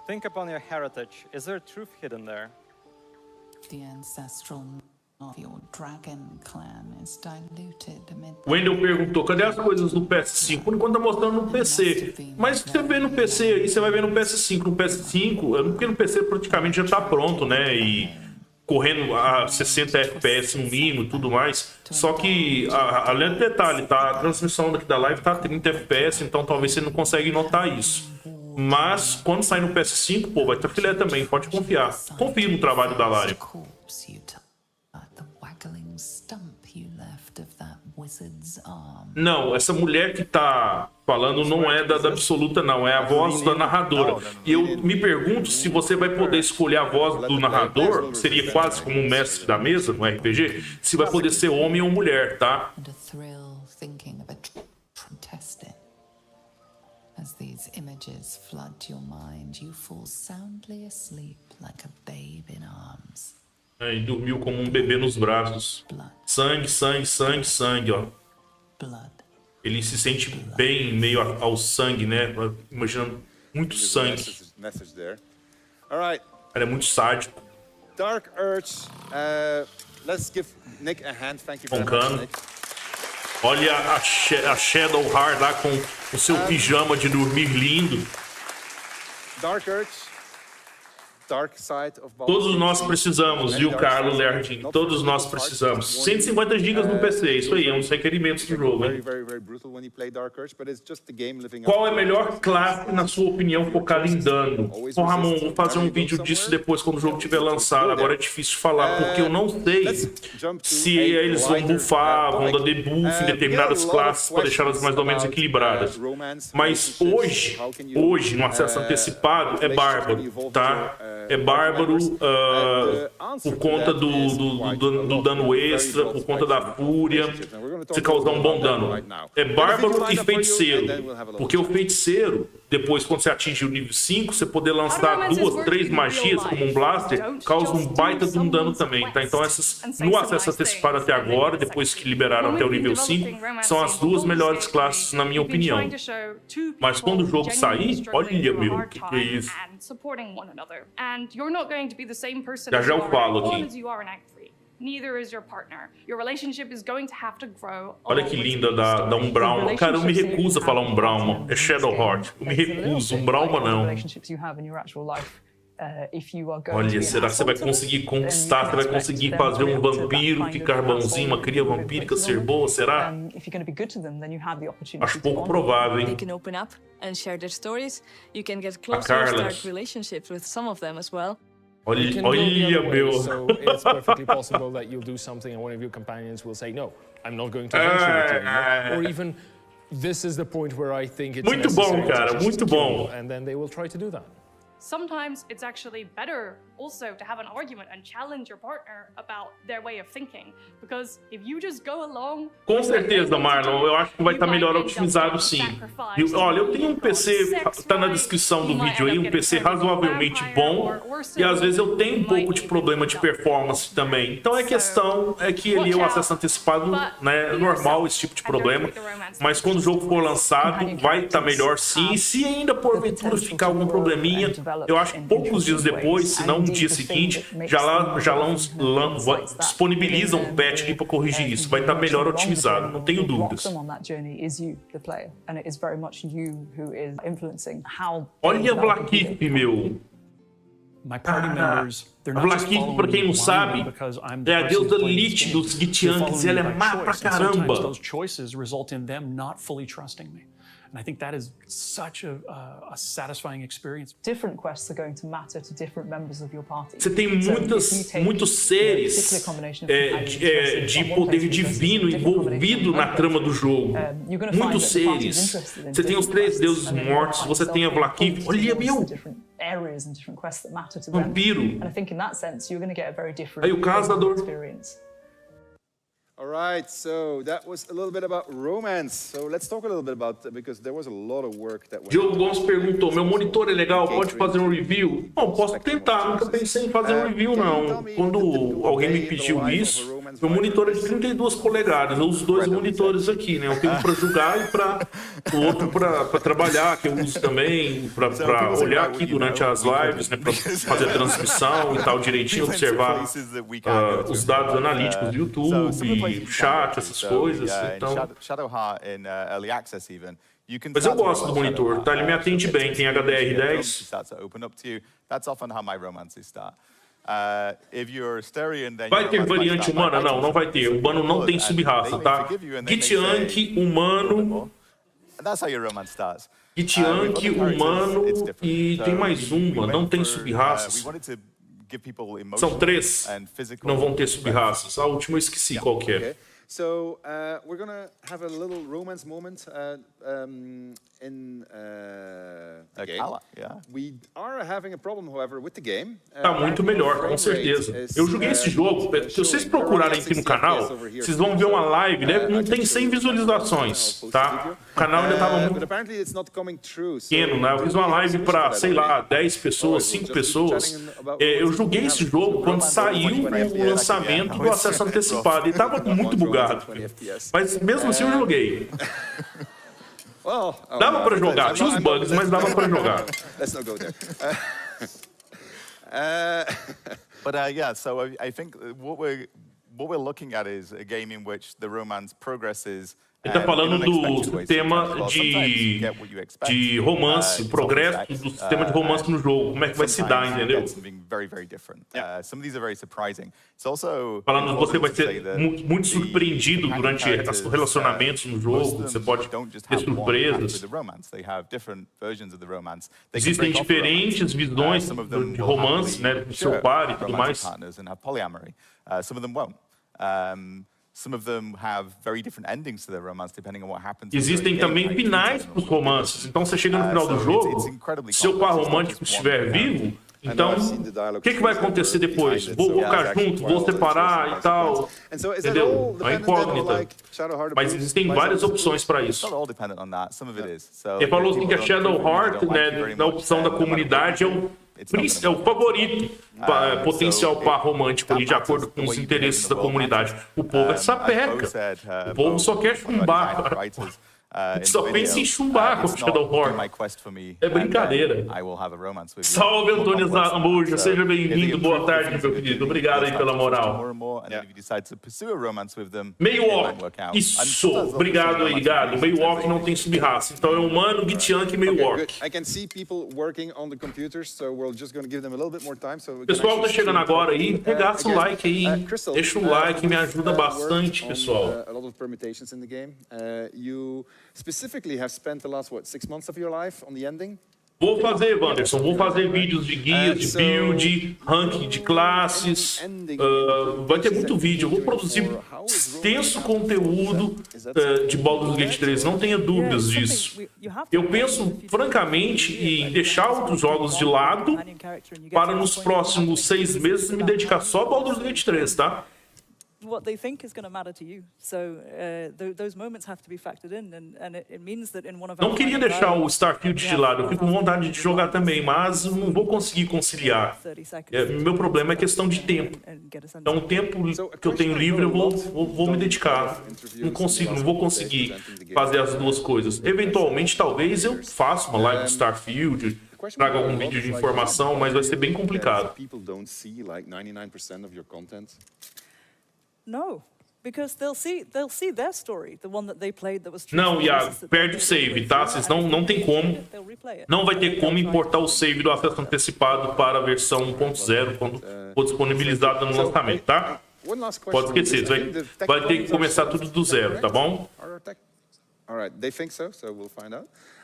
Think upon your heritage. Is there truth hidden there? The ancestral of your dragon clan is diluted amid... Wendell perguntou, cadê as coisas no PS5? Por enquanto tá mostrando no PC. Mas você vê no PC aí, você vai ver no PS5. No PS5, porque no PC praticamente já tá pronto, né? E correndo a 60 FPS no mínimo e tudo mais. Só que, além do detalhe, tá? A transmissão daqui da live tá a 30 FPS, então talvez você não consiga notar isso. Mas, quando sair no PS5, pô, vai ter filé também, pode confiar. Confie no trabalho da Larian. Não, essa mulher que tá falando não é da absoluta, não. É a voz da narradora. E eu me pergunto se você vai poder escolher a voz do narrador, que seria quase como um mestre da mesa no RPG, se vai poder ser homem ou mulher, tá? As these images flood your mind, you fall soundly asleep like a babe in arms. E dormiu como um bebê nos braços. Sangue, sangue, sangue, sangue, ó. Ele se sente bem em meio ao sangue, né? Imaginando muito sangue. Ele é muito sádico. Dark Urge. Let's give Nick a hand. Thank you very Roncando. much, Nick. Olha a Shadow Heart lá com o seu pijama de dormir lindo. Dark Urge. Dark side of Todos nós precisamos, viu, Carlos Larian? Todos nós precisamos. 150 GB no PC, isso aí, é um dos requerimentos do jogo. Hein? Qual é a melhor classe, na sua opinião, focada em dano? Bom, Ramon, vou fazer um vídeo disso depois, quando o jogo estiver lançado. Agora é difícil de falar, porque eu não sei se eles vão buffar, vão dar debuff em determinadas classes para deixá-las mais ou menos equilibradas. Mas hoje, no acesso antecipado, é bárbaro, tá? É bárbaro por conta do dano extra, por conta da fúria, se causar um bom dano. É bárbaro e feiticeiro, porque o feiticeiro, depois quando você atinge o nível 5, você poder lançar 2, 3 magias como um blaster, causa um baita de um dano também, tá? Então essas, no acesso antecipado até agora, depois que liberaram até o nível 5, são as duas melhores classes na minha opinião. Mas quando o jogo sair, olha meu, que é isso? Já eu falo aqui. Olha que linda da Umbrauma. Cara, eu me recuso a falar Umbrauma. É Shadowheart. Eu me recuso. Umbrauma não. Olha, será que você vai conseguir conquistar? Você vai conseguir fazer um vampiro ficar bonzinho, uma cria vampírica ser boa? Será? Acho pouco provável, hein? A Carla. Olha, meu. So it's perfectly possible that you'll do something and one of your companions will say, no, I'm not going to venture with you anymore. Or even, this is the point where I think it's muito bom, cara, muito bom. And then they will try to do that. Sometimes it's actually better also to have an argument and challenge your partner about their way of thinking, because if you just go along. Com certeza, Marlon, eu acho que vai estar melhor otimizado, sim. Olha, eu tenho um PC, tá na descrição do vídeo aí, um PC razoavelmente bom, e às vezes eu tenho um pouco de problema de performance também. Então a questão é que ali o acesso antecipado, né, é normal esse tipo de problema, mas quando o jogo for lançado vai estar melhor, sim. E se ainda porventura ficar algum probleminha, eu acho que poucos dias depois, se não no dia seguinte, já disponibilizam um patch ali para corrigir isso. Vai estar melhor otimizado, não tenho dúvidas. Olha a Blackkeep, meu. A Blackkeep, pra quem não sabe, é a deusa Lich dos Githyanks, e ela é má pra caramba. And I think that is such a satisfying experience. Different quests are going to matter to different members of your party. Você tem muitos seres de poder divino envolvido na trama do jogo. Muitos seres. Você tem os 3 deuses mortos, você tem a Blackkeep. Olha, meu! Vampiro. Aí o casador. All right, so that was a little bit about romance. So let's talk a little bit about, because there was a lot of work that went. Diogo Gomes perguntou: meu monitor é legal? Pode fazer um review? Bom, posso tentar. Nunca pensei em fazer um review, não. Quando alguém me pediu isso, meu monitor é de 32 polegadas. Eu uso 2 monitores aqui, né? Eu tenho um para jogar e o outro para trabalhar, que eu uso também para olhar aqui durante as lives, né? Para fazer a transmissão e tal direitinho, observar os dados analíticos do YouTube. Chat, essas coisas, então... Mas eu gosto do monitor, tá? Ele me atende bem, tem HDR10. Vai ter variante humana? Não, não vai ter. O humano não tem sub-raça, tá? Githyank, humano... Githyank, humano e tem mais uma, não tem sub-raças. São 3 que não vão ter sub-raças. A última eu esqueci qual que é. So we're gonna have a little romance moment in the game. We are Tá muito melhor, com certeza. Eu joguei esse jogo, se vocês procurarem aqui no canal, vocês vão ver uma live, né? Não tem 100 visualizações, tá? O canal ainda tava muito pequeno, né? Eu fiz uma live pra, sei lá, 10 pessoas, 5 pessoas. Eu joguei esse jogo quando saiu o lançamento do acesso antecipado e tava muito bugado. Mas mesmo assim eu joguei. Dava pra jogar, tinha os bugs, mas dava pra jogar. But yeah, so I think what we're looking at is a game in which the romance progresses. Ele tá falando do sistema de romance, o progresso do sistema de romance no jogo, como é que vai se dar, entendeu? Falando que você vai ser muito surpreendido durante os relacionamentos no jogo, você pode ter surpresas. Existem diferentes visões de romance, né, do seu par e tudo mais. Existem também finais para os romances. Então você chega no final do jogo, se seu par romântico estiver vivo, então o que vai acontecer depois? Vou ficar junto, vou separar e tal, entendeu? É incógnita. Mas existem várias opções para isso. Ele falou assim que a Shadow Heart, né, na opção da comunidade, é o favorito potencial par romântico ali, de acordo com os interesses da comunidade. O povo é sapeca. O povo só quer chumbar, cara. Só pensa em chumbar com o Shadow Heart. É brincadeira. Salve, Antônio Zambuja. Seja bem-vindo. Boa tarde, meu querido. Obrigado aí pela moral. Meio walk. Isso. Obrigado aí, gado. Meio walk não tem sub-raça. Então é humano, Gitiank e meio walk. O pessoal tá chegando agora aí. Regaça o like aí. Deixa o like, me ajuda bastante, pessoal. Specifically have spent the last, 6 months of your life on the ending? Vou fazer, Wanderson, vou fazer vídeos de guias, de build, ranking de classes, vai ter muito vídeo, eu vou produzir extenso conteúdo de Baldur's Gate 3, não tenha dúvidas disso. Eu penso, francamente, em deixar outros jogos de lado para nos próximos 6 meses me dedicar só a Baldur's Gate 3, tá? What they think is going to matter to you. So those moments have to be factored in, and it means that in one of our Não queria deixar o Starfield de lado, eu fico com vontade de jogar também, mas não vou conseguir conciliar. Meu problema é questão de tempo. Então o tempo que eu tenho livre eu vou me dedicar. Não vou conseguir fazer as duas coisas. Eventualmente, talvez eu faça uma live de Starfield, traga algum vídeo de informação, mas vai ser bem complicado. No, because they'll see their story, the one that they played that was. Não, Iago, perde o save, tá? Vocês não tem como. Não vai ter como importar o save do acesso antecipado para a versão 1.0 quando for disponibilizado no lançamento, tá? Pode esquecer, vai ter que começar tudo do zero, tá bom?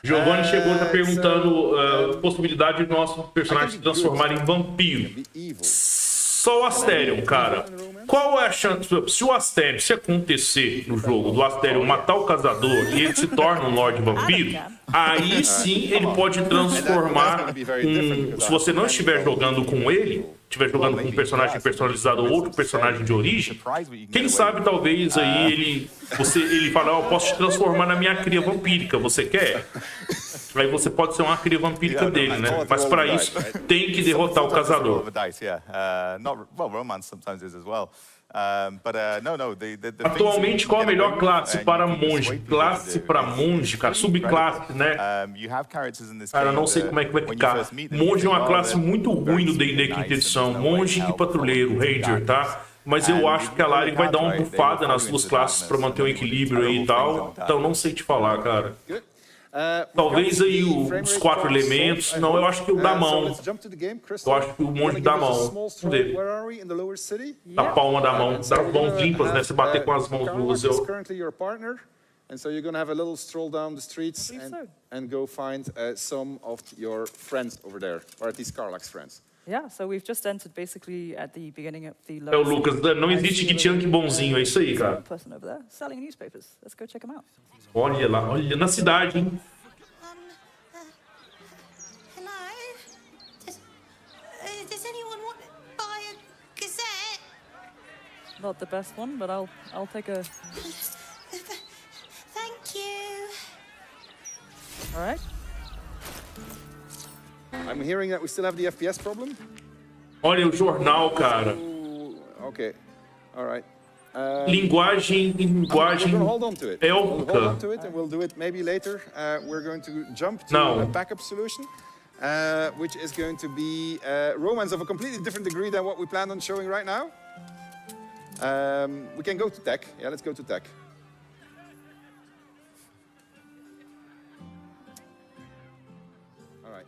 Giovanni chegou, tá perguntando a possibilidade do nosso personagem se transformar em vampiro. Só o Asterion, cara. Qual é a chance? Se o Asterion, se acontecer no jogo do Asterion matar o caçador e ele se torna um Lorde Vampiro, aí sim ele pode transformar se você não estiver jogando com ele, estiver jogando com um personagem personalizado ou outro personagem de origem, quem sabe talvez aí ele fala, eu posso te transformar na minha cria vampírica, você quer? Aí você pode ser uma cria vampírica dele, né? Mas para isso tem que derrotar o caçador. Atualmente, qual a melhor classe para monge? Classe para monge, cara, subclasse, né? Cara, não sei como é que vai ficar. Monge é uma classe muito ruim no D&D quinta edição. Monge e patrulheiro, ranger, tá? Mas eu acho que a Larian vai dar uma bufada nas duas classes para manter o equilíbrio aí e tal. Então não sei te falar, cara. Talvez aí os 4 elementos. Não, eu acho que o da mão. Eu acho que o monge da mão. Vamos ver. Da palma da mão. Das mãos limpas, né? Você bater com as mãos duas. And so you're going to have a little stroll down the streets and go find some of your friends over there, or at least Karlach's friends. Yeah, so we've just entered basically at the beginning of the É o Lucas, não existe Gitiank bonzinho, é isso aí, cara. Person over there selling newspapers. Let's go check him out. Olha lá, olha na cidade, hein? not the best one, but I'll take a. Thank you. All right. I'm hearing that we still have the FPS problem. Olha o jornal, cara. Okay. All right. Linguagem we're gonna hold on to it. We'll hold élfica. on to it, and we'll do it maybe later. We're going to jump to a backup solution, which is going to be romance of a completely different degree than what we planned on showing right now. We can go to tech. Yeah, let's go to tech. All right.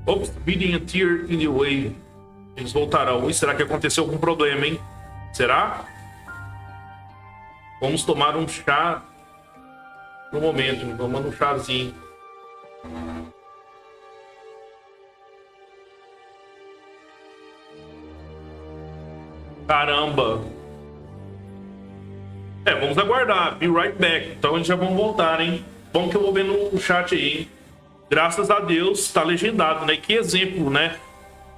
Oops, beating a tear in the way. Eles voltarão. E será que aconteceu algum problema, hein? Será? Vamos tomar um chá no momento. Tomando um chazinho. Caramba. Vamos aguardar. Be right back. Então eles já vão voltar, hein? Bom que eu vou ver no chat aí, hein? Graças a Deus, tá legendado, né? Que exemplo, né?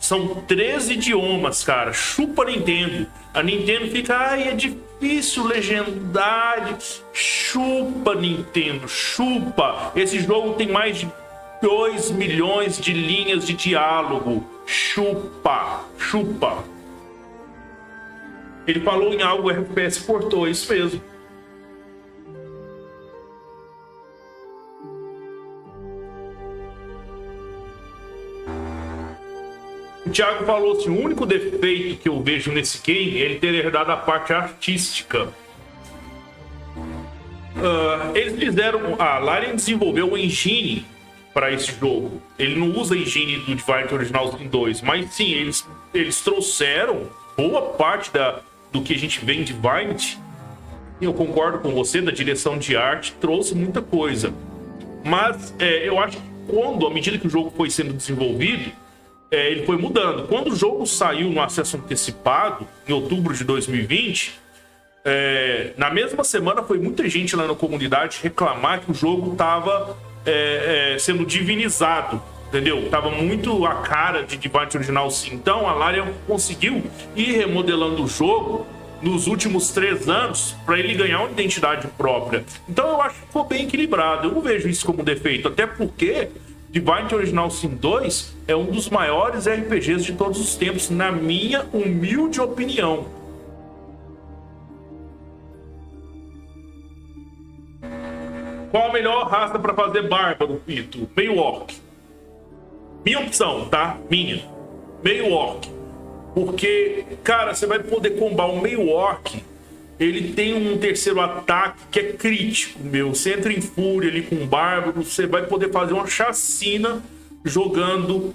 São 13 idiomas, cara. Chupa a Nintendo. A Nintendo fica, ai, é difícil legendar. Chupa, Nintendo, chupa. Esse jogo tem mais de 2 milhões de linhas de diálogo. Chupa, chupa. Ele falou em algo, o FPS cortou, é isso mesmo. O Thiago falou assim, o único defeito que eu vejo nesse game é ele ter herdado a parte artística. Eles fizeram... A Larian desenvolveu uma engine para esse jogo. Ele não usa a engine do Divine Original Sin 2, mas sim, eles trouxeram boa parte do que a gente vê em Divine. Eu concordo com você, da direção de arte, trouxe muita coisa. Mas eu acho que à medida que o jogo foi sendo desenvolvido, ele foi mudando. Quando o jogo saiu no acesso antecipado, em outubro de 2020, na mesma semana foi muita gente lá na comunidade reclamar que o jogo estava sendo divinizado, entendeu? Tava muito a cara de Divine Original Sin. Então a Larian conseguiu ir remodelando o jogo nos últimos 3 anos para ele ganhar uma identidade própria. Então eu acho que ficou bem equilibrado. Eu não vejo isso como defeito, até porque Divine Original Sin 2 é um dos maiores RPGs de todos os tempos, na minha humilde opinião. Qual a melhor raça para fazer bárbaro, Pito? Meio orc. Minha opção, tá? Minha. Meio orc. Porque, cara, você vai poder combar um meio orc. Ele tem um terceiro ataque que é crítico, meu. Você entra em fúria ali com o bárbaro, você vai poder fazer uma chacina jogando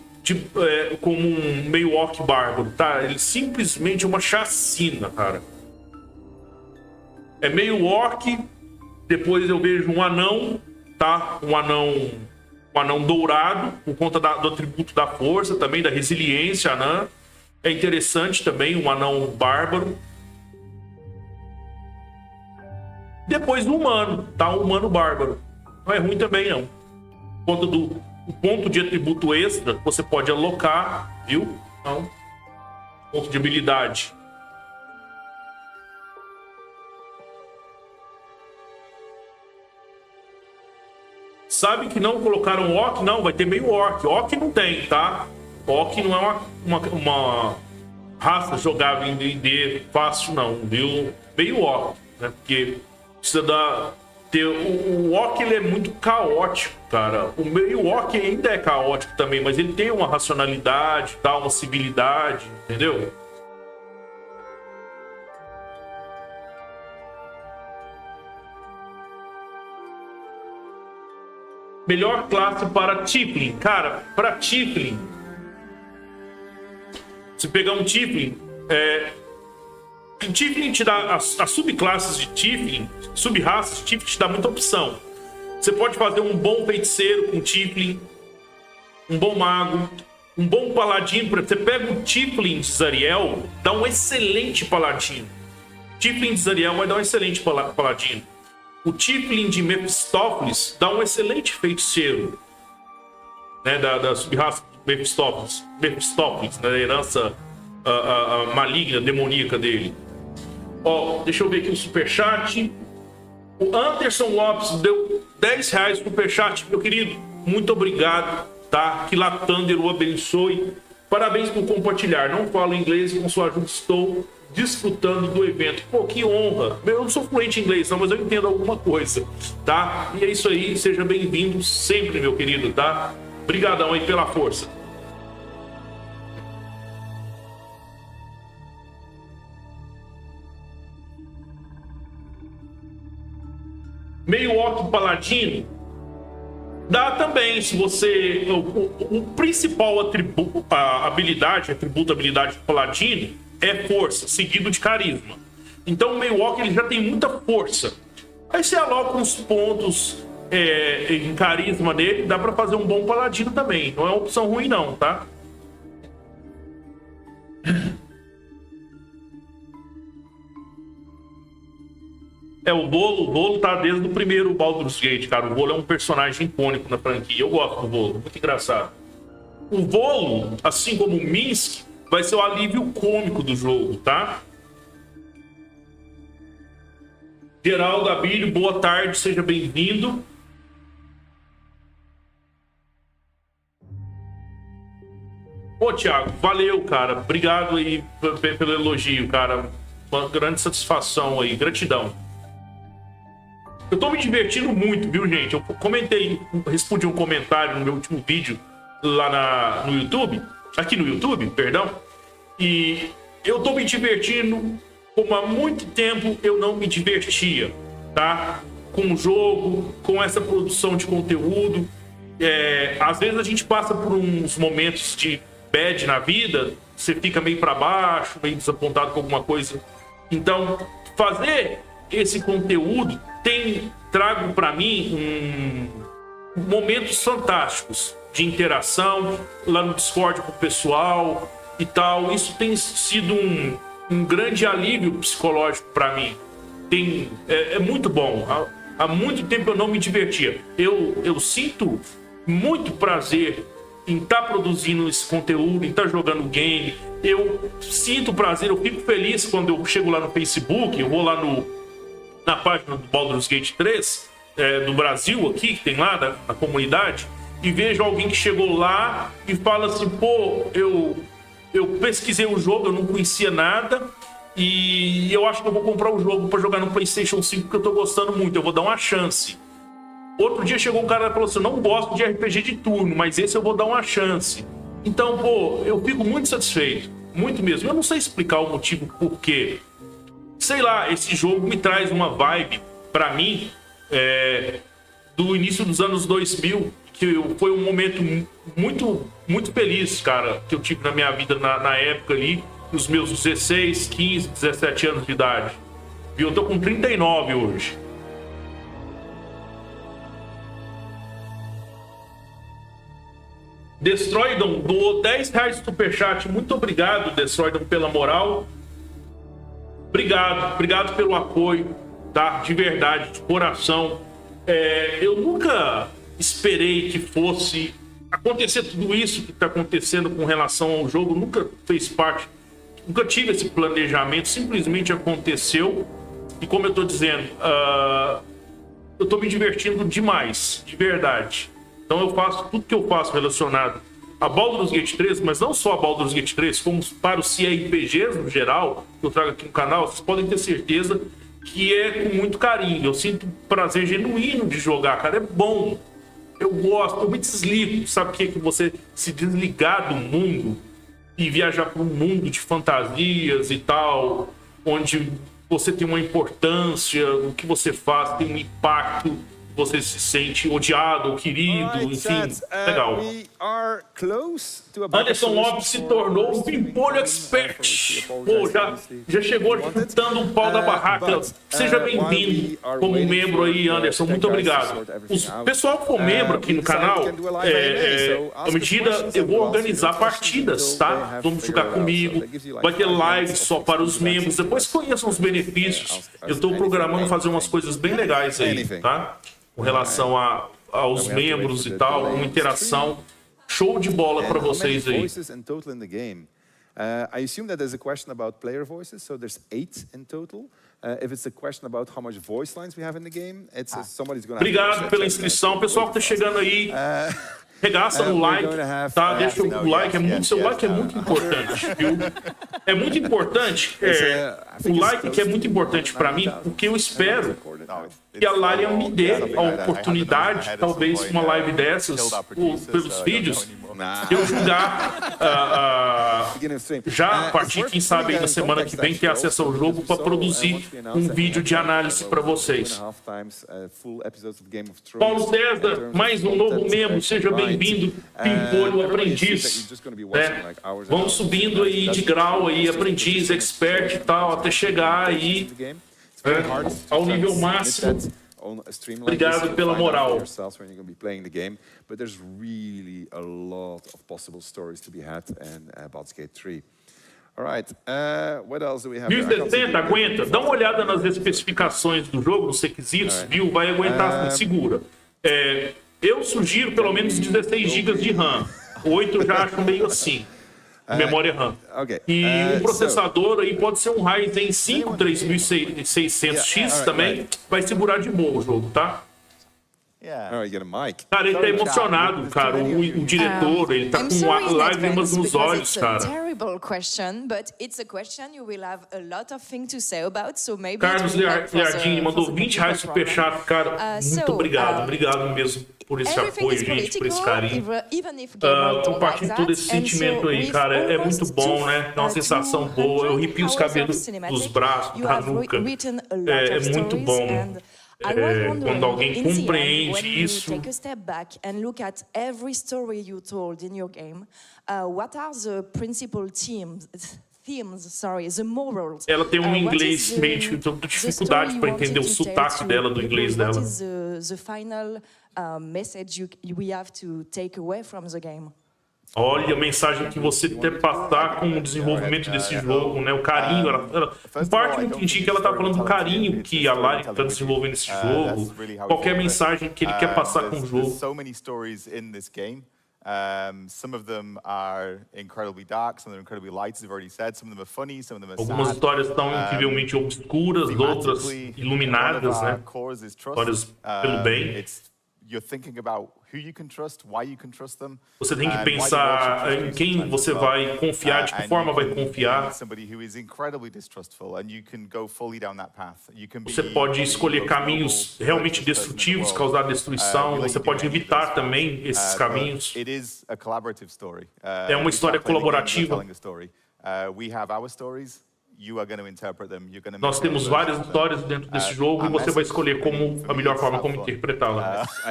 como um meio orc bárbaro, tá? Ele simplesmente é uma chacina, cara. É meio orc, depois eu vejo um anão, tá? Um anão dourado, por conta do atributo da força, também da resiliência anã. É interessante também, um anão bárbaro. Depois do humano, tá? Um humano bárbaro. Não é ruim também, não. Por conta do ponto de atributo extra, você pode alocar, viu? Então, ponto de habilidade. Sabe que não colocaram orc? Não, vai ter meio orc. Orc não tem, tá? Orc não é uma raça jogável em D&D fácil, não, viu? Meio orc, né? Porque precisa o orc, ele é muito caótico, cara. O meio orc ainda é caótico também, mas ele tem uma racionalidade, tá? Uma civilidade, entendeu? Melhor classe para Tiefling. Cara, para Tiefling, se pegar um Tiefling, Tiefling te dá as subclasses de Tiefling, sub-raças de Tiefling te dá muita opção. Você pode fazer um bom feiticeiro com Tiefling, um bom mago, um bom paladino. Você pega um Tiefling de Zariel, dá um excelente paladino. Tiefling de Zariel vai dar um excelente paladino. O Tiefling de Mephistófeles dá um excelente feiticeiro, né, da sub-raça Mephistófeles, né? A herança maligna, demoníaca dele. Ó, deixa eu ver aqui o superchat. O Anderson Lopes deu R$10 no superchat, meu querido. Muito obrigado, tá? Que Latander o abençoe. Parabéns por compartilhar. Não falo inglês e com sua ajuda estou desfrutando do evento. Pô, que honra. Eu não sou fluente em inglês, não, mas eu entendo alguma coisa, tá? E é isso aí. Seja bem-vindo sempre, meu querido, tá? Obrigadão aí pela força. Meio orc paladino dá também, se você... O principal atributo, habilidade do paladino é força, seguido de carisma. Então o meio orc ele já tem muita força. Aí você aloca uns pontos em carisma dele, dá pra fazer um bom paladino também. Não é uma opção ruim não, tá? O Bolo tá desde o primeiro Baldur's Gate, cara. O Bolo é um personagem icônico na franquia. Eu gosto do Bolo, muito engraçado. O Bolo, assim como o Minsk, vai ser o alívio cômico do jogo, tá? Geraldo Abílio, boa tarde, seja bem-vindo. Ô, Thiago, valeu, cara. Obrigado aí pelo elogio, cara. Uma grande satisfação aí, gratidão. Eu tô me divertindo muito, viu, gente? Eu respondi um comentário no meu último vídeo lá no YouTube, aqui no YouTube, perdão, e eu tô me divertindo como há muito tempo eu não me divertia, tá? Com o jogo, com essa produção de conteúdo. Às vezes a gente passa por uns momentos de bad na vida, você fica meio pra baixo, meio desapontado com alguma coisa. Então, fazer esse conteúdo trago para mim momentos fantásticos de interação lá no Discord com o pessoal e tal. Isso tem sido um grande alívio psicológico para mim. É muito bom. Há muito tempo eu não me divertia. Eu sinto muito prazer em estar produzindo esse conteúdo, em estar jogando game. Eu sinto prazer, eu fico feliz quando eu chego lá no Facebook, eu vou lá na página do Baldur's Gate 3, do Brasil aqui, que tem lá na comunidade, e vejo alguém que chegou lá e fala assim, pô, eu pesquisei o jogo, eu não conhecia nada, e eu acho que eu vou comprar o jogo para jogar no PlayStation 5, porque eu tô gostando muito, eu vou dar uma chance. Outro dia chegou um cara e falou assim, eu não gosto de RPG de turno, mas esse eu vou dar uma chance. Então, pô, eu fico muito satisfeito, muito mesmo. Eu não sei explicar o motivo por quê. Sei lá, esse jogo me traz uma vibe, pra mim, do início dos anos 2000, que foi um momento muito, muito feliz, cara, que eu tive na minha vida na época ali, nos meus 16, 15, 17 anos de idade. E eu tô com 39 hoje. Destroydon doou R$10 no superchat. Muito obrigado, Destroydon, pela moral. Obrigado pelo apoio, tá? De verdade, de coração. Eu nunca esperei que fosse acontecer tudo isso que está acontecendo com relação ao jogo. Nunca fez parte, nunca tive esse planejamento. Simplesmente aconteceu. E como eu tô dizendo, eu tô me divertindo demais, de verdade. Então eu faço tudo que eu faço relacionado a Baldur's Gate 3, mas não só a Baldur's Gate 3, como para os CRPGs no geral, que eu trago aqui no canal, vocês podem ter certeza que é com muito carinho. Eu sinto prazer genuíno de jogar, cara, é bom. Eu gosto, eu me desligo. Sabe o que é que você se desligar do mundo e viajar para um mundo de fantasias e tal, onde você tem uma importância, o que você faz tem um impacto, você se sente odiado ou querido, enfim, legal. Anderson Lopes se tornou um pimpolho expert. Pô, já chegou chutando um pau da barraca. Seja bem-vindo como membro aí, Anderson. Muito obrigado. O pessoal que for membro aqui no canal, à medida eu vou organizar partidas, tá? Vamos jogar comigo. Vai ter live só para os membros. Depois conheçam os benefícios. Eu estou programando fazer umas coisas bem legais aí, tá? Com relação aos membros e tal, uma interação. Show de bola para how many vocês aí. voices in total in the game? I assume that there's a question about player voices, so there's 8 in total. If it's a question about how much voice lines we have in the game, it's somebody's going to. Obrigado pela inscrição, pessoal que tá chegando aí. Regaça no like, tá? Deixa o like, seu like é muito importante, viu? É muito importante, o like que é muito importante para mim, porque eu espero que a Larian me dê a oportunidade, talvez uma live dessas, pelos vídeos, de eu julgar já a partir, quem sabe, da semana que vem, ter acesso ao jogo para produzir um vídeo de análise para vocês. Paulo César, mais um novo membro, seja bem-vindo, pimpolho aprendiz. Vamos subindo aí de grau, aí, aprendiz, expert e tal, até chegar aí ao nível máximo. Obrigado pela moral. But there's really a lot of possible stories to be had in Baldur's Gate 3. All right, what else do we have? 1060, aguenta. Dá uma olhada nas especificações do jogo, nos requisitos, viu? Vai aguentar, segura. Eu sugiro pelo menos 16 GB de RAM. 8 eu já acho meio assim. Memória RAM. E um processador aí pode ser um Ryzen 5 3600X também. Vai segurar de boa o jogo, tá? Cara, ele tá emocionado, cara. O diretor, ele tá com lágrimas nos olhos, cara. Carlos Liardini mandou R$20 superchat, cara. Muito obrigado, obrigado mesmo por esse apoio, gente, por esse carinho. Compartilhe todo esse sentimento aí, cara. É muito bom, né? É uma sensação boa. Eu arrepio os cabelos dos braços, da nuca. É muito bom. Quando alguém compreende isso. Take a step back and look at every story you told in your game. What are the principal themes, the morals? Ela tem um inglês meio de dificuldade para entender o sotaque dela, do inglês dela. What is the final message we have to take away from the game? Olha a mensagem que você quer passar com o desenvolvimento desse jogo, né? O carinho. Em parte, eu entendi que ela tá falando do carinho que a Larian está desenvolvendo esse jogo. Qualquer mensagem que ele quer passar com o jogo. Algumas histórias estão incrivelmente obscuras, outras iluminadas, né? Histórias pelo bem. Você tem que pensar em quem você vai confiar, de que forma vai confiar. Você pode escolher caminhos realmente destrutivos, causar destruição. Você pode evitar também esses caminhos. É uma história colaborativa. Nós temos várias histórias dentro desse jogo e você vai escolher a melhor forma como interpretá-la. O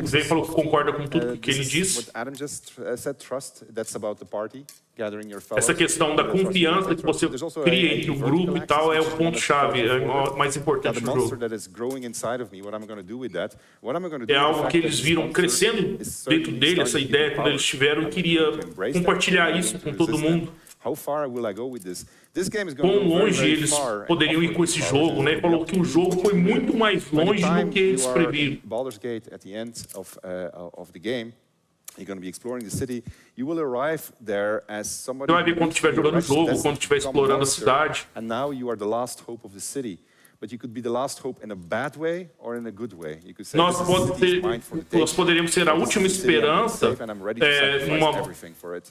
Zé falou que concorda com tudo que ele disse. Essa questão da confiança que você cria entre o grupo e tal é o ponto-chave, é o mais importante do jogo. É algo que eles viram crescendo dentro dele, essa ideia, quando eles tiveram, e queria compartilhar isso com todo mundo. Quão longe eles poderiam ir com esse jogo, né? Ele falou que o jogo foi muito mais longe do que eles previram. Você vai ver quando estiver jogando o jogo, quando estiver explorando a cidade. Nós poderíamos ser a última esperança, uma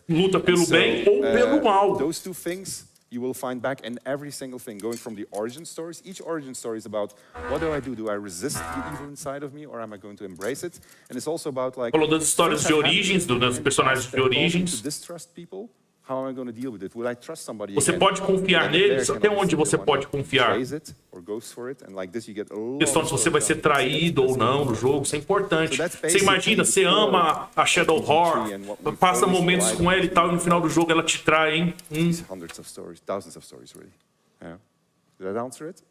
luta pelo bem ou pelo mal. You will find back in every single thing, going from the origin stories. Each origin story is about what do I do? Do I resist the evil inside of me, or am I going to embrace it? And it's also about like. Falou das histórias de origens, dos personagens de origens. Distrust people. How am I going to deal with it? Will I trust somebody? Você pode confiar neles? Até onde você pode confiar? Questão se você vai ser traído ou não no jogo, isso é importante. Você imagina, você ama a Shadow Heart, passa momentos com ela e tal, e no final do jogo ela te trai, hein? Hundreds of stories, thousands of stories, really. Yeah. Did I answer it?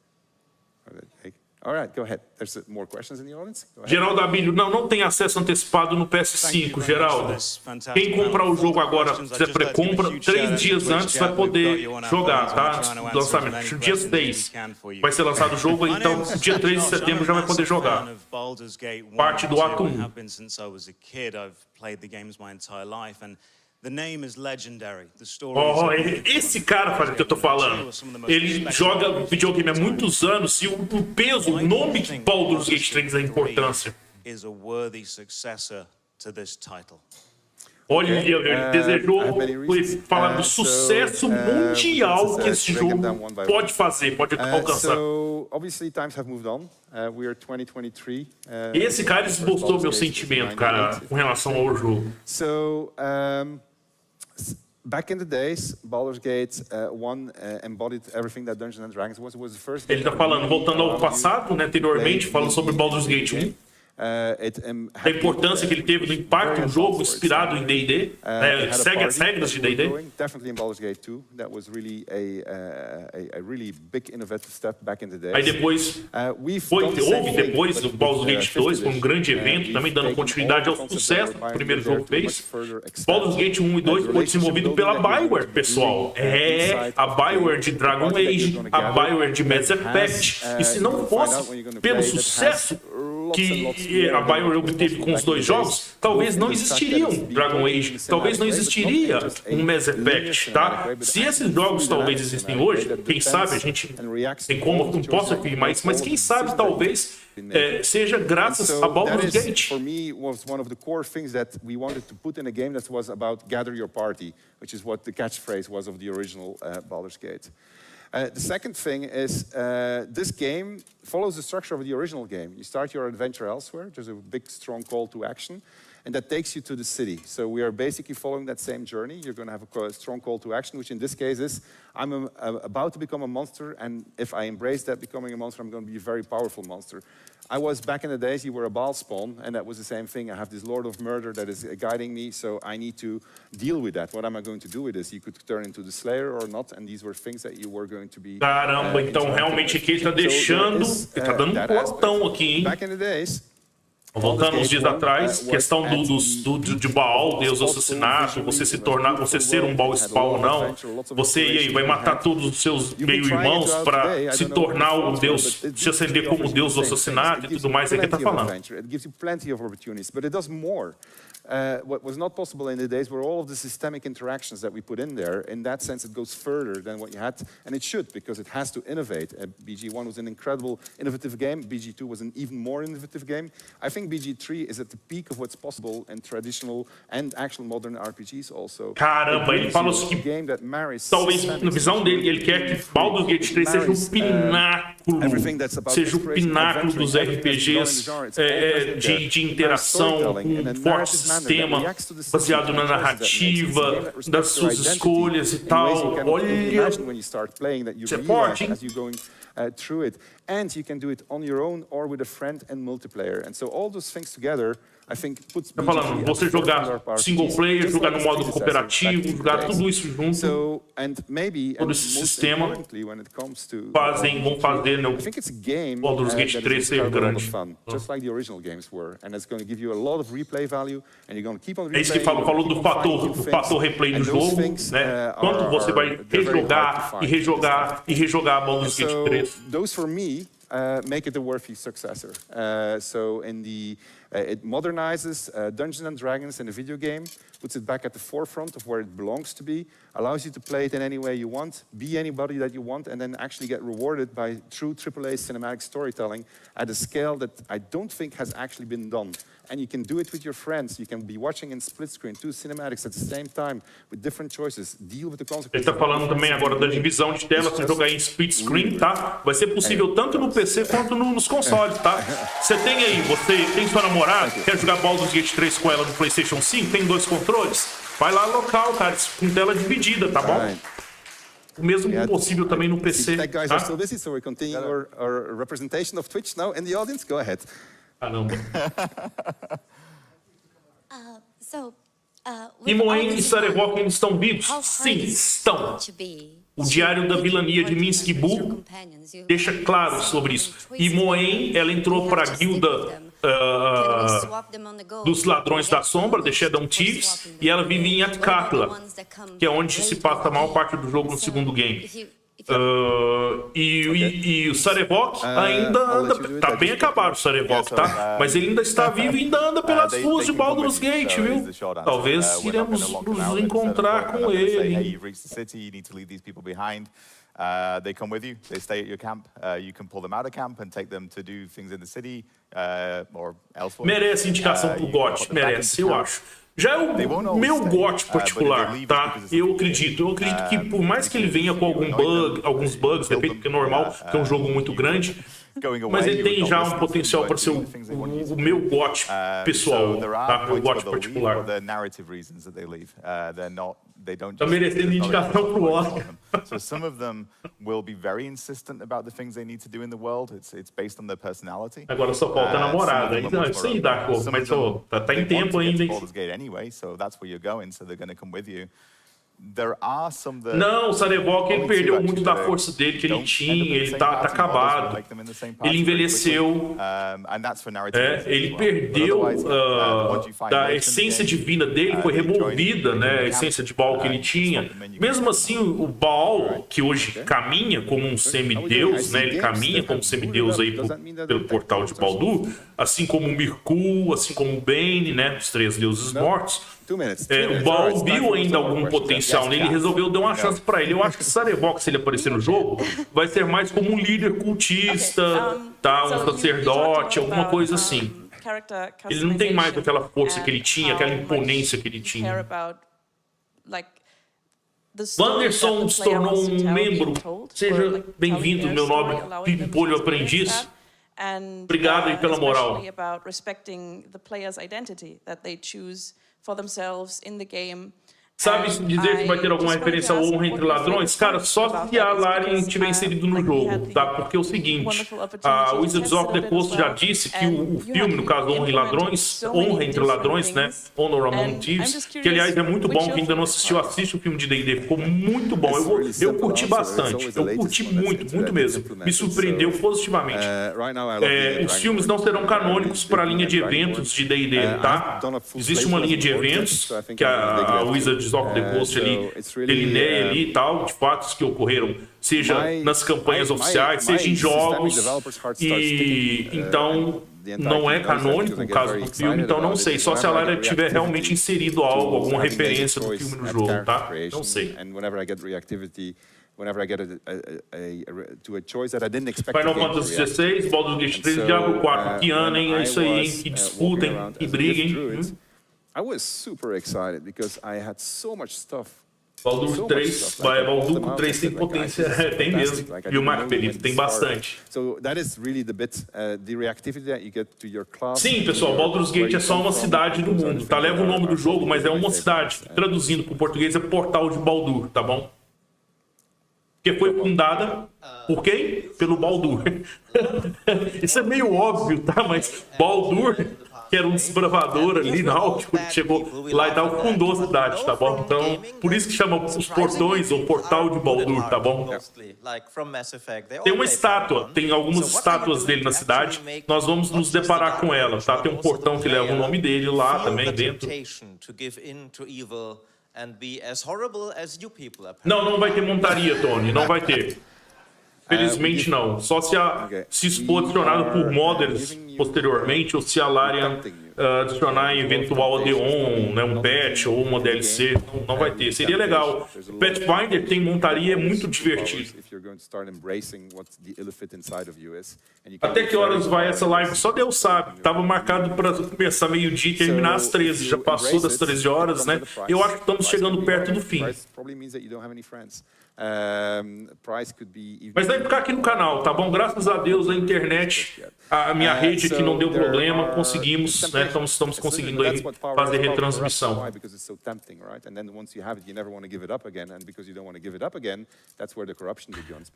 All right, go ahead. There's more questions in the audience. Go ahead. Geraldo Abílio, não tem acesso antecipado no PS5, Geraldo. Quem comprar o jogo agora, fizer pré-compra, 3 dias antes vai poder jogar, tá? Antes do lançamento. Dia 6 vai ser lançado o jogo, então dia 3 de setembro já vai poder jogar. Parte do ato 1. Oh, esse cara, que eu tô falando, ele joga videogame há muitos anos e o peso, o nome de Baldur's Gate 3, a importância. Olha, ele desejou falar do sucesso mundial que esse jogo pode fazer, pode alcançar. Esse cara esboçou meu sentimento, cara, com relação ao jogo. Back in the days, Baldur's Gate 1 embodied everything that Dungeons & Dragons was. It was the first game. Ele tá falando, voltando ao passado, né, anteriormente, falando sobre Baldur's Gate 1. A importância que ele teve no impacto do jogo inspirado em D&D, segue as regras de D&D. Definitely in Baldur's Gate 2, that was really a really big innovative step back in the days. Aí depois houve depois do Baldur's Gate 2, foi um grande evento, também dando continuidade ao sucesso que o primeiro jogo fez. Baldur's Gate 1 e 2 foi desenvolvido pela BioWare, pessoal. A BioWare de Dragon Age, a BioWare de Mass Effect. E se não fosse pelo sucesso que a BioWare obteve com os 2 jogos, talvez não existiria um Dragon Age, talvez não existiria um Mass Effect, tá? Se esses jogos talvez existem hoje, quem sabe, a gente tem como, não posso afirmar isso, mas quem sabe talvez seja graças a Baldur's Gate. For me, was one of the core things that we wanted to put in a game that was about gather your party, which is what the catchphrase was of the original Baldur's Gate. The second thing is this game follows the structure of the original game. You start your adventure elsewhere. There's a big, strong call to action, and that takes you to the city. So we are basically following that same journey. You're going to have a strong call to action, which in this case is, I'm about to become a monster, and if I embrace that becoming a monster, I'm going to be a very powerful monster. I was, back in the days, you were a Baal spawn, and that was the same thing. I have this Lord of Murder that is guiding me, so I need to deal with that. What am I going to do with this? You could turn into the Slayer or not, and these were things that you were going to be... Caramba, então realmente aqui ele tá deixando, ele tá dando um portão aqui, hein? Back in the days, voltando uns dias atrás, questão de Baal, Deus, assassinato, você ser um Baal spawn ou não, você vai matar todos os seus meio-irmãos para se tornar o Deus, se acender como Deus do assassinato e tudo mais, é que tá falando. What was not possible in the days were all of the systemic interactions that we put in there. In that sense, it goes further than what you had, and it should, because it has to innovate. BG1 was an incredible, innovative game. BG2 was an even more innovative game. I think BG3 is at the peak of what's possible in traditional and actual modern RPGs also. Caramba, ele falou que talvez, na visão dele, ele quer que Baldur's Gate 3 seja o pináculo dos RPGs de interação, com forte sistema baseado na narrativa, das suas escolhas e tal. Olha, isso é forte, hein? Through it, and you can do it on your own or with a friend and multiplayer. And so all those things together, I think, puts tá falando, você jogar single player, jogar no modo cooperativo, jogar tudo isso junto, todo esse sistema vão fazer o Baldur's Gate 3 ser grande. É isso que falou do fator replay no jogo, né? Quanto você vai rejogar e rejogar e rejogar Baldur's Gate 3. Those for me make it a worthy successor. So in the it modernizes Dungeons & Dragons in a video game, puts it back at the forefront of where it belongs to be, allows you to play it in any way you want, be anybody that you want, and then actually get rewarded by true AAA cinematic storytelling at a scale that I don't think has actually been done. And you can do it with your friends. You can be watching in split screen, 2 cinematics at the same time, with different choices. Deal with the consequences. Ele está falando também agora da divisão de tela, você jogar em split screen, tá? Vai ser possível tanto no PC quanto nos consoles, tá? Você tem aí, você tem sua namorada, quer jogar Baldur's Gate 3 com ela no PlayStation 5, tem 2 controles? Vai lá local, cara, com tela dividida, tá bom? O mesmo possível também no PC, tech guys are still busy, so we continue our representation of Twitch now in the audience. Go ahead. Caramba. So, Imoen e Sarevok ainda estão vivos? Sim, estão. O Diário da Vilania de Minsk Bull deixa claro sobre isso. Imoen, ela entrou para a guilda dos Ladrões da Sombra, The Shadow Thieves, e ela vive em Atkatla, que é onde se passa a maior parte do jogo no segundo game. E o Sarevok ainda anda, tá bem acabado o Sarevok, tá? Mas ele ainda está vivo e ainda anda pelas ruas de Baldur's Gate, viu? Talvez iremos nos encontrar com ele. They come with you, they stay at your camp, you can pull them out of camp and take them to do things in the city or elsewhere. Merece indicação pro GOT, merece, eu acho. Já é o meu GOT particular, tá? Eu acredito que por mais que ele venha com alguns bugs, de repente, porque é normal, que é um jogo muito grande, mas ele tem já um potencial para ser o meu GOT pessoal, tá? O GOT particular. Tá merecendo indicação pro Oscar. So some of them will be very insistent about the things they need to do in the world. It's based on their personality. Agora só falta a namorada. Então, isso aí dá, mas tá em tempo ainda, hein? Baldur's Gate anyway, so that's where you're going, so they're going to come with you. There are some that não, o Sarevok, ele perdeu muito da força dele que ele tinha, ele tá acabado. Ele envelheceu, ele perdeu da essência divina dele, foi removida, né, a essência de Baal que ele tinha. Mesmo assim, o Baal, que hoje caminha como um semideus, né, ele caminha como semideus aí pelo portal de Baldur, assim como o Mirkul, assim como o Bane, né, os três deuses mortos. O Baal viu ainda algum potencial nele e resolveu dar uma chance pra ele. Eu acho que Sarevok, se ele aparecer no jogo, vai ser mais como um líder cultista, tá? Um sacerdote, alguma coisa assim. Ele não tem mais aquela força que ele tinha, aquela imponência que ele tinha. Wanderson se tornou um membro. Seja bem-vindo, meu nobre pimpolho aprendiz. Obrigado aí pela moral. Sabe dizer que vai ter alguma referência à honra entre ladrões? Cara, só se a Larian tiver inserido no jogo, tá? Porque é o seguinte, a Wizards of the Coast já disse que o filme, no caso Honra entre Ladrões, né? Honor Among Thieves, que aliás é muito bom, quem ainda não assistiu, assiste o filme de D&D, ficou muito bom. Eu curti bastante, eu curti muito mesmo. Me surpreendeu positivamente. Os filmes não serão canônicos para a linha de eventos de D&D, tá? Existe uma linha de eventos que a Wizards of the Coast ali delineia ali e tal, de fatos que ocorreram, seja nas campanhas oficiais, seja em jogos, e então não é canônico o caso do filme, então não sei, só se a Lara tiver realmente inserido algo, alguma referência do filme no jogo, tá? Não sei. Whenever I get to a choice that I didn't expect. Final Fantasy XVI, Baldur's Gate 3, Diablo 4, que ano, hein? É isso aí, hein? Que disputem, que briguem. I was super excited because I had so much stuff. Baldur 3, Baldur 3 tem potência, tem mesmo. E o Mark Perito tem bastante. Sim, pessoal, Baldur's Gate é só uma cidade do mundo, tá? Leva o nome do jogo, mas é uma cidade. Traduzindo para o português é Portal de Baldur, tá bom? Que foi fundada por quem? Pelo Baldur. Isso é meio óbvio, tá? Mas Baldur, que era um desbravador ali náutico, ele chegou lá e tal, fundou a cidade, tá bom? Então, por isso que chama os portões ou portal de Baldur, tá bom? Tem uma estátua, tem algumas estátuas dele na cidade, nós vamos nos deparar com ela, tá? Tem um portão que leva o nome dele lá também dentro. Não vai ter montaria, Tony, não vai ter. Felizmente não. Só se for adicionado por modders posteriormente, ou se a Larian adicionar em eventual add-on, né, um patch ou uma DLC, não vai ter. Seria legal. Pathfinder tem montaria, é muito divertido. Até que horas vai essa live? Só Deus sabe. Tava marcado para começar meio-dia e terminar às 13. Já passou das 13 horas, né? Eu acho que estamos chegando perto do fim. Mas vai ficar aqui no canal, tá bom? Graças a Deus a internet, a minha rede aqui não deu problema, conseguimos, né? Estamos conseguindo aí fazer retransmissão.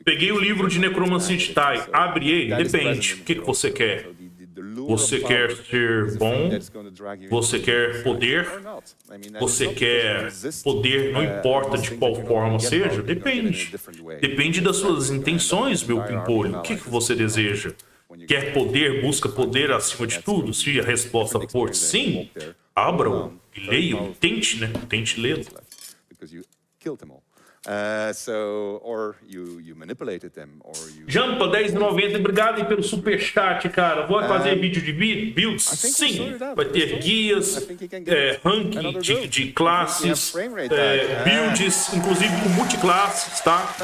Peguei o livro de Necromancy de Tai, abre ele, depende, o que você quer. Você quer ser bom? Você quer poder? Você quer poder, não importa de qual forma seja? Depende. Depende das suas intenções, meu pimpolho. O que você deseja? Quer poder, busca poder acima de tudo? Se a resposta for sim, abram e leiam. Tente, né? Tente ler. Jampa 10,90, obrigado aí pelo superchat, cara. Vou fazer vídeo de builds? Sim, vai ter guias, ranking de classes, builds, inclusive com multiclasses, tá?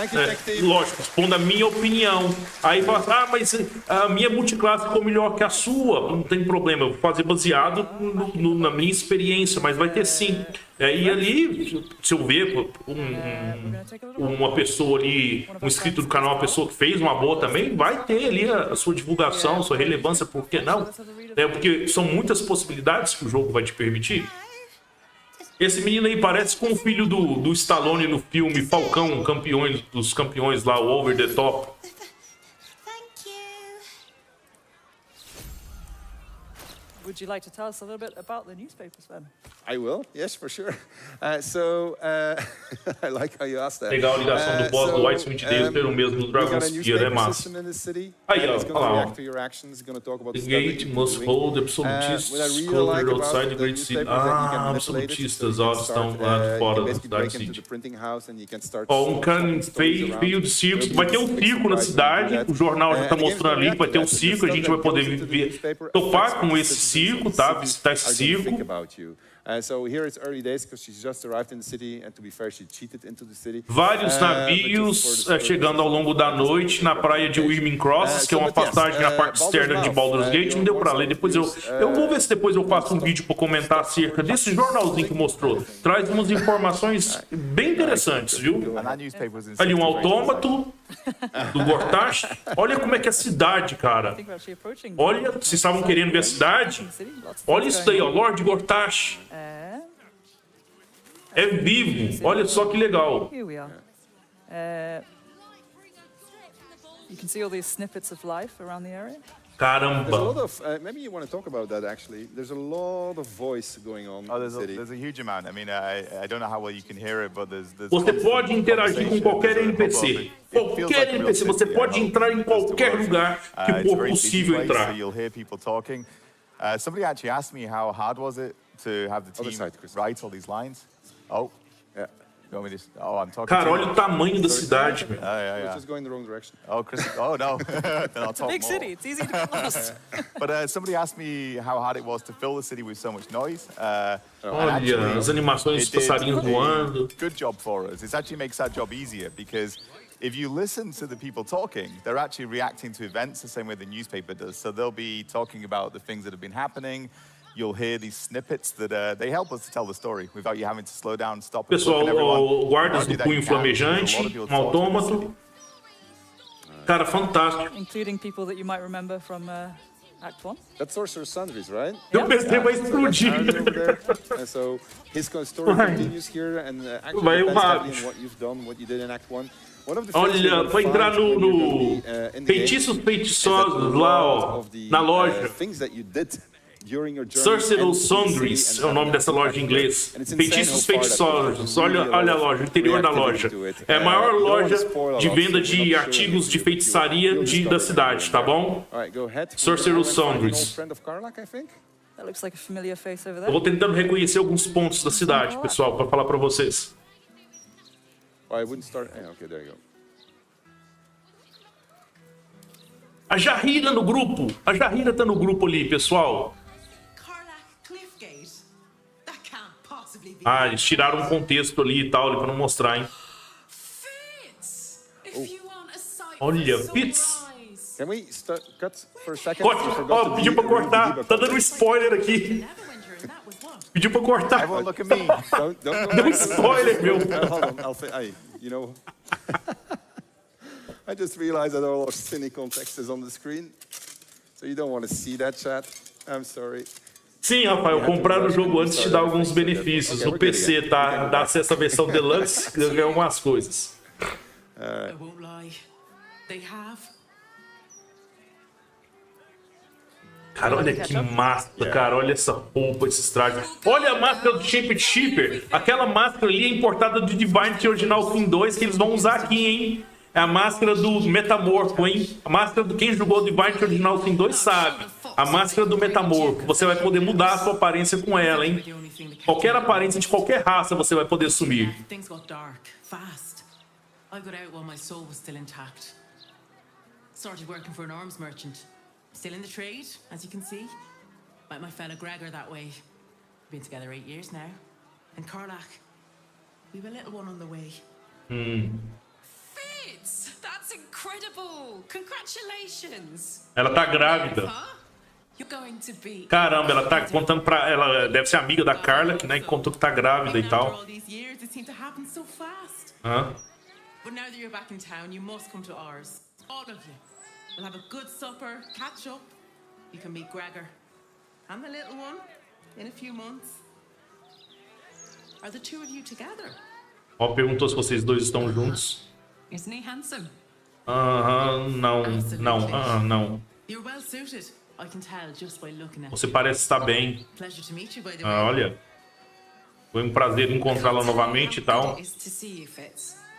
Lógico, respondo a minha opinião. Aí fala, mas a minha multiclasse ficou melhor que a sua. Não tem problema, eu vou fazer baseado na minha experiência, mas vai ter sim. E ali, se eu ver uma pessoa ali, um inscrito do canal, uma pessoa que fez uma boa também, vai ter ali a sua divulgação, a sua relevância, por que não? Porque são muitas possibilidades que o jogo vai te permitir. Esse menino aí parece com o filho do Stallone no filme Falcão, dos campeões lá, o Over the Top. Would you like to tell us a little bit about the newspaper, Sven? I will, yes, for sure. I like how you asked that. Legal a ligação do boss do White Smith Davis pelo mesmo do Dragon Spear, é massa. Aí, ó, olha lá, ó. The gate must hold absolutists covered outside the great city. Ah, absolutistas, ó, estão lá de fora da cidade. Ó, um cano feio de circo. Vai ter um circo na cidade, o jornal já tá mostrando ali que vai ter um circo, a gente vai poder topar com esse circo, tá? Visitar esse circo. Vários navios chegando ao longo da noite na praia de Women Crosses, que é uma passagem na parte externa de Baldur's Gate. Não deu pra ler, depois eu vou ver se depois eu faço um vídeo para comentar acerca desse jornalzinho que mostrou. Traz umas informações bem interessantes, viu? Ali um autômato do Gortash. Olha como é que é a cidade, cara. Olha, vocês estavam querendo ver a cidade? Olha isso daí, ó, Lord Gortash. É vivo. Olha só que legal. Here we are. You can see all these snippets of life around the area. Caramba. There's a lot of, maybe you want to talk about that actually. There's a lot of voice going on in the city. There's a huge amount. I mean, I don't know how well you can hear it, but there's Você pode interagir com qualquer NPC. Qualquer NPC. Você pode entrar em qualquer lugar que for possível entrar. So you'll hear people talking. Somebody actually asked me how hard was it to have the team write all these lines. Oh, yeah. I'm talking. Cara, olha o tamanho da cidade, velho. We're just going the wrong direction. Oh, Chris. Oh no. Then I'll talk Big more. city. It's easy to get lost. But somebody asked me how hard it was to fill the city with so much noise. Olha, as animações dos passarinhos voando. Good job for us. It actually makes that job easier because if you listen to the people talking, they're actually reacting to events the same way the newspaper does. So they'll be talking about the things that have been happening. You'll hear these snippets that they help us to tell the story without you having to slow down, stop. Pessoal, guardas do punho flamejante, um autômato. Cara, fantástico. Including people that you might remember from Act 1. That's Sorcerer's Sundries, right? Eu pensei, vai explodir. So his story continues here and vai actually what you've done, what you did in Act 1. Olha, vai entrar no feitiços feitiçosos lá, ó, na loja. Sorcerer's Sundries é o nome dessa loja em inglês. Feitiços feitiçosos. Olha a loja, o interior da loja. É a maior loja de venda de artigos de feitiçaria da cidade, tá bom? Sorcerer's Sundries. Eu vou tentando reconhecer alguns pontos da cidade, pessoal, para falar para vocês. A Jarrira no grupo. A Jarrira tá no grupo ali, pessoal. Ah, eles tiraram um contexto ali e tal, pra não mostrar, hein? Olha, Fitz. Corte. Ó, pediu pra cortar. Tá dando um spoiler aqui. Pediu pra cortar. Deu um spoiler, meu. I just realized that all our cine context is on the screen. So you don't want to see that, chat. I'm sorry. Sim, Rafael, comprar o jogo antes te dá alguns benefícios. No PC, tá? Dá acesso à versão Deluxe, ganha algumas coisas. Cara, olha que massa, cara. Olha essa roupa, esses trajes. Olha a máscara do Shaped Shipper. Aquela máscara ali é importada do Divinity Original Sin 2 que eles vão usar aqui, hein? É a máscara do Metamorfo, hein? A máscara do quem jogou Divinity Original Sin 2 sabe. A máscara do Metamorfo. Você vai poder mudar a sua aparência com ela, hein? Qualquer aparência de qualquer raça você vai poder assumir. Things got dark, fast. I got out while my soul was still intact. Started working for an arms merchant. Still in the trade, as you can see. Met my fella Gregor that way. Been together 8 years now. And Karlach, we've a little one on the way. Fitz, that's incredible! Congratulations! Ela tá grávida. You're going to be... Caramba, ela tá contando pra... Ela deve ser amiga da Carla, que, né, que contou que tá grávida e tal. All these years, it seemed to happen so fast. But now that you're back in town, you must come to ours. All of you. We'll have a good supper, catch up. You can meet Gregor. And the little one in a few months. Are the two of you together? Ó, perguntou se vocês dois estão juntos. Isn't he handsome? Não. You're well suited. I can tell just by looking at Você parece estar bem. Pleasure to meet you, by the way. Olha. Foi um prazer encontrá-la novamente e tal.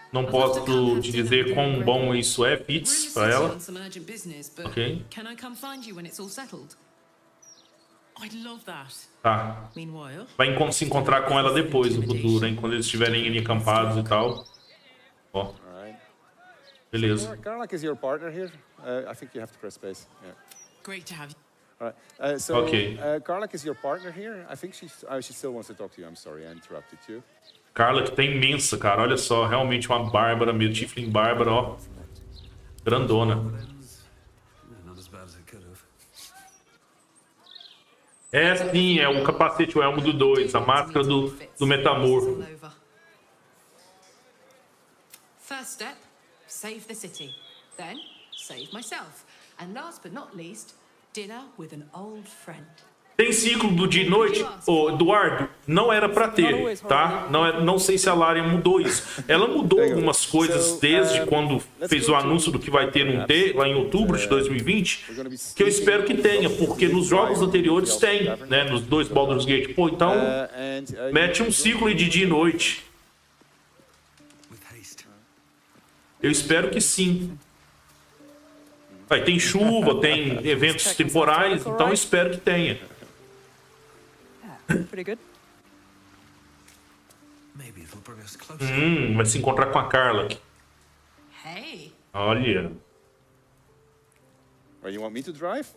Não posso te dizer quão bom isso é, Fitz, pra ela. Ok. Can I come find you when it's all settled? I'd love that. Tá. Meanwhile, Vai se encontrar com ela depois, no futuro, hein? Quando eles estiverem acampados e tal. Ó. Beleza. Karlach is your partner here. I think you have to press space. Yeah. Great to have you. All right. Karlach is your partner here. I think she still wants to talk to you. I'm sorry, I interrupted you. Carla, que tá imensa, cara. Olha só, realmente uma bárbara mesmo. Tiefling bárbara, ó. Grandona. É sim, é o capacete, o elmo do 2. A máscara do Metamorfo. First step, save the city. Then, save myself. And last but not least, dinner with an old friend. Tem ciclo do dia e noite? Ô, Eduardo, não era pra ter, tá? Não sei se a Larian mudou isso. Ela mudou algumas coisas desde quando fez o anúncio do que vai ter no T, lá em outubro de 2020, que eu espero que tenha, porque nos jogos anteriores tem, né? Nos 2 Baldur's Gate. Pô, então, mete um ciclo de dia e noite. Eu espero que sim. Aí tem chuva, tem eventos temporais, então eu espero que tenha. Pretty good. Vai se encontrar com a Carla. Hey. Olha. Well, you want me to drive?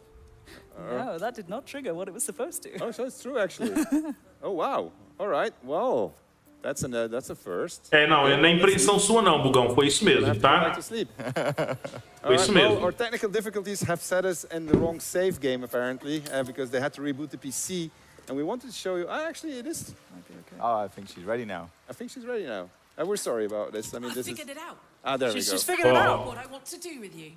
No, that did not trigger what it was supposed to. Oh, so it's true actually. Oh wow. All right. Well, that's a first. Não é impressão sua não, Bugão. Foi isso mesmo, tá? Foi isso mesmo. Well, our technical difficulties have set us in the wrong save game apparently, because they had to reboot the PC. And we wanted to show you. Actually, it is. Okay. Oh, I think she's ready now. I think she's ready now. We're sorry about this. I mean, this figured it out. There we go. She's figured it out. What I want to do with you.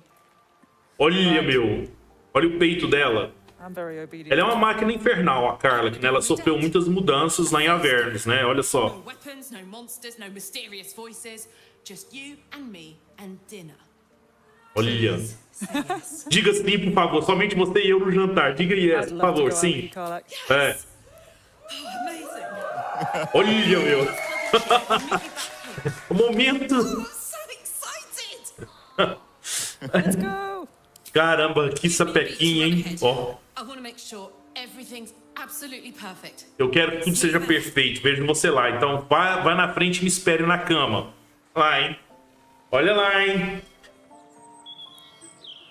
Olha, meu. Olha o peito dela. I'm very obedient. Ela é uma máquina infernal, a Carla, que ela sofreu muitas mudanças lá em Avernus, né? Olha só. No weapons, no monsters, no mysterious voices. Just you and me and dinner. Olha. Diga sim, por favor. Somente você e eu no jantar. Diga yes, por favor. Sim. É. Olha, meu. O momento. Let's go. Caramba, que sapequinha, hein? Ó. Eu quero que tudo seja perfeito. Vejo você lá. Então vai na frente e me espere na cama. Lá, hein? Olha lá, hein?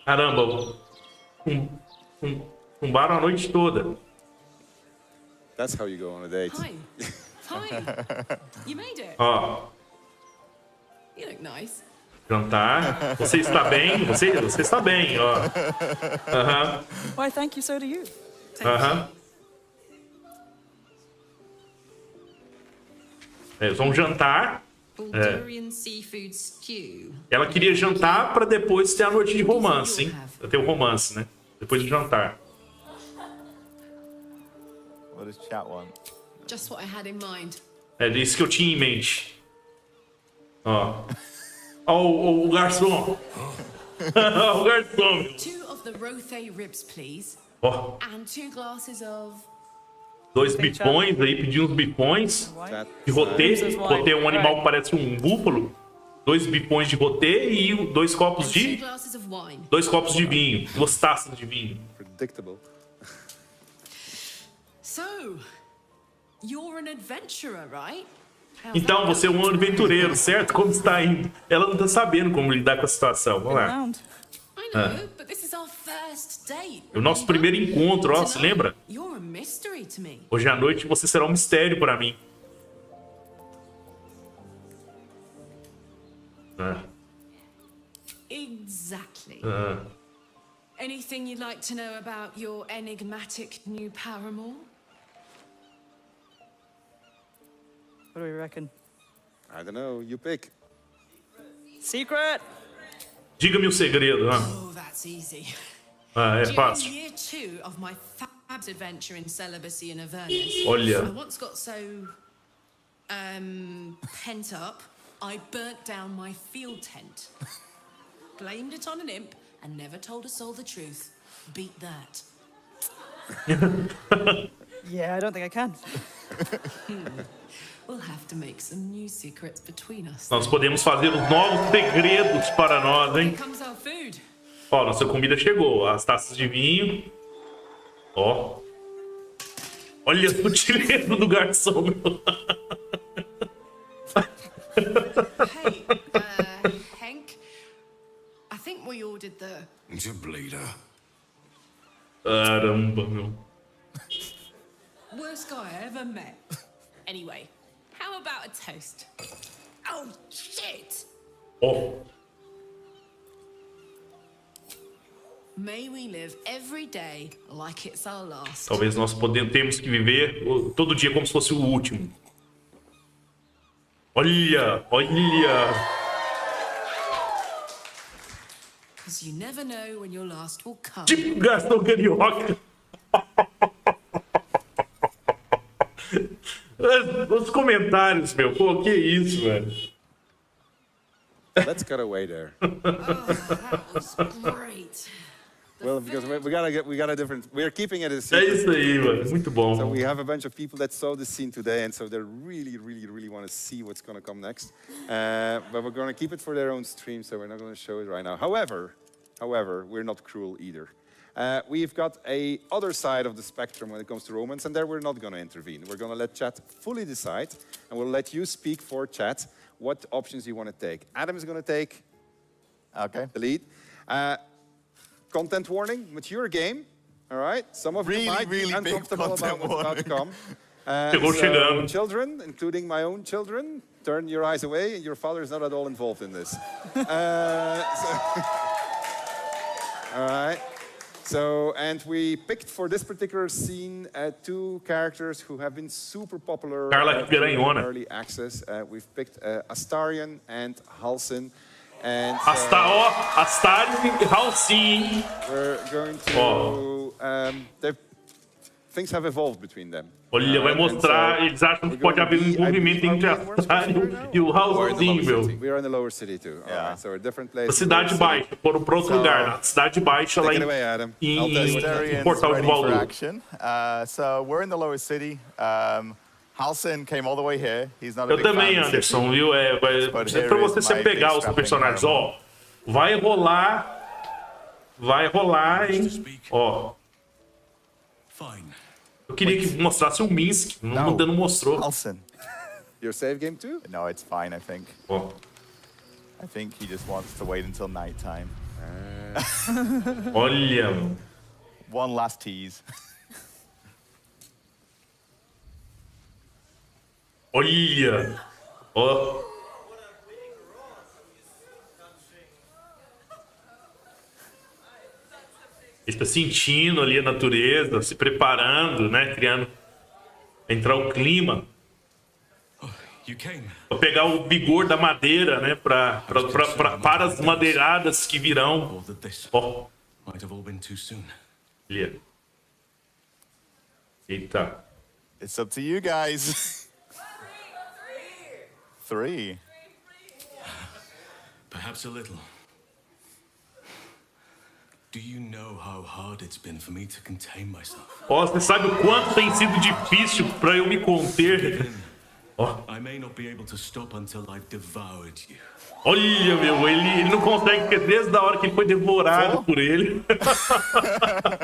Caramba. Tumbaram a noite toda. That's how you go on a date. Fine. You made it. Ó. You look nice. Jantar. Você está bem? Você está bem, ó. Why, thank you, so do you. Vamos jantar. Baldurian seafood stew. Ela queria jantar para depois ter a noite de romance, hein? Ter o romance, né? Depois do jantar. What does chat want? Just what I had in mind. É isso que eu tinha em mente. Ó. O garçom. O garçom. 2 of the rothe ribs, please. Ó, And 2 glasses of 2 bifões aí, pedi uns bifões de rotê. Rotê é um animal que parece um búfalo. 2 bifões de rotê e 2 copos and 2 de... glasses of wine. 2 copos de vinho. 2 taças de vinho. Predictable. So, you're an adventurer, right? Então, você é um aventureiro, certo? Como está indo? Ela não tá sabendo como lidar com a situação. Vamos lá. I know, but this is our first date. É o nosso primeiro encontro, ó. Você lembra? You're a mystery to me. Hoje à noite você será um mistério para mim. Exactly. Anything you'd like to know about your enigmatic new paramour? What do we reckon? I don't know, you pick. Secret! Diga-me o segredo. Oh, that's easy. É During fácil. year 2 of my fabs adventure in celibacy and Avernus, Olha. I once got so pent up, I burnt down my field tent. Blamed it on an imp and never told a soul the truth. Beat that. Yeah, I don't think I can. We'll have to make some new secrets between us. Nós podemos fazer os novos segredos para nós, hein? Here comes our food. Ó, nossa comida chegou. As taças de vinho. Ó. Olha o sutileza do garçom, meu. Hey, Henk, I think we ordered the... bleeder. Caramba, meu. Worst guy I ever met. Anyway, how about a toast? Oh, shit! Ó. May we live every day like it's our last. Talvez nós temos que viver todo dia como se fosse o último. Olha, olha. Because you never know when your last will come. Tipo Gastão Carioca. Os comentários, meu. Pô, que isso, velho. Let's cut away there. That was great. Well, because we got a different. We're keeping it as É isso aí, mano. Muito bom. So we have a bunch of people that saw the scene today, and so they really want to see what's going to come next. But we're going to keep it for their own stream, so we're not going to show it right now. However, we're not cruel either. We've got a other side of the spectrum when it comes to romance, and there we're not going to intervene. We're going to let chat fully decide, and we'll let you speak for chat what options you want to take. Adam is going to take the lead. Content warning, mature game. All right, some of you might be uncomfortable about what's about to come. So children, including my own children, turn your eyes away. Your father is not at all involved in this. All right. So, and we picked for this particular scene 2 characters who have been super popular in early access. We've picked Astarion and Halsin. And Astarion e Halsin. We're going to... things have evolved between them. Olha, vai mostrar, eles acham que pode haver envolvimento entre Astarion e o Halsin, meu. We are in the lower city too. Yeah. Right, so we're different place. A Cidade Baixa, foram para outro lugar, na Cidade Baixa lá em Portal de Baldur. So we're in the lower city. Halsin came all the way here. He's not a Eu big também, fan Anderson, viu? É pra você pegar os personagens, ó. Vai rolar, hein? Ó. Eu queria que mostrasse o Minsk, não mostrou. Halsin. Your save game too? No, it's fine, I think. Oh. I think he just wants to wait until nighttime. Olha. One last tease. Olha. Ó. Ele está sentindo ali a natureza, se preparando, né? Criando. Entrar o clima. Para pegar o vigor da madeira, né? Para as madeiradas que virão. Ó. Olha. Eita. It's up to you guys. 3. Perhaps a little. Do you know how hard it's been for me to contain myself? Ó, você sabe o quanto tem sido difícil para eu me conter? Ó. I may not be able to stop until I've devoured you. Olha, meu, ele não consegue, porque desde a hora que ele foi devorado por ele.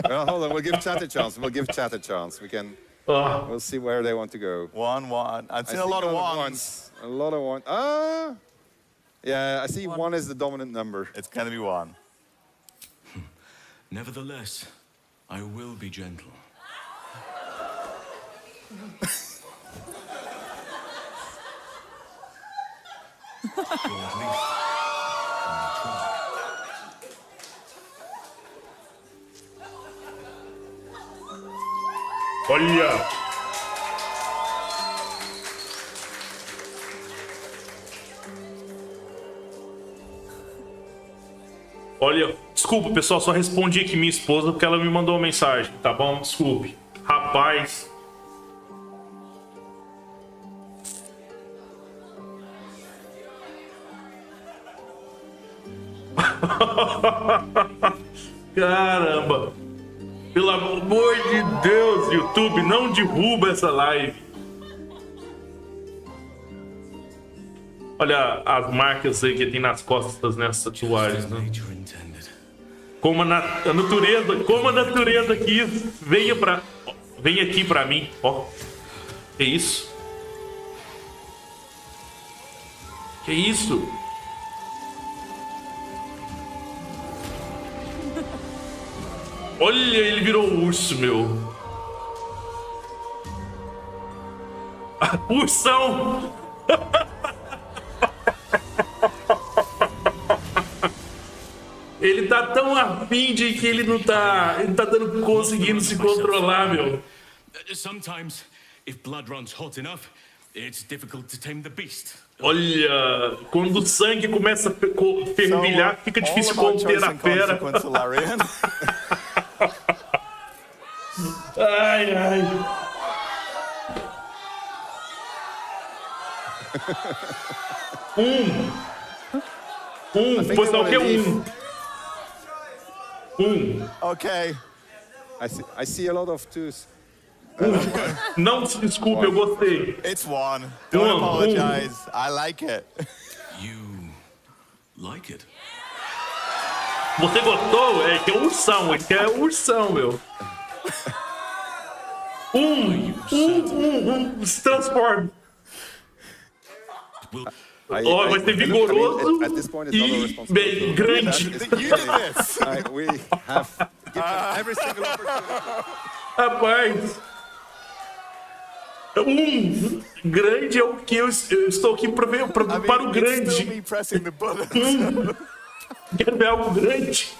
Well, hold on, we'll give chat a chance. We can. We'll see where they want to go. One. I've seen a lot of ones. A lot of ones. Yeah, I see one is the dominant number. It's gonna be one. Nevertheless, I will be gentle. Or at least, Olha! Olha, desculpa, pessoal, só respondi aqui minha esposa porque ela me mandou uma mensagem, tá bom? Desculpe. Rapaz. Caramba. Pelo amor de Deus, YouTube, não derruba essa live. Olha as marcas aí que tem nas costas nessas tatuagens, né? Como a natureza quis. Venha aqui pra mim, ó. Que isso? Que isso? Olha, ele virou um urso, meu. Ursão! Ele tá tão afim de que ele não tá conseguindo se controlar, meu. Sometimes, if blood runs hot enough, it's difficult to tame the beast. Olha, quando o sangue começa a fervilhar, fica difícil conter a fera. Ai, ai. Pois não, que é Okay. I see a lot of twos. Não se desculpe, eu gostei. It's one. Don't apologize. I like it. You like it? Você gostou? É que é ursão, ele quer ursão, meu. Se transforma. Ó, vai ser vigoroso e bem grande. We have given every single opportunity. Rapaz. Grande é o que eu estou aqui para ver, para o grande. Quero ver algo grande.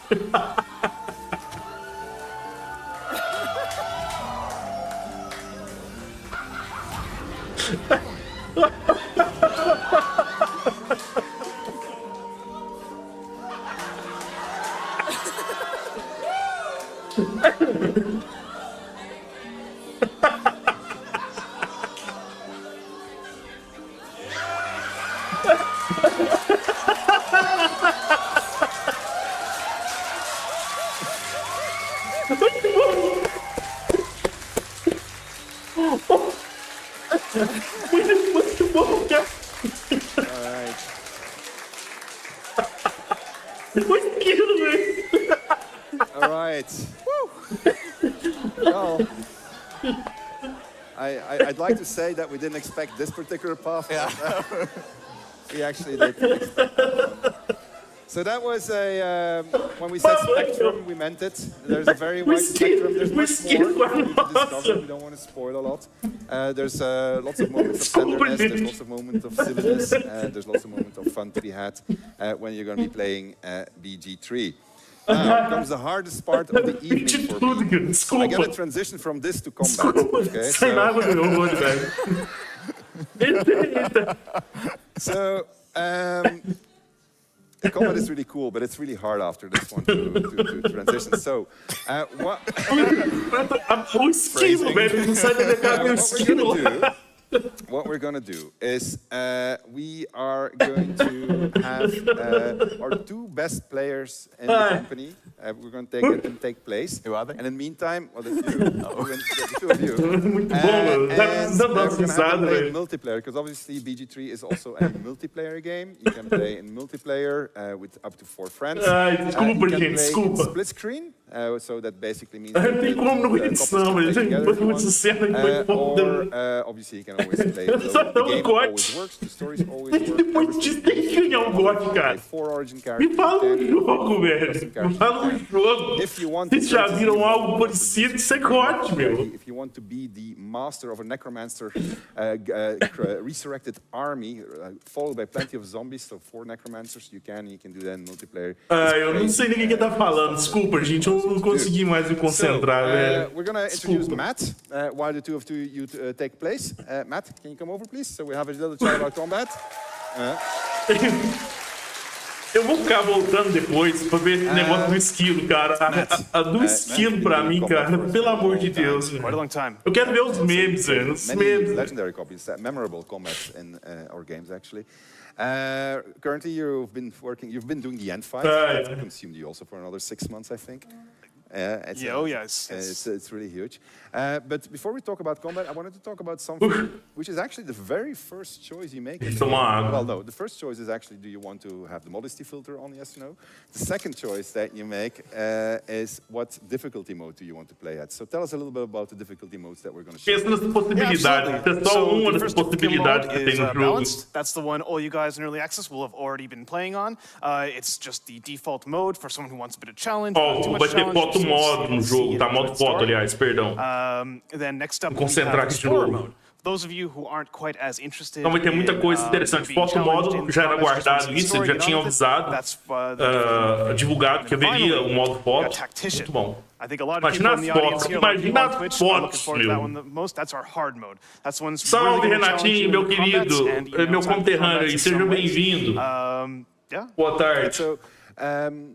Muito bom, cara. All right. Well, I'd like to say that we didn't expect this particular path. Yeah. We actually did expect that. So that was when we said spectrum, we meant it. There's a very wide spectrum. There's much more to discover. We don't want to spoil a lot. There's lots of moments of tenderness. There's lots of moments of silliness. There's lots of moments of fun to be had when you're going to be playing BG3. Now comes the hardest part of the evening for me. I got to transition from this to combat. Okay, so the combat is really cool, but it's really hard after this one to transition. So, what we're going to do what we're going to do is we are going to have our 2 best players in the company. We're going to take place. Who are they? And in the meantime, well, the 2 of you. And we're going to have play in multiplayer, because obviously BG3 is also a multiplayer game. You can play in multiplayer with up to 4 friends. Desculpa, gente, desculpa. Split screen, so that basically means Tem como não edição, mas muito cena que foi foda. Obviously, you can always play alone. The game always works, the stories always work. Depois disso tem que ganhar um GOT, cara. Me fala um jogo, velho. Me fala um jogo. Vocês já viram algo parecido? Isso é GOT, meu. If you want to be the master of a necromancer resurrected army, followed by plenty of zombies, so 4 necromancers, you can do that in multiplayer. Eu não sei nem o que tá falando. Desculpa, gente. Eu não consegui mais me concentrar, velho. We're gonna introduce Matt while the 2 of you take place. Matt, can you come over, please? So we have a little chat about combat. Eu vou ficar voltando depois pra ver esse negócio do esquilo, cara. A do esquilo pra mim, cara, pelo amor de Deus. Eu quero ver os memes, velho. Os memes. Legendary copies, memorable combats in our games, actually. Currently, you've been doing the end fight. It consumed you also for another 6 months, I think. Yes. It's really huge. But before we talk about combat, I wanted to talk about something which is actually the very first choice you make. Well, no, the first choice is actually, do you want to have the modesty filter on, yes or no? The second choice that you make is what difficulty mode do you want to play at? So tell us a little bit about the difficulty modes that we're going to show. Pensa nas possibilidades. É só uma das possibilidades que tem no jogo. That's the one all you guys in early access will have already been playing on. It's just the default mode for someone who wants a bit of challenge. Vai ter foto modo no jogo, tá? Modo foto, aliás, perdão. Then next up, concentrar aqui de novo. Those of you who aren't quite as interested então vai ter muita coisa interessante. Foto modo já era guardado isso, ele já tinha avisado, divulgado que haveria o modo foto. Muito bom. Imagina as fotos, meu. Salve, Renatinho, meu querido, meu conterrâneo aí, seja bem-vindo. Boa tarde.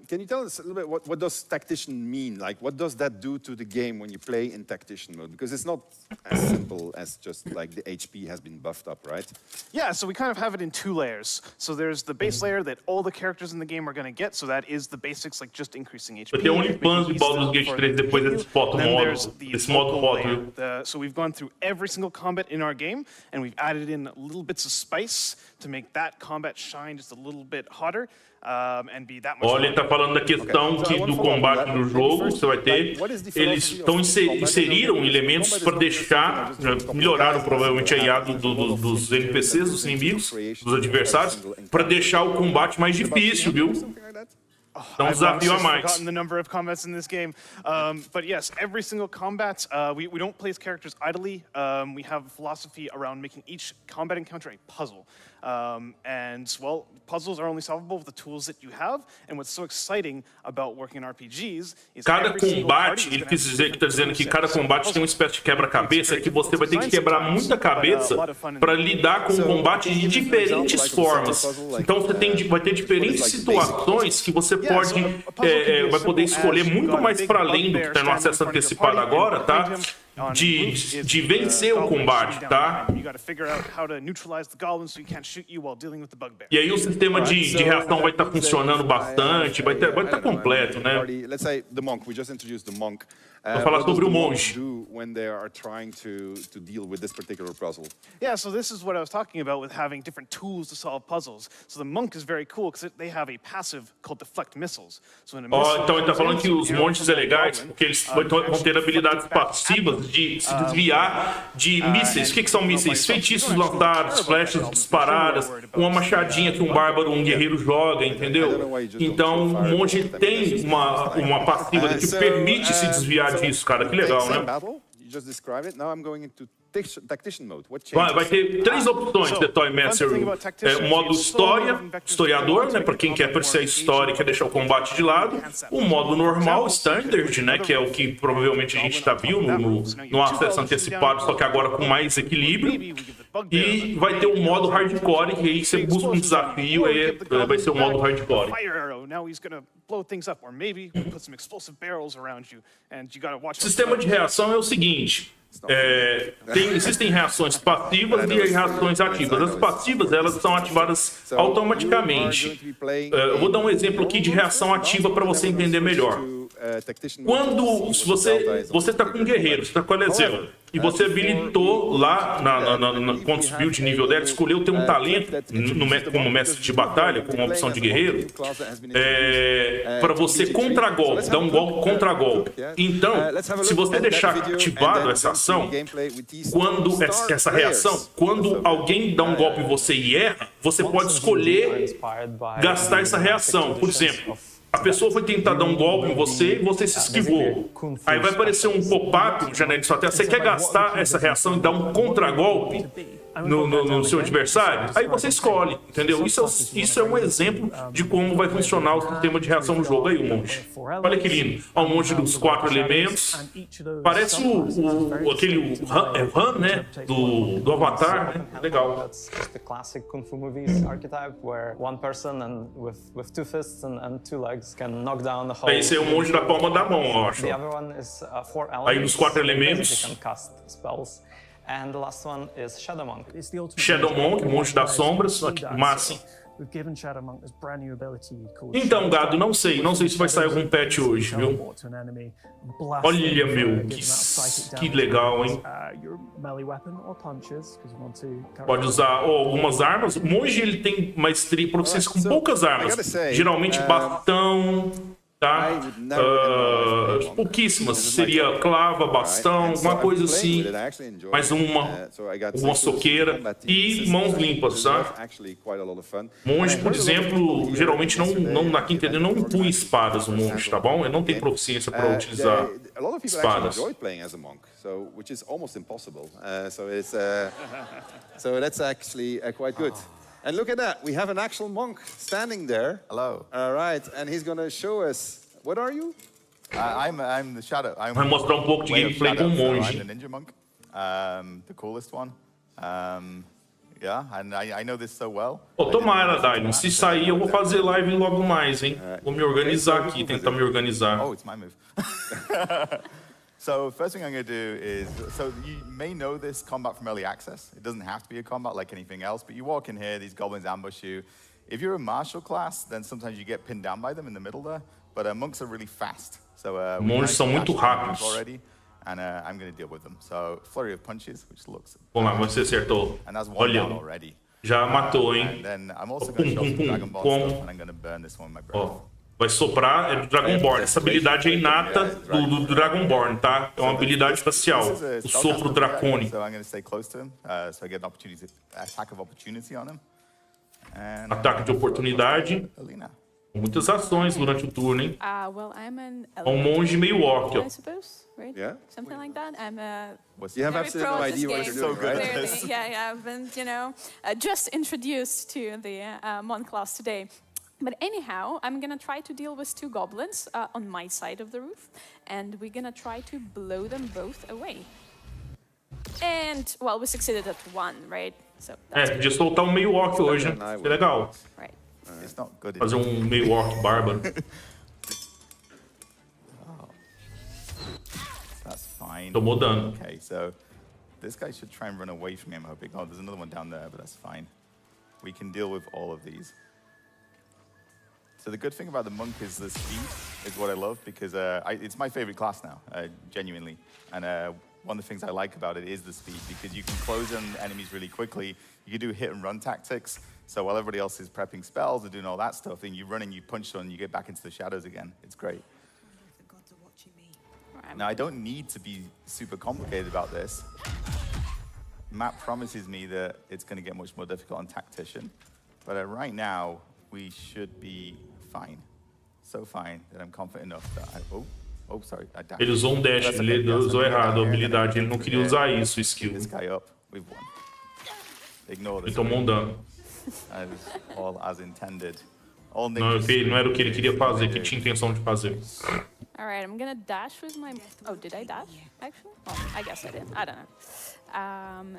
Can you tell us a little bit what does tactician mean? Like, what does that do to the game when you play in tactician mode? Because it's not as simple as just like the HP has been buffed up, right? Yeah, so we kind of have it in 2 layers. So there's the base layer that all the characters in the game are going to get. So that is the basics, like just increasing HP. Vai ter fãs de Baldur's Gate 3 depois desse foto modo, desse modo foto. So we've gone through every single combat in our game, and we've added in little bits of spice to make that combat shine just a little bit hotter. Olha, ele tá falando da questão do combate do jogo, você vai ter. Eles inseriram elementos para deixar, melhoraram provavelmente a IA dos NPCs, dos inimigos, dos adversários, para deixar o combate mais difícil, viu? Então, desafio a mais. I've the number of combats in this game, but yes, every single combat, we don't place characters idly. We have a philosophy around making each combat encounter a puzzle. And, well, puzzles are only solvable with the tools that you have, and what's so exciting about working in RPGs is cada combate, ele quis dizer que está dizendo que cada combate tem uma espécie de quebra-cabeça, que você vai ter que quebrar muita cabeça para lidar com o combate de diferentes formas. Então você vai ter diferentes situações que você pode, vai poder escolher muito mais para além do que está no acesso antecipado agora, tá? De vencer o combate, tá? E aí o sistema de reação vai estar funcionando bastante, vai estar completo, né? Vou falar sobre o monge. Yeah, so this is what I was talking about with having different tools to solve puzzles. So the monk is very cool because they have a passive called deflect missiles. So when a missile então ele tá falando que os monges é legais porque eles vão ter habilidades passivas de se desviar de mísseis. O que são mísseis? Feitiços lançados, flechas disparadas, uma machadinha que um bárbaro, um guerreiro joga, entendeu? Então o monge tem uma passiva que permite se desviar disso, cara. Que legal, né? Vai ter 3 opções de Toy Mastery. O modo história, historiador, né, para quem quer apreciar a história e quer deixar o combate de lado. O modo normal, standard, né, que é o que provavelmente a gente viu no acesso antecipado, só que agora com mais equilíbrio. E vai ter o modo hardcore, que aí você busca um desafio, aí vai ser o modo hardcore. O sistema de reação é o seguinte: Existem reações passivas e reações ativas. As passivas, elas são ativadas automaticamente. Eu vou dar um exemplo aqui de reação ativa para você entender melhor. Quando você está com um guerreiro, você está com a Eliseu, e você habilitou lá quando subiu de nível 10, escolheu ter um talento como mestre de batalha, com uma opção de guerreiro, para você contra-golpe, dar um golpe contra-golpe. Então, se você deixar ativado essa ação, essa reação, quando alguém dá um golpe em você e erra, você pode escolher gastar essa reação. Por exemplo, a pessoa foi tentar dar um golpe em você e você se esquivou. Aí vai aparecer um pop-up no janela de sua tela. Você quer gastar essa reação e dar um contra-golpe no seu adversário? Aí você escolhe, entendeu? Isso é um exemplo de como vai funcionar o sistema de reação no jogo. Aí o monge. Olha que lindo. Olha o monge dos 4 elementos. Parece aquele Han, né? Do Avatar, né? Legal. The classic Kung Fu movies archetype where one person and with 2 fists and 2 legs can knock down the whole. Esse é o monge da palma da mão, eu acho. The other one is 4 elements. Aí nos 4 elementos. They can cast spells. And the last one is Shadow Monk. Shadow Monk, monge das sombras, massa. Então, gado, não sei se vai sair algum patch hoje, viu? Olha, meu, que legal, hein? Pode usar algumas armas. O monge, ele tem maestria e proficiência com poucas armas. Geralmente bastão, tá? Pouquíssimas. Seria clava, bastão, alguma coisa assim. Mais uma soqueira e mãos limpas, tá? Monge, por exemplo, geralmente não na quinta ele não empunha espadas, o monge, tá bom? Ele não tem proficiência para utilizar espadas. Which is almost impossible. So that's actually quite good. And look at that, we have an actual monk standing there. Hello. All right, and he's going to show us. What are you? I'm the shadow. Vai mostrar um pouco de gameplay com o monge. I'm the ninja monk, the coolest one. Yeah, and I know this so well. Tomara, Dylan. Se sair, eu vou fazer live logo mais, hein? Vou me organizar aqui, tentar me organizar. Oh, it's my move. So first thing I'm going to do is, so you may know this combat from early access. It doesn't have to be a combat like anything else, but you walk in here, these goblins ambush you. If you're a martial class, then sometimes you get pinned down by them in the middle there. But monks are really fast. So monges são muito rápidos. Already, and I'm going to deal with them. So flurry of punches, which looks. Vamos lá, você acertou. And that's one down Olha, already. já matou, hein? And then I'm also going to show some Dragon Ball stuff, and I'm going to burn this one with my breath. Vai soprar, é do Dragonborn. Essa habilidade é inata do Dragonborn, tá? É uma habilidade espacial. O sopro dracônico. So I'm going to stay close to him, so I get an attack of opportunity on him. Ataque de oportunidade. Muitas ações durante o turno, hein? Um monge meio orc, ó. Yeah. Something like that. I'm you have absolutely no idea what you're doing, right? Clearly. Yeah, I've been, just introduced to the monk class today. But anyhow, I'm gonna try to deal with 2 goblins on my side of the roof, and we're gonna try to blow them both away. And, well, we succeeded at 1, right? So podia soltar um meio orc hoje, né? Que legal. Right. It's not good. Fazer um meio orc bárbaro. That's fine. Tomou dano. Okay, so this guy should try and run away from me, I'm hoping. Oh, there's another one down there, but that's fine. We can deal with all of these. So the good thing about the monk is the speed is what I love, because it's my favorite class now, genuinely. And one of the things I like about it is the speed, because you can close on enemies really quickly. You can do hit and run tactics. So while everybody else is prepping spells and doing all that stuff, then you run and you punch on, you get back into the shadows again. It's great. Now, I don't need to be super complicated about this. Map promises me that it's going to get much more difficult on Tactician. But right now, we should be fine. So fine that I'm confident enough that sorry. I dashed. Ele usou um dash, ele usou errado a habilidade, ele não queria usar isso, o skill. This guy up, we've won. Ignore this. Ele tomou um dano. That is all as intended. Não era o que ele queria fazer, que tinha intenção de fazer. Alright, I'm gonna dash with my... Oh, did I dash, actually? Oh, I guess I did. I don't know.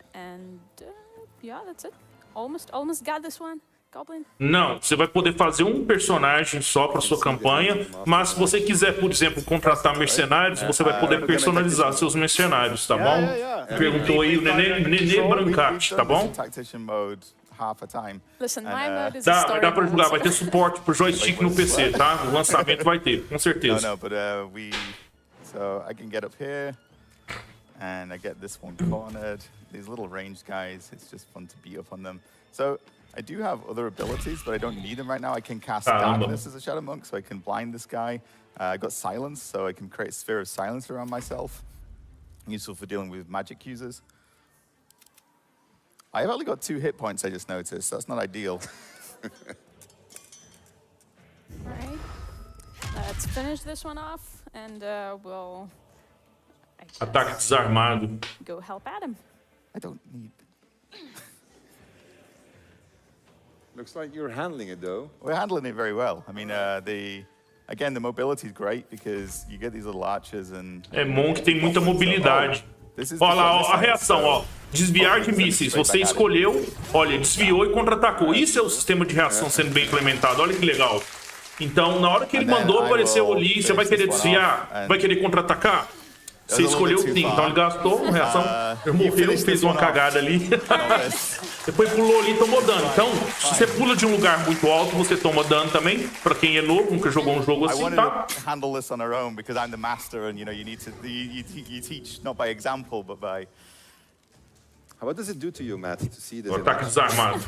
Yeah, that's it. Almost got this one. goblin? Não, você vai poder fazer um personagem só para sua campanha, mas se você quiser, por exemplo, contratar mercenários, você vai poder personalizar seus mercenários, tá bom? Perguntou aí o Nenê Brancati, tá bom? Listen, my mode is Dá pra jogar, vai ter suporte pro joystick no PC, tá? O lançamento vai ter, com certeza. No, but so I can get up here, and I get this one cornered. These little ranged guys, it's just fun to beat up on them. So I do have other abilities, but I don't need them right now. I can cast darkness as a Shadow Monk, so I can blind this guy. I got silence, so I can create a sphere of silence around myself. Useful for dealing with magic users. I've only got 2 hit points, I just noticed. That's not ideal. Alright. Let's finish this one off, and we'll... Ataque desarmado. Go help Adam. I don't need... Looks like you're handling it, though. We're handling it very well. I mean, again, the mobility is great, because you get these little archers and... Monk tem muita mobilidade. Olha lá, ó, a reação, ó. Desviar de mísseis. Você escolheu, olha, desviou e contra-atacou. Isso é o sistema de reação sendo bem implementado. Olha que legal. Então, na hora que ele mandou, apareceu ali. Você vai querer desviar? Vai querer contra-atacar? Você escolheu sim. Então ele gastou uma reação. Ele morreu, fez uma cagada ali. Depois pulou ali e tomou dano. Então, se você pula de um lugar muito alto, você toma dano também. Pra quem é novo, nunca jogou um jogo assim, tá? Handle this on our own because I'm the master, and you need to you teach not by example but by. What does it do to you, Matt, to see this? O ataque desarmado.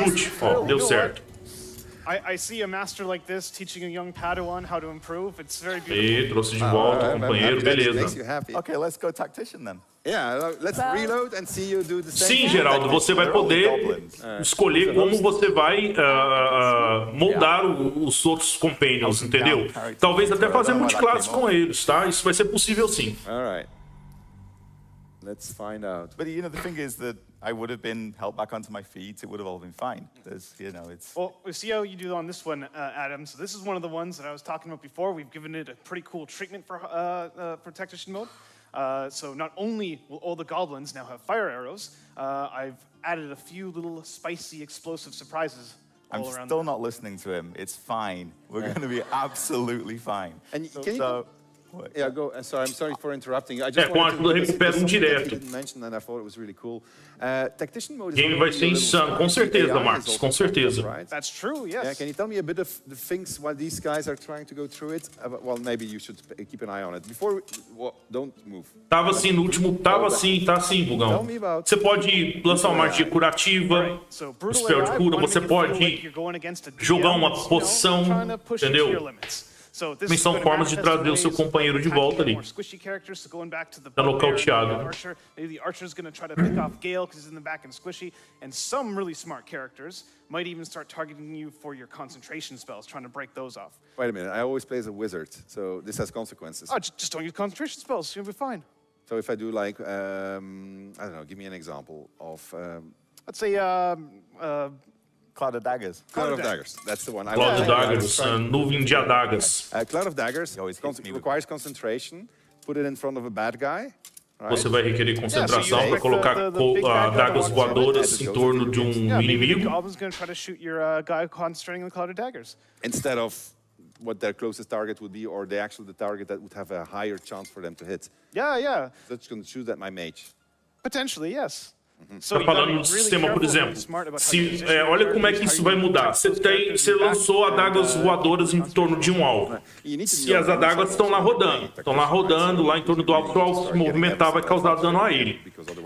Putz, ó, deu certo. I see a master like this teaching a young Padawan how to improve. It's very E beautiful. trouxe de volta, companheiro, beleza. Okay, let's go tactician then. Yeah, let's reload and see you do the same. Sim, Geraldo, você vai poder escolher como você vai moldar os outros companions, entendeu? Talvez até fazer multiclasse com eles, tá? Isso vai ser possível sim. Alright. Let's find out. But the thing is that I would have been helped back onto my feet. It would have all been fine. There's, it's. Well, we see how you do on this one, Adam. So this is one of the ones that I was talking about before. We've given it a pretty cool treatment for tactician mode. So not only will all the goblins now have fire arrows, I've added a few little spicy explosive surprises all around. I'm still not listening to him. It's fine. We're going to be absolutely fine. And can you? Yeah, go. Sorry, I'm sorry for interrupting. I just wanted to recupera direto. Didn't mention, and I thought it was really cool. Tactician mode. Game vai ser insano, com certeza, Marcos, com certeza. That's true. Yes. Yeah, can you tell me a bit of the things while these guys are trying to go through it? Well, maybe you should keep an eye on it. Before, don't move. Tava assim no último, tava assim, tá assim, Bugão. Você pode lançar uma magia curativa, spell de cura, você pode jogar uma poção, entendeu? Mas são formas de trazer o seu companheiro de volta ali. Tá nocauteado. The archer's going to try to pick off Gale because he's in the back and squishy, and some really smart characters might even start targeting you for your concentration spells, trying to break those off. Wait a minute, I always play as a wizard, so this has consequences. Oh, just don't use concentration spells, you'll be fine. So if I do like, I don't know, give me an example of... Let's say, Cloud of Daggers. Cloud of Daggers, that's the one. Cloud of Daggers, nuvem de adagas. Cloud of Daggers requires concentration. Put it in front of a bad guy. Você vai requerer concentração para colocar adagas voadoras em torno de inimigo. Goblin's going to try to shoot your guy concentrating on the Cloud of Daggers. Instead of what their closest target would be, or the target that would have a higher chance for them to hit. Yeah. So it's going to shoot at my mage. Potentially, yes. Está falando do sistema, por exemplo. Olha como é que isso vai mudar. Você lançou adagas voadoras em torno de um alvo. Se as adagas estão lá rodando lá em torno do alvo, se o alvo se movimentar, vai causar dano a ele.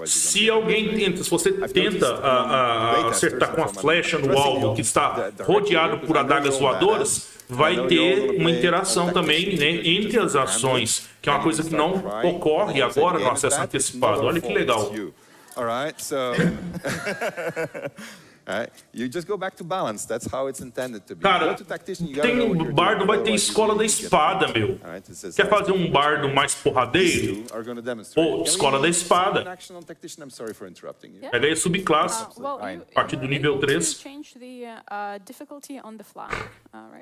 Se você tenta acertar com a flecha no alvo que está rodeado por adagas voadoras, vai ter uma interação também, né, entre as ações, que é uma coisa que não ocorre agora no acesso antecipado. Olha que legal. All right, so you just go back to balance. That's how it's intended to be. Cara, tem bardo vai ter escola da espada, meu. Quer fazer um bardo mais porradeiro? Ou escola da espada. Ela é subclasse. A partir do nível 3.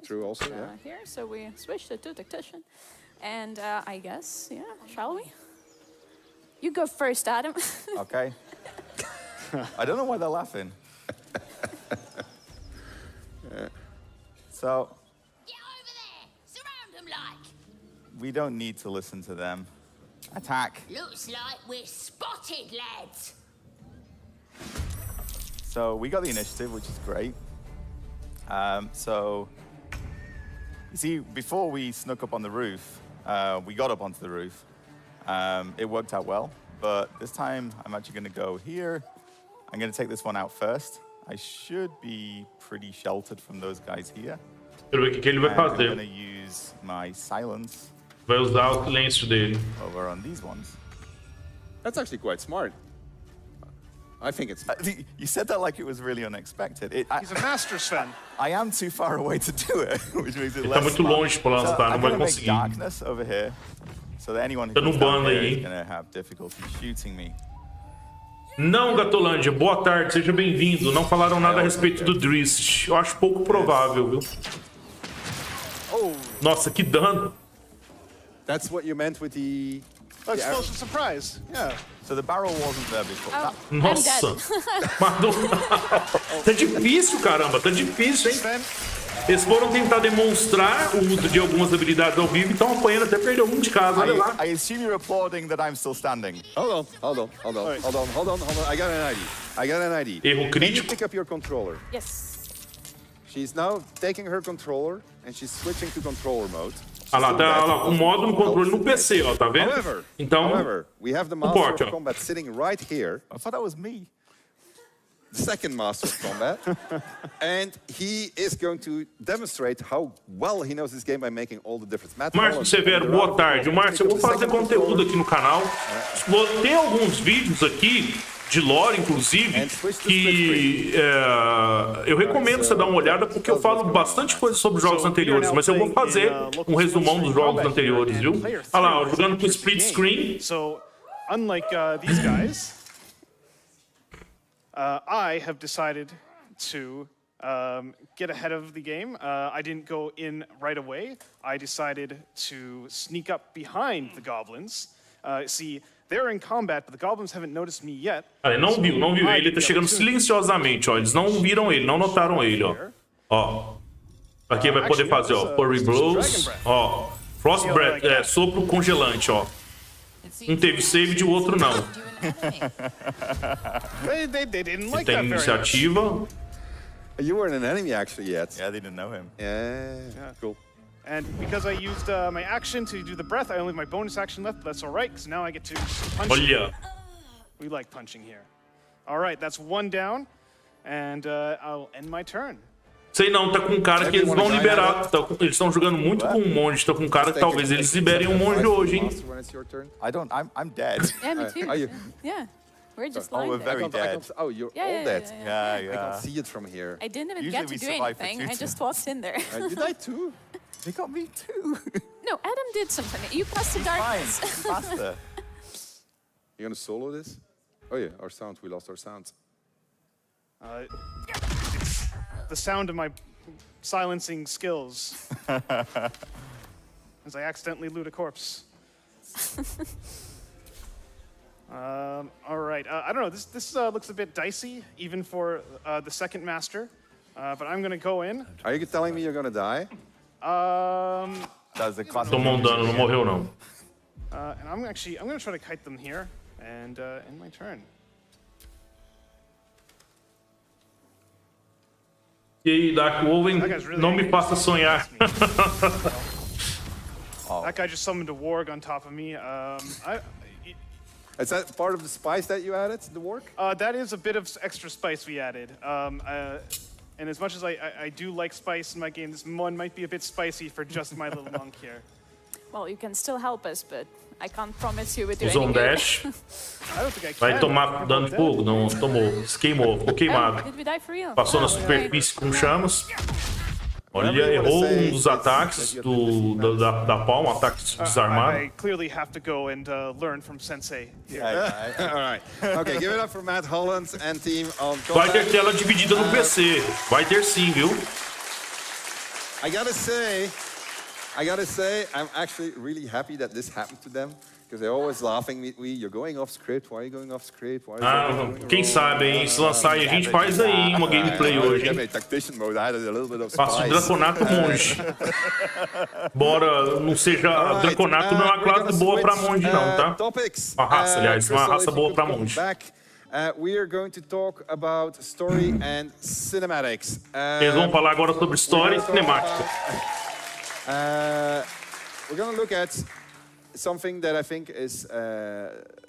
True also, yeah. Here, so we switched it to tactician, and I guess, yeah, shall we? You go first, Adam. Okay. I don't know why they're laughing. So, we don't need to listen to them. Attack. Looks like we're spotted, lads. So we got the initiative, which is great. So, you see, before we snuck up on the roof, we got up onto the roof. It worked out well, but this time I'm actually going to go here. I'm going to take this one out first. I should be pretty sheltered from those guys here. Quero ver o que ele vai I'm fazer. going to use my silence. Vai usar o silêncio dele. Over on these ones. That's actually quite smart. I think it's... You said that like it was really unexpected. He's a master, Sven. I am too far away to do it, which makes it Ele less tá muito smart. longe pra lançar, não I'm vai gonna make conseguir. darkness over here, so that anyone who Tá no comes down bando here aí, is hein? gonna have difficulty shooting me. Não, Gatolândia, boa tarde, seja bem-vindo. Não falaram nada a respeito do Drist. Eu acho pouco provável, viu? Nossa, que dano. That's what you meant with the... Explosive surprise. Yeah. So the barrel wasn't there before. Nossa. Tá difícil, caramba, tá difícil, hein? Eles foram tentar demonstrar o uso de algumas habilidades ao vivo e estão apanhando até perder um de casa, olha lá. I assume you're applauding that I'm still standing. Hold on. I got an ID. Erro Can you crítico. pick up your controller? Yes. She's now taking her controller and she's switching to controller mode. Ah lá, tá lá, o modo no controle no PC, ó, tá vendo? Então, However, we have the o Master porte, of ó. Combat sitting right here. I thought that was me. The second Master of Combat. And he is going to demonstrate how well he knows this game by making all the difference. Márcio Severo, boa tarde. Márcio, eu vou fazer conteúdo aqui no canal. Tem alguns vídeos aqui, de lore inclusive, que eu recomendo você dar uma olhada, porque eu falo bastante coisa sobre jogos anteriores, mas eu vou fazer um resumão dos jogos anteriores, viu? Olha lá, ó, jogando com split screen. So, unlike these guys, I have decided to get ahead of the game. I didn't go in right away. I decided to sneak up behind the goblins. See, they're in combat, but the goblins haven't noticed me yet. Ele não viu. Ele tá chegando silenciosamente, ó. Eles não viram ele, não notaram ele, ó. Ó. Aqui vai poder fazer, ó. Furry Blows, ó. Frost Breath, sopro congelante, ó. Um teve save de outro não. They didn't Ele like tem that very much. iniciativa. You weren't an enemy actually yet. Yeah, they didn't know him. Yeah. Cool. And because I used my action to do the breath, I only have my bonus action left, but that's all right, because now I get to punch. Olha. We like punching here. All right, that's one down, and I'll end my turn. Sei não, tá com um cara que eles vão liberar. Eles estão jogando muito com um monge. Tá com um cara que talvez eles liberem um monge hoje, hein? I'm dead. Yeah, me too. Are you? Yeah. We're just Oh, lying we're there. very dead. Oh, you're Yeah, all yeah, dead. yeah, Yeah, I can see it from here. I didn't even Usually get to we do survive for anything. two I just walked in there. You died too? They got me too. No, Adam did something. You passed the darkness. Fine, faster. You gonna solo this? Oh yeah, our sound. We lost our sound. It's the sound of my silencing skills as I accidentally loot a corpse. All right, I don't know. This looks a bit dicey, even for the second master. But I'm gonna go in. Are you telling me you're gonna die? That's the classic. Tomou um dano, não morreu não. And I'm gonna try to kite them here and end my turn. E aí, Dark Owen, não me faça sonhar. That guy just summoned a warg on top of me. Is that part of the spice that you added, the work? That is a bit of extra spice we added. And as much as I do like spice in my game, this one might be a bit spicy for just my little monk here. Well, you can still help us, but I can't promise you we do Usou any um good. dash. I don't think I Vai can. tomar dano de fogo? Não, tomou. Se queimou, ficou queimado. Did we die for real? Passou na Oh, superfície com chamas. Olha, errou um dos ataques da palma, ataque desarmado. I clearly have to go and learn from Sensei here. All right. Okay, give it up for Matt Holland and team on Vai ter tela dividida no PC. Vai ter sim, viu? I gotta say, I'm actually really happy that this happened to them. because they're always laughing with me. You're going off script. Why are you going off script? Why is quem sabe, hein? Se lançar aí, a gente faz aí uma gameplay hoje, hein? Tactician mode. I had a little bit of Faço Draconato monge. Bora, não seja... Draconato não é uma classe boa pra monge, não, tá? Uma raça, aliás, uma raça boa pra monge. We are going to talk about story and cinematics. Eles vão falar agora sobre história e cinemática. We're going to look at something that I think is,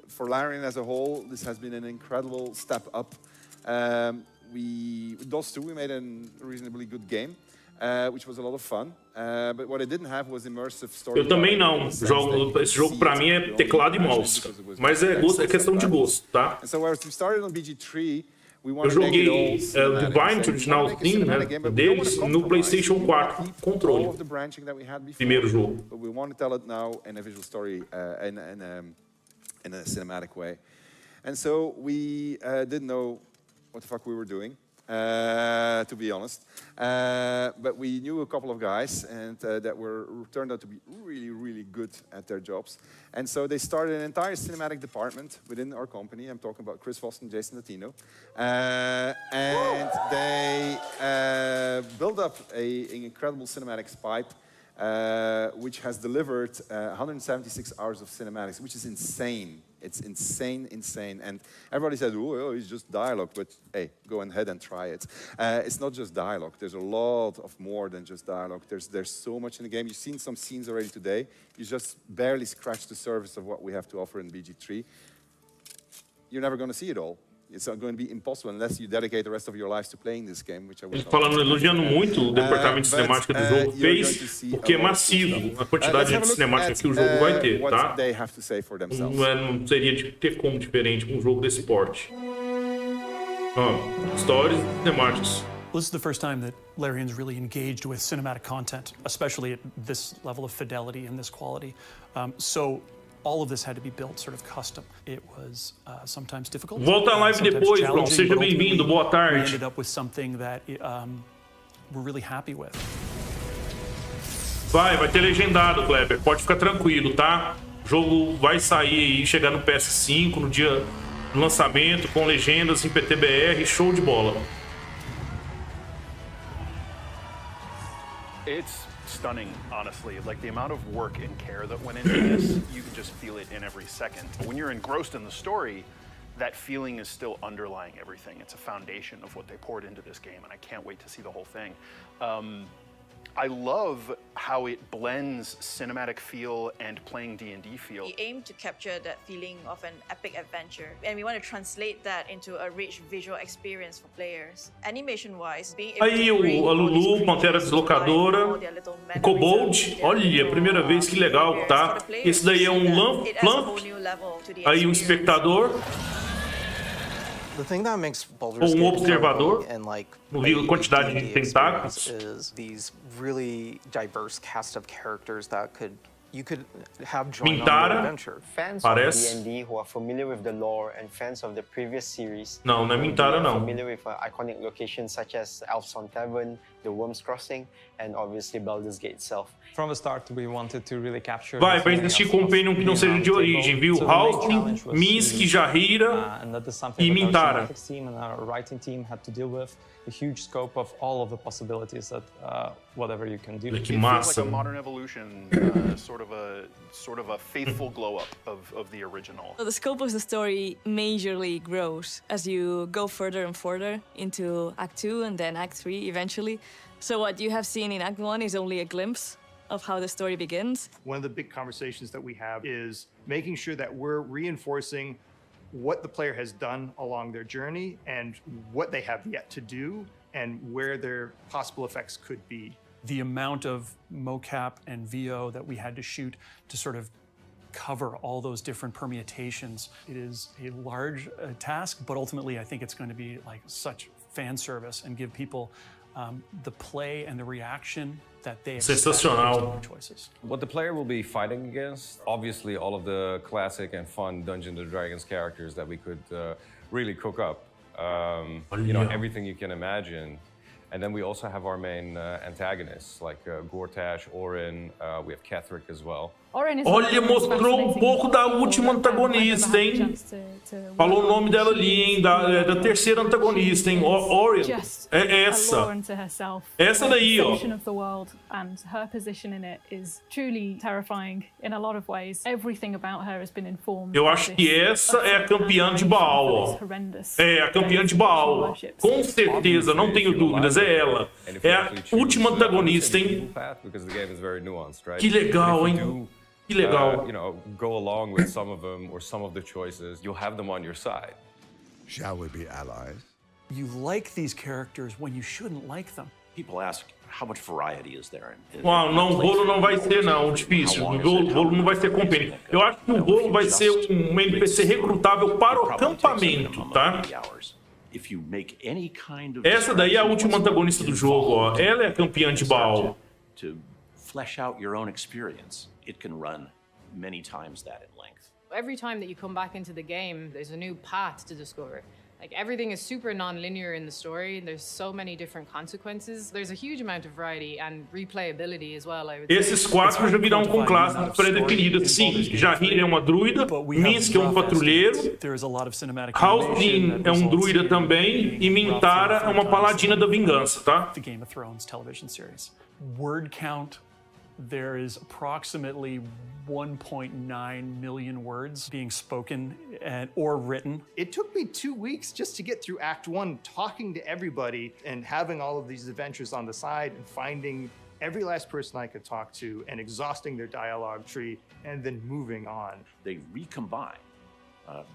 for Larian as a whole, this has been an incredible step up. With DOS 2, we made a reasonably good game, which was a lot of fun. But what I didn't have was immersive story. Eu também não. Esse jogo pra mim é teclado e mouse. Mas é questão de gosto, tá? And so as we started on BG3, eu joguei o Divine originalzinho, né, deles no PlayStation 4, controle. Primeiro jogo. But we want to tell it now in a visual story, in a cinematic way. And so we didn't know what the fuck we were doing, to be honest. But we knew a couple of guys and that turned out to be really, really good at their jobs. And so they started an entire cinematic department within our company. I'm talking about Chris Foss and Jason Latino. And they built up an incredible cinematics pipe, which has delivered 176 hours of cinematics, which is insane. It's insane. And everybody said, oh, it's just dialogue. But hey, go ahead and try it. It's not just dialogue. There's a lot of more than just dialogue. There's so much in the game. You've seen some scenes already today. You just barely scratched the surface of what we have to offer in BG3. You're never going to see it all. It's going to be impossible unless you dedicate the rest of your lives to playing this game, which I will. Elogiando muito o departamento de cinemática do jogo fez, porque é massivo a quantidade de cinemática que o jogo vai ter, tá? Não seria de ter como diferente com um jogo desse porte. Histórias e cinemáticas. Well, this is the first time that Larian's really engaged with cinematic content, especially at this level of fidelity and this quality. So all of this had to be built sort of custom. It was sometimes difficult. Volta a live depois, Bruno. Seja bem-vindo. Boa tarde. We ended up with something that we're really happy with. Vai ter legendado, Kleber. Pode ficar tranquilo, tá? O jogo vai sair e chegar no PS5 no dia do lançamento com legendas em PTBR, show de bola. It's stunning, honestly. Like, the amount of work and care that went into this, you can just feel it in every second. But when you're engrossed in the story, that feeling is still underlying everything. It's a foundation of what they poured into this game, and I can't wait to see the whole thing. I love how it blends cinematic feel and playing D&D feel. We aim to capture that feeling of an epic adventure, and we want to translate that into a rich visual experience for players. Animation-wise, being able Aí a Lulu, Pantera Deslocadora, o Kobold, olha, primeira vez, que legal, tá? Esse daí é um Lamp, aí um espectador. The thing that makes Baldur's Gate observador, and like quantidade de tentáculos, is these really diverse cast of characters that you could have join on the adventure. Fans of D&D who are familiar with the lore and fans of the previous series. Não é Mintara, não. Familiar with iconic locations such as Elfson Tavern, the Worms Crossing, and obviously Baldur's Gate itself. From the start, we wanted to really capture. Vai existir companion que não seja de origem, viu? Halfling, Minsk, Jahira e Mintara. And our writing team had to deal with the huge scope of all of the possibilities that whatever you can do. Que massa! It feels like a modern evolution, sort of a faithful glow up of the original. The scope of the story majorly grows as you go further and further into Act 2 and then Act 3 eventually. So what you have seen in Act 1 is only a glimpse of how the story begins. One of the big conversations that we have is making sure that we're reinforcing what the player has done along their journey and what they have yet to do and where their possible effects could be. The amount of mocap and VO that we had to shoot to sort of cover all those different permutations. It is a large task, but ultimately I think it's going to be like such fan service and give people the play and the reaction that they expect from their choices. What the player will be fighting against, obviously all of the classic and fun Dungeons & Dragons characters that we could really cook up. You know, everything you can imagine. And then we also have our main antagonists, like Gortash, Orin, we have Ketherick as well. Olha, mostrou um pouco da última antagonista, hein? Falou o nome dela ali, hein? Da terceira antagonista, hein? Orin. É essa. Essa daí, ó. And her position in it is truly terrifying in a lot of ways. Everything about her has been informed. Eu acho que essa é a campeã de Baal, ó. É a campeã de Baal. Com certeza, não tenho dúvidas, é ela. É a última antagonista, hein? Que legal, hein? Que legal. You know, go along with some of them or some of the choices. You'll have them on your side. Shall we be allies? You like these characters when you shouldn't like them. People ask how much variety is there. Uau, não, o bolo não vai ser, não, difícil. O bolo não vai ser compêndio. Eu acho que o bolo vai ser um NPC recrutável para o acampamento, tá? Essa daí é a última antagonista do jogo, ó. Ela é a campeã de Baal. To flesh out your own experience, it can run many times that in length. Every time that you come back into the game, there's a new path to discover. Like, everything is super non-linear in the story. There's so many different consequences. There's a huge amount of variety and replayability as well, I would say. Esses quatro já virão com classes pré-definidas. Sim, Jahir é uma druida, Minsk é um patrulheiro, Halfling é um druida também, e Mintara é uma paladina da vingança, tá? The Game of Thrones television series. Word count, there is approximately 1.9 million words being spoken or written. It took me 2 weeks just to get through Act 1, talking to everybody and having all of these adventures on the side and finding every last person I could talk to and exhausting their dialogue tree and then moving on. They recombine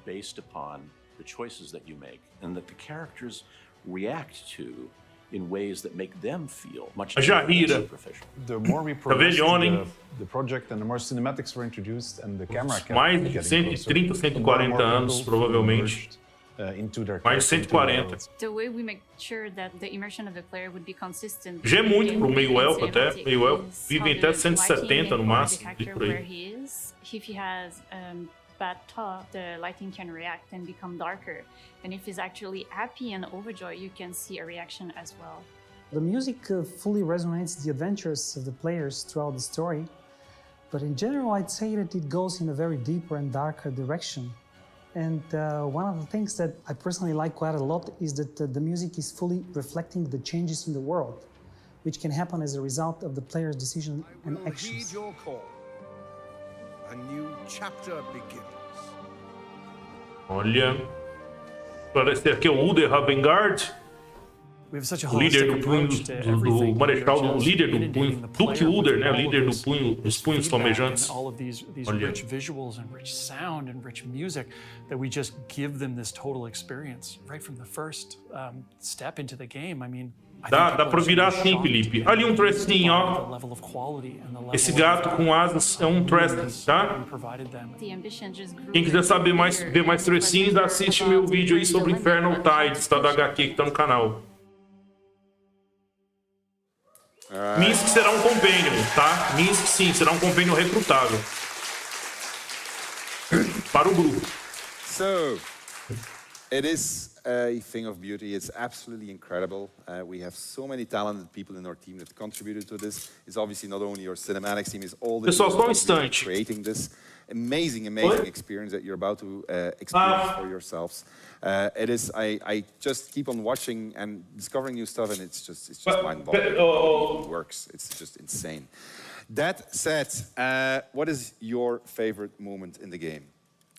based upon the choices that you make and that the characters react to in ways that make them feel much superficial. The more we progress the project and the more cinematics were introduced and the camera mais de 130, 140 anos, provavelmente. Mais de 140. The way we make sure that the immersion of the player would be consistent. Já é muito pro meio-elfo até. Meio-elfo vive até 170 no máximo, por aí. If he has bad thought, the lighting can react and become darker. And if he's actually happy and overjoyed, you can see a reaction as well. The music fully resonates the adventures of the players throughout the story, but in general, I'd say that it goes in a very deeper and darker direction. And one of the things that I personally like quite a lot is that the music is fully reflecting the changes in the world, which can happen as a result of the player's decision and actions. Heed your call. A new chapter begins. Olha, parece que é o Uder Ravengard, o líder do punho, do marechal, o líder do punho, Duque Uder, né? O líder do punho, dos punhos flamejantes. Olha. Rich visuals and rich sound and rich music that we just give them this total experience right from the first step into the game. I mean, Dá pra virar assim, Felipe. Ali um Trestin, ó. Esse gato com asas é um Trestin, tá? Quem quiser saber mais, ver mais Trestins, assiste meu vídeo aí sobre Infernal Tides, tá? Da HQ que tá no canal. Minsk será um compêndio, tá? Minsk, sim, será um compêndio recrutável. Para o grupo. So, it is a thing of beauty. It's absolutely incredible. We have so many talented people in our team that contributed to this. It's obviously not only your cinematics team, it's all the Pessoal, só um people instante. creating this amazing experience that you're about to experience for yourselves. It is. I just keep on watching and discovering new stuff, and it's just mind-boggling. It works. It's just insane. That said, what is your favorite moment in the game?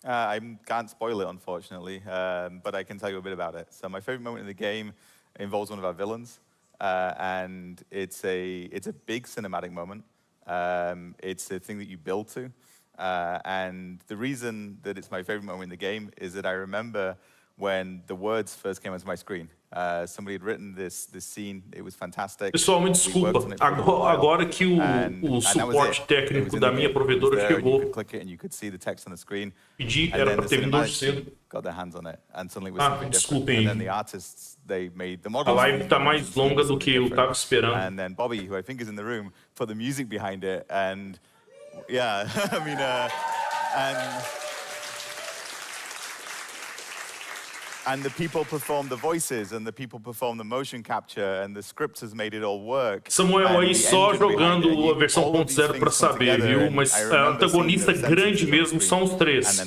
I can't spoil it, unfortunately, but I can tell you a bit about it. So my favorite moment in the game involves one of our villains, and it's a big cinematic moment. It's a thing that you build to, and the reason that it's my favorite moment in the game is that I remember when the words first came onto my screen. Somebody had written this scene. It was fantastic. Pessoal, me desculpa. Agora que o suporte técnico da minha provedora chegou, pedi, era para ter vindo hoje cedo. Desculpem. A live está mais longa do que eu estava esperando. And then Bobby, who I think is in the room, put the music behind it, and yeah, I mean, and And the people perform the voices, and the people perform the motion capture, and the script has made it all work. Samuel aí só jogando a versão 1.0 para saber, viu? Mas a antagonista grande mesmo são os três.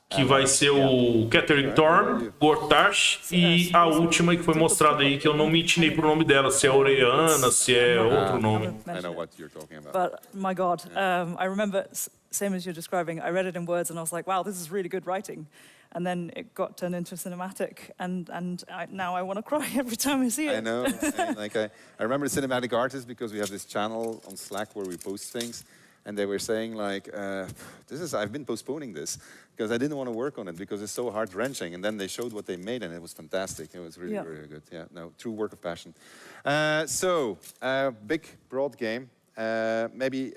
Que vai ser o Catherine Torne, Gortash e a última que foi mostrada aí, que eu não me itinei pro nome dela, se é Oriana, se é outro nome. I know what you're talking about. But my God, I remember, same as you're describing, I read it in words and I was like, wow, this is really good writing. And then it got turned into a cinematic, and now I want to cry every time I see it. I know. I remember the cinematic artist because we have this channel on Slack where we post things, and they were saying like, I've been postponing this because I didn't want to work on it because it's so heart-wrenching. And then they showed what they made, and it was fantastic. It was really, really good. Yeah, no, true work of passion. Big, broad game. Maybe.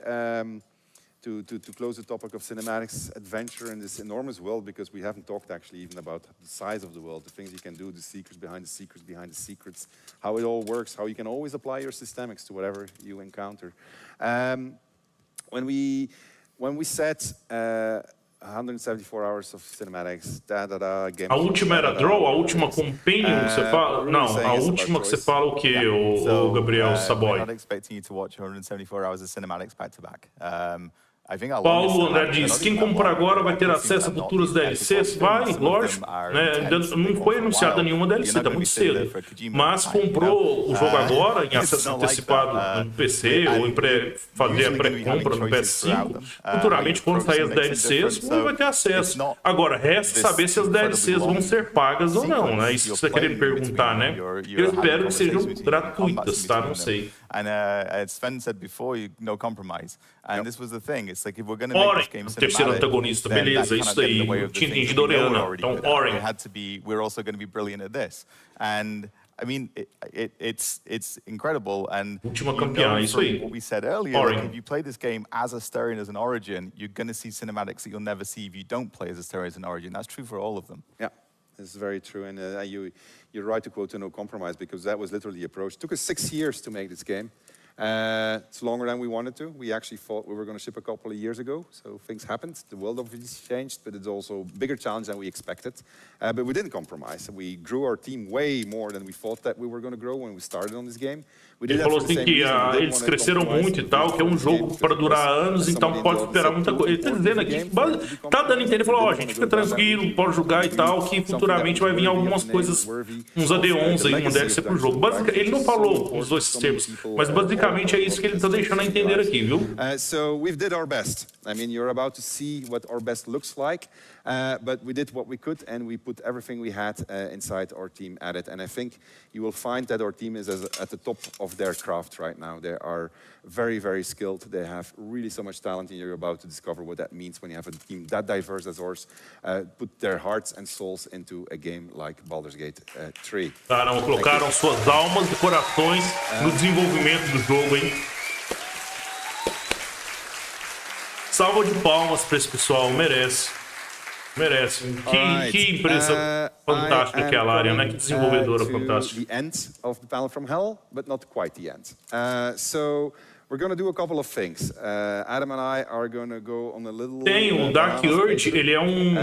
To close the topic of cinematics, adventure in this enormous world, because we haven't talked actually even about the size of the world, the things you can do, the secrets behind the secrets behind the secrets, how it all works, how you can always apply your systemics to whatever you encounter. When we set 174 hours of cinematics, game. A última era draw, a última companion, você fala? Não, a última que você fala o quê, o Gabriel Saboy? I'm not expecting you to watch 174 hours of cinematics back to back. Paulo André diz, quem comprar agora vai ter acesso a futuras DLCs? Vai, lógico. Né? Não foi anunciada nenhuma DLC, tá muito cedo. Mas comprou o jogo agora, em acesso antecipado no PC, ou fazer a pré-compra no PS5. Futuramente, quando sair as DLCs, você vai ter acesso. Agora, resta saber se as DLCs vão ser pagas ou não, né? Isso que você está querendo perguntar, né? Eu espero que sejam gratuitas, tá? Não sei. And as Sven said before, no compromise. And this was the thing. It's like if we're going to make this game cinematic, antagonista, beleza, isso aí. Tinha entendido Oriana. Então, Oren. We're also going to be brilliant at this. And I mean, it's incredible. And última campeã, isso aí. What we said earlier, like if you play this game as Asterion as an origin, you're going to see cinematics that you'll never see if you don't play as Asterion as an origin. That's true for all of them. Yeah. It's very true, and you're right to quote no compromise, because that was literally the approach. It took us 6 years to make this game. It's longer than we wanted to. We actually thought we were going to ship a couple of years ago, so things happened. The world obviously changed, but it's also a bigger challenge than we expected. But we didn't compromise. We grew our team way more than we thought that we were going to grow when we started on this game. Ele falou assim que eles cresceram muito e tal, que é um jogo para durar anos, então pode esperar muita coisa. Ele está dizendo aqui, tá dando a entender, ele falou, ó, a gente fica tranquilo, pode jogar e tal, que futuramente vai vir algumas coisas, uns add-ons aí, uma DLC pro jogo. Ele não falou os dois termos, mas basicamente é isso que ele está deixando a entender aqui, viu? So we did our best. I mean, you're about to see what our best looks like, but we did what we could, and we put everything we had inside our team at it. And I think you will find that our team is at the top of their craft right now. They are very, very skilled. They have really so much talent, and you're about to discover what that means when you have a team that diverse as ours, put their hearts and souls into a game like Baldur's Gate 3. Caramba, colocaram suas almas e corações no desenvolvimento do jogo, hein? Salva de palmas para esse pessoal, merece. Merece. Que empresa fantástica que é a Larian, né? Que desenvolvedora fantástica. The end of the panel from hell, but not quite the end. So we're going to do a couple of things. Adam and I are going to go on a little. Tem o Dark Urge, ele é um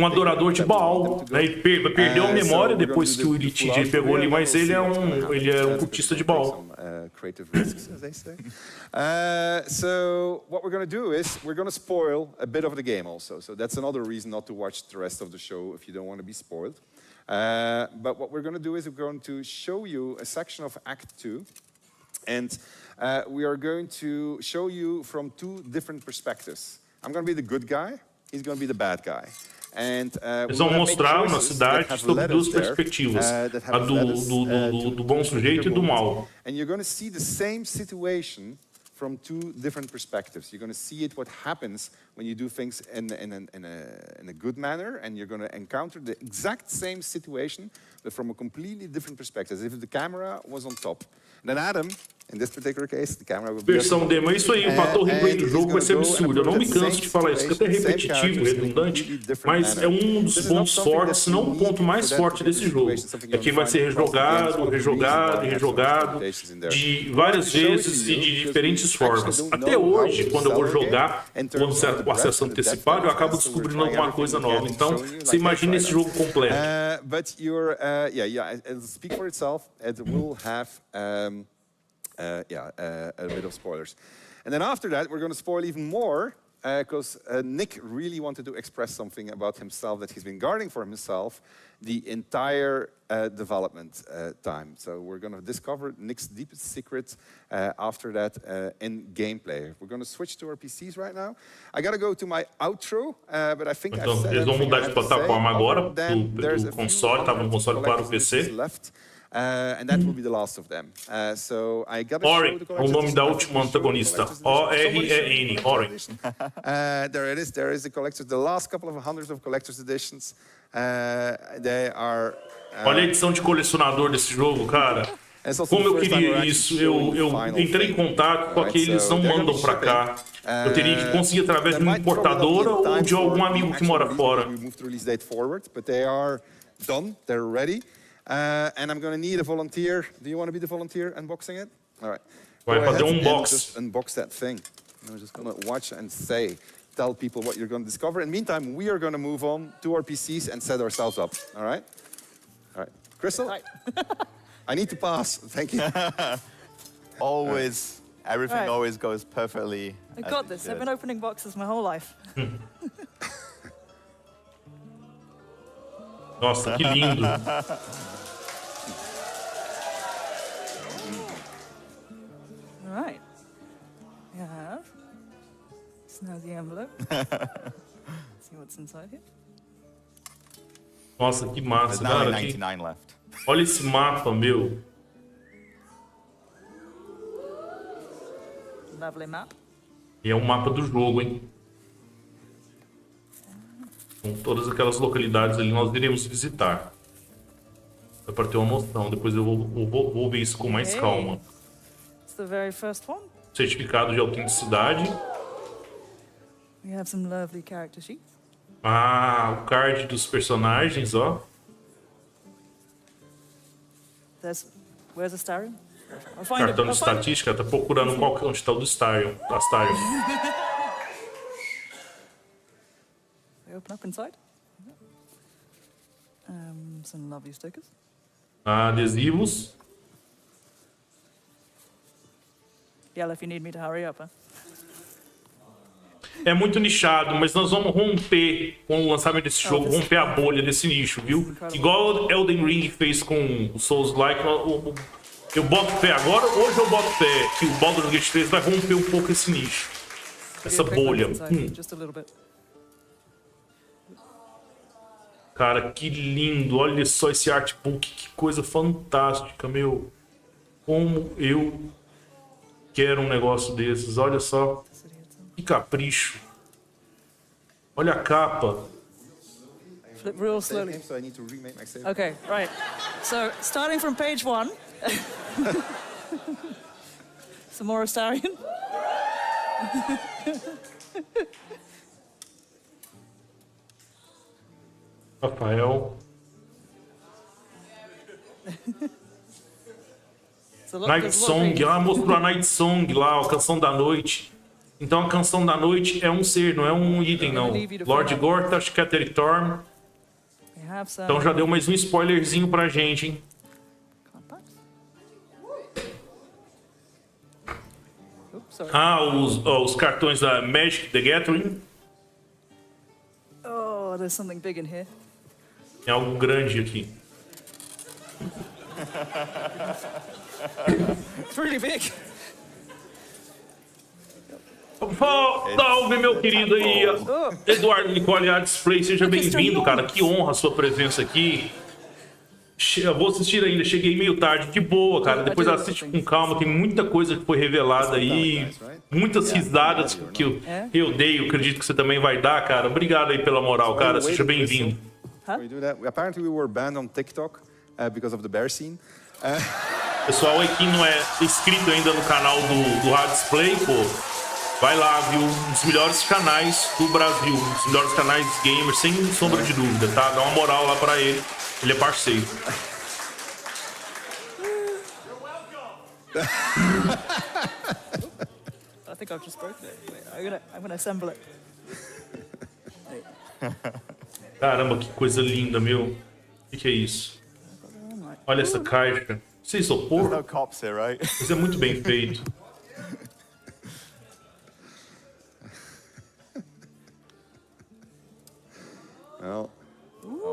adorador de Baal, né? Ele perdeu a memória depois que o Elite DJ pegou ali, mas ele é um cultista de Baal. Creative risks, as they say. So what we're going to do is we're going to spoil a bit of the game also. So that's another reason not to watch the rest of the show if you don't want to be spoiled. But what we're going to do is we're going to show you a section of Act 2. And we are going to show you from 2 different perspectives. I'm going to be the good guy. He's going to be the bad guy. Eles vão mostrar uma cidade sob 2 perspectivas, a do bom sujeito e do mal. And you're going to see the same situation from 2 different perspectives. You're going to see it what happens when you do things in a good manner, and you're going to encounter the exact same situation, but from a completely different perspective, as if the camera was on top. And then Adam, in this particular case, the camera will be versão demo, é isso aí, o fator replay do jogo vai ser absurdo. Eu não me canso de falar isso, fica até repetitivo, redundante, mas é um dos pontos fortes, se não o ponto mais forte desse jogo. É que vai ser rejogado, rejogado e rejogado, de várias vezes e de diferentes formas. Até hoje, quando eu vou jogar, quando o acesso antecipado, eu acabo descobrindo alguma coisa nova. Então, você imagina esse jogo completo. But it'll speak for itself. It will have a bit of spoilers. And then after that, we're going to spoil even more because Nick really wanted to express something about himself that he's been guarding for himself the entire development time. So we're going to discover Nick's deepest secret after that in gameplay. We're going to switch to our PCs right now. I got to go to my outro, but I think então, eles vão mudar de plataforma agora, do console, estava no console para o PC. And that will be the last of them. So I got to Oren, é o nome da última antagonista. O-R-E-N, Oren. There it is. There is the collectors. The last couple of hundreds of collector's editions. They are. Olha a edição de colecionador desse jogo, cara. Como eu queria isso, eu entrei em contato com aqueles, eles não mandam pra cá. Eu teria que conseguir através de uma importadora ou de algum amigo que mora fora. They're ready. And I'm going to need a volunteer. Do you want to be the volunteer unboxing it? All right. Vai fazer um unbox. Just unbox that thing. I'm just going to watch and tell people what you're going to discover. In the meantime, we are going to move on to our PCs and set ourselves up. All right? All right. Crystal? I need to pass. Thank you. Always, everything always goes perfectly. I got this. I've been opening boxes my whole life. Nossa, que lindo. All right. We have. It's now the envelope. See what's inside here. Nossa, que massa, cara. 99 left. Olha esse mapa, meu. Lovely map. E é um mapa do jogo, hein? Com todas aquelas localidades ali nós iremos visitar. É para ter uma noção. Depois eu vou ver isso com mais calma. It's the very first one. Certificado de autenticidade. We have some lovely character sheets. Ah, o card dos personagens, ó. Where's the Starion? Cartão de estatística, tá procurando onde está o do Starion. Open up inside. Some lovely stickers. Adesivos. Yell if you need me to hurry up, huh? É muito nichado, mas nós vamos romper com o lançamento desse jogo, romper a bolha desse nicho, viu? Igual Elden Ring fez com o Souls-like. Eu boto fé agora, hoje eu boto fé que o Baldur's Gate 3 vai romper um pouco esse nicho. Essa bolha. Cara, que lindo. Olha só esse artbook. Que coisa fantástica, meu. Como eu quero um negócio desses. Olha só. Que capricho. Olha a capa. Flip real slowly. Okay, right. So, starting from page 1. Some more Astarion. Rafael. Night Song. Ela mostrou a Night Song lá, a canção da noite. Então a canção da noite é um ser, não é um item, não. Lord Gorta, acho que é Torne. Então já deu mais um spoilerzinho pra gente, hein? Os cartões da Magic the Gathering. Oh, there's something big in here. Tem algo grande aqui. It's really big. Salve, meu querido aí, Eduardo Nicole Display, seja bem-vindo, cara. Que honra a sua presença aqui. Eu vou assistir ainda, cheguei meio tarde, de boa, cara. Depois assiste com calma, tem muita coisa que foi revelada aí, muitas risadas que eu dei, eu acredito que você também vai dar, cara. Obrigado aí pela moral, cara. Seja bem-vindo. Apparently we were banned on TikTok because of the bear scene. Pessoal aí que não é inscrito ainda no canal do Hard Display, pô, vai lá, viu? Um dos melhores canais do Brasil, um dos melhores canais gamers, sem sombra de dúvida, tá? Dá uma moral lá pra ele, ele é parceiro. I think I've just broken it. I'm gonna assemble it. Caramba, que coisa linda, meu. O que é isso? Olha essa caixa. Isso é isopor? Isso é muito bem feito.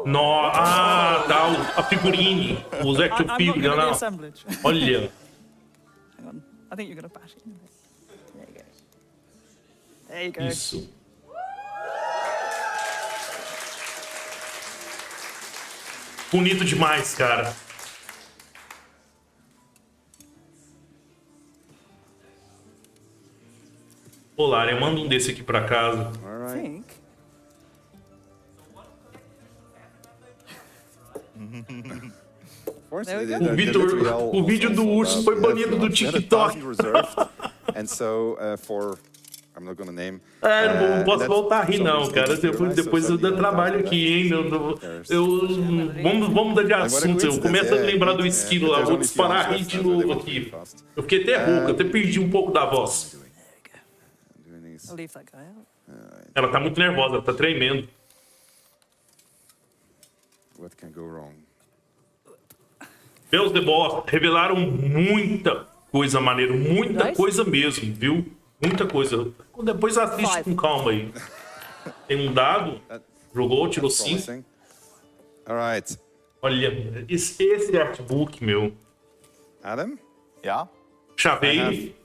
Ah, tá, a figurine. Os action figures, não. Olha. Hang on. I think you're gonna bash it. There you go. There you go. Isso. Bonito demais, cara. Ô, Larian, manda um desse aqui pra casa. O vídeo do urso foi banido do TikTok. Não posso voltar a rir não, cara. Depois eu dou trabalho aqui, hein? Vamos mudar de assunto. Eu começo a lembrar do esquilo lá. Vou disparar a rir de novo aqui. Eu fiquei até rouco, até perdi um pouco da voz. Ela tá muito nervosa, ela tá tremendo. Meus The Boss revelaram muita coisa maneira, muita coisa mesmo, viu? Muita coisa. Depois assiste com calma aí. Tem um dado, jogou, tirou 5. Olha, esse artbook, meu. Adam? Yeah? Chavei.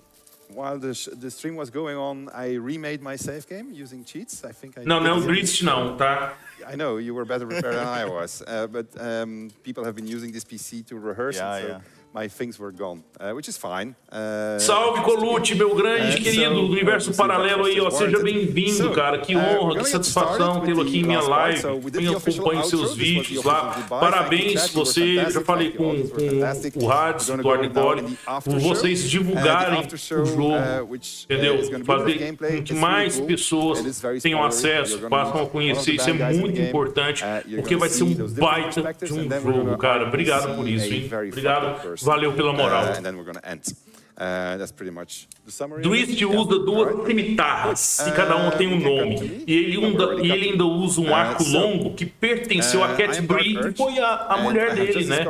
While the stream was going on, I remade my save game using cheats. I think I não é um glitch não, tá? I know you were better prepared than I was, but people have been using this PC to rehearse, so my things were gone, which is fine. Salve, Colute, meu grande querido do universo paralelo aí, ó. Seja bem-vindo, cara. Que honra, que satisfação tê-lo aqui em minha live. Eu acompanho seus vídeos lá. Parabéns, você. Já falei com o Hades, do Arnicole, por vocês divulgarem o jogo, entendeu? Fazer com que mais pessoas tenham acesso, passam a conhecer. Isso é muito importante, porque vai ser um baita de um jogo, cara. Obrigado por isso, hein? Obrigado. Valeu pela moral. Twist usa 2 cimitarras e cada uma tem um nome. E ele ainda usa um arco longo que pertenceu a Cat Bree, que foi a mulher dele, né?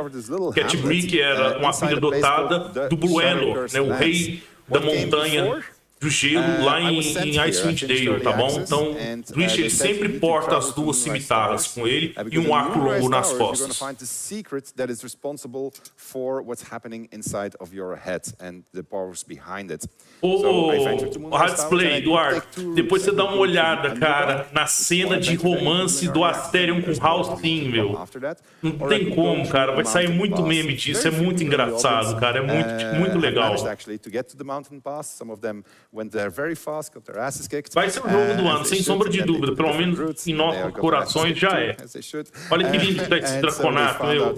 Cat Bree, que era uma filha adotada do Blueno, né? O rei da montanha do gelo lá em Icewind Dale, tá bom? Então, Twist ele sempre porta as 2 cimitarras com ele e um arco longo nas costas. O Hardplay, Eduardo, depois você dá uma olhada, cara, na cena de romance do Asterion com Halcyon, meu. Não tem como, cara, vai sair muito meme disso, é muito engraçado, cara, é muito legal. Vai ser o jogo do ano, sem sombra de dúvida, pelo menos em nossos corações já é. Olha que lindo que tá esse draconato, meu.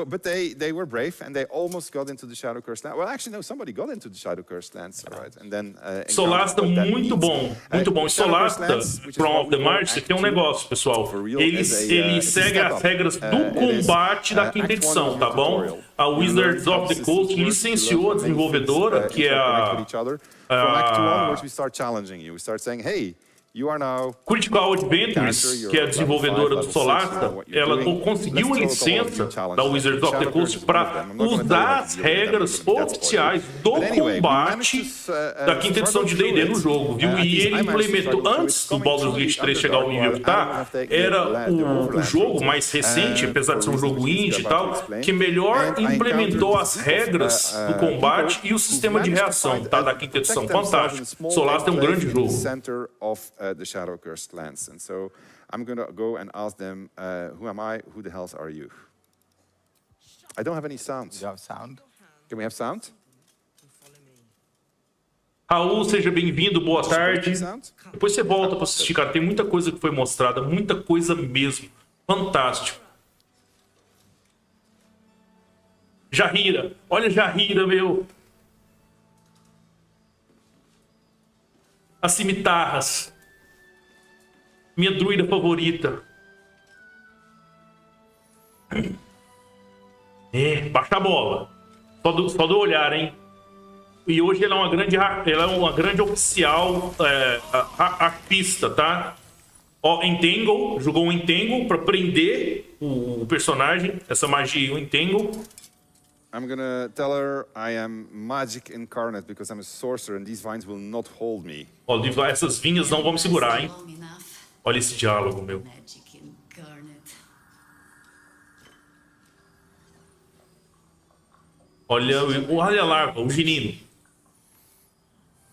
But they were brave and they almost got into the Shadow Cursed Lands. Well, actually, no, somebody got into the Shadow Cursed Lands, right? And then Solasta muito bom, muito bom. Solasta, From of the March, você tem um negócio, pessoal. Ele segue as regras do combate da 5ª edição, tá bom? A Wizards of the Coast licenciou a desenvolvedora, que é a Critical Adventures, que é a desenvolvedora do Solasta, ela conseguiu a licença da Wizards of the Coast para usar as regras oficiais do combate da 5ª edição de D&D no jogo, viu? E ele implementou, antes do Baldur's Gate 3 chegar ao nível que tá, era o jogo mais recente, apesar de ser um jogo indie e tal, que melhor implementou as regras do combate e o sistema de reação, tá? Da 5ª edição. Fantástico. Solasta é um grande jogo. The Shadow Cursed Lands, and so I'm gonna go and ask them, who am I? Who the hells are you? I don't have any sound. You have sound? Can we have sound? Raul, seja bem-vindo, boa tarde. Depois você volta para assistir, cara. Tem muita coisa que foi mostrada, muita coisa mesmo. Fantástico. Jahira, olha Jahira, meu. As cimitarras. Minha druida favorita. Baixa a bola. Só do olhar, hein? E hoje ela é uma grande oficial arpista, tá? Ó, Entangle, jogou um Entangle pra prender o personagem, essa magia, o Entangle. I'm gonna tell her I am magic incarnate because I'm a sorcerer and these vines will not hold me. Ó, essas vinhas não vão me segurar, hein? Olha esse diálogo, meu. Olha a larva, o girino.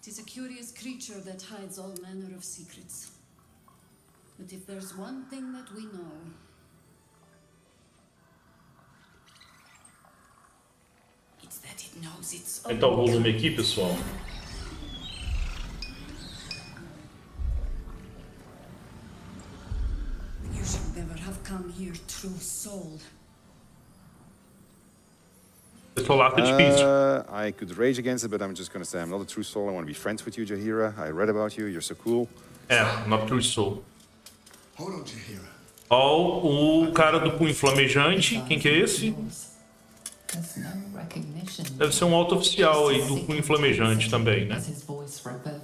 Tis a curious creature that hides all manner of secrets. But if there's one thing that we know, it's that it knows its own. Aumentar o volume aqui, pessoal. You should never have come here, true soul. I could rage against it, but I'm just gonna say I'm not a true soul. I want to be friends with you, Jaheira. I read about you. You're so cool. Not true soul. Hold on, Jaheira. Ó, o cara do punho flamejante. Quem que é esse? Deve ser um alto oficial aí do punho flamejante também, né?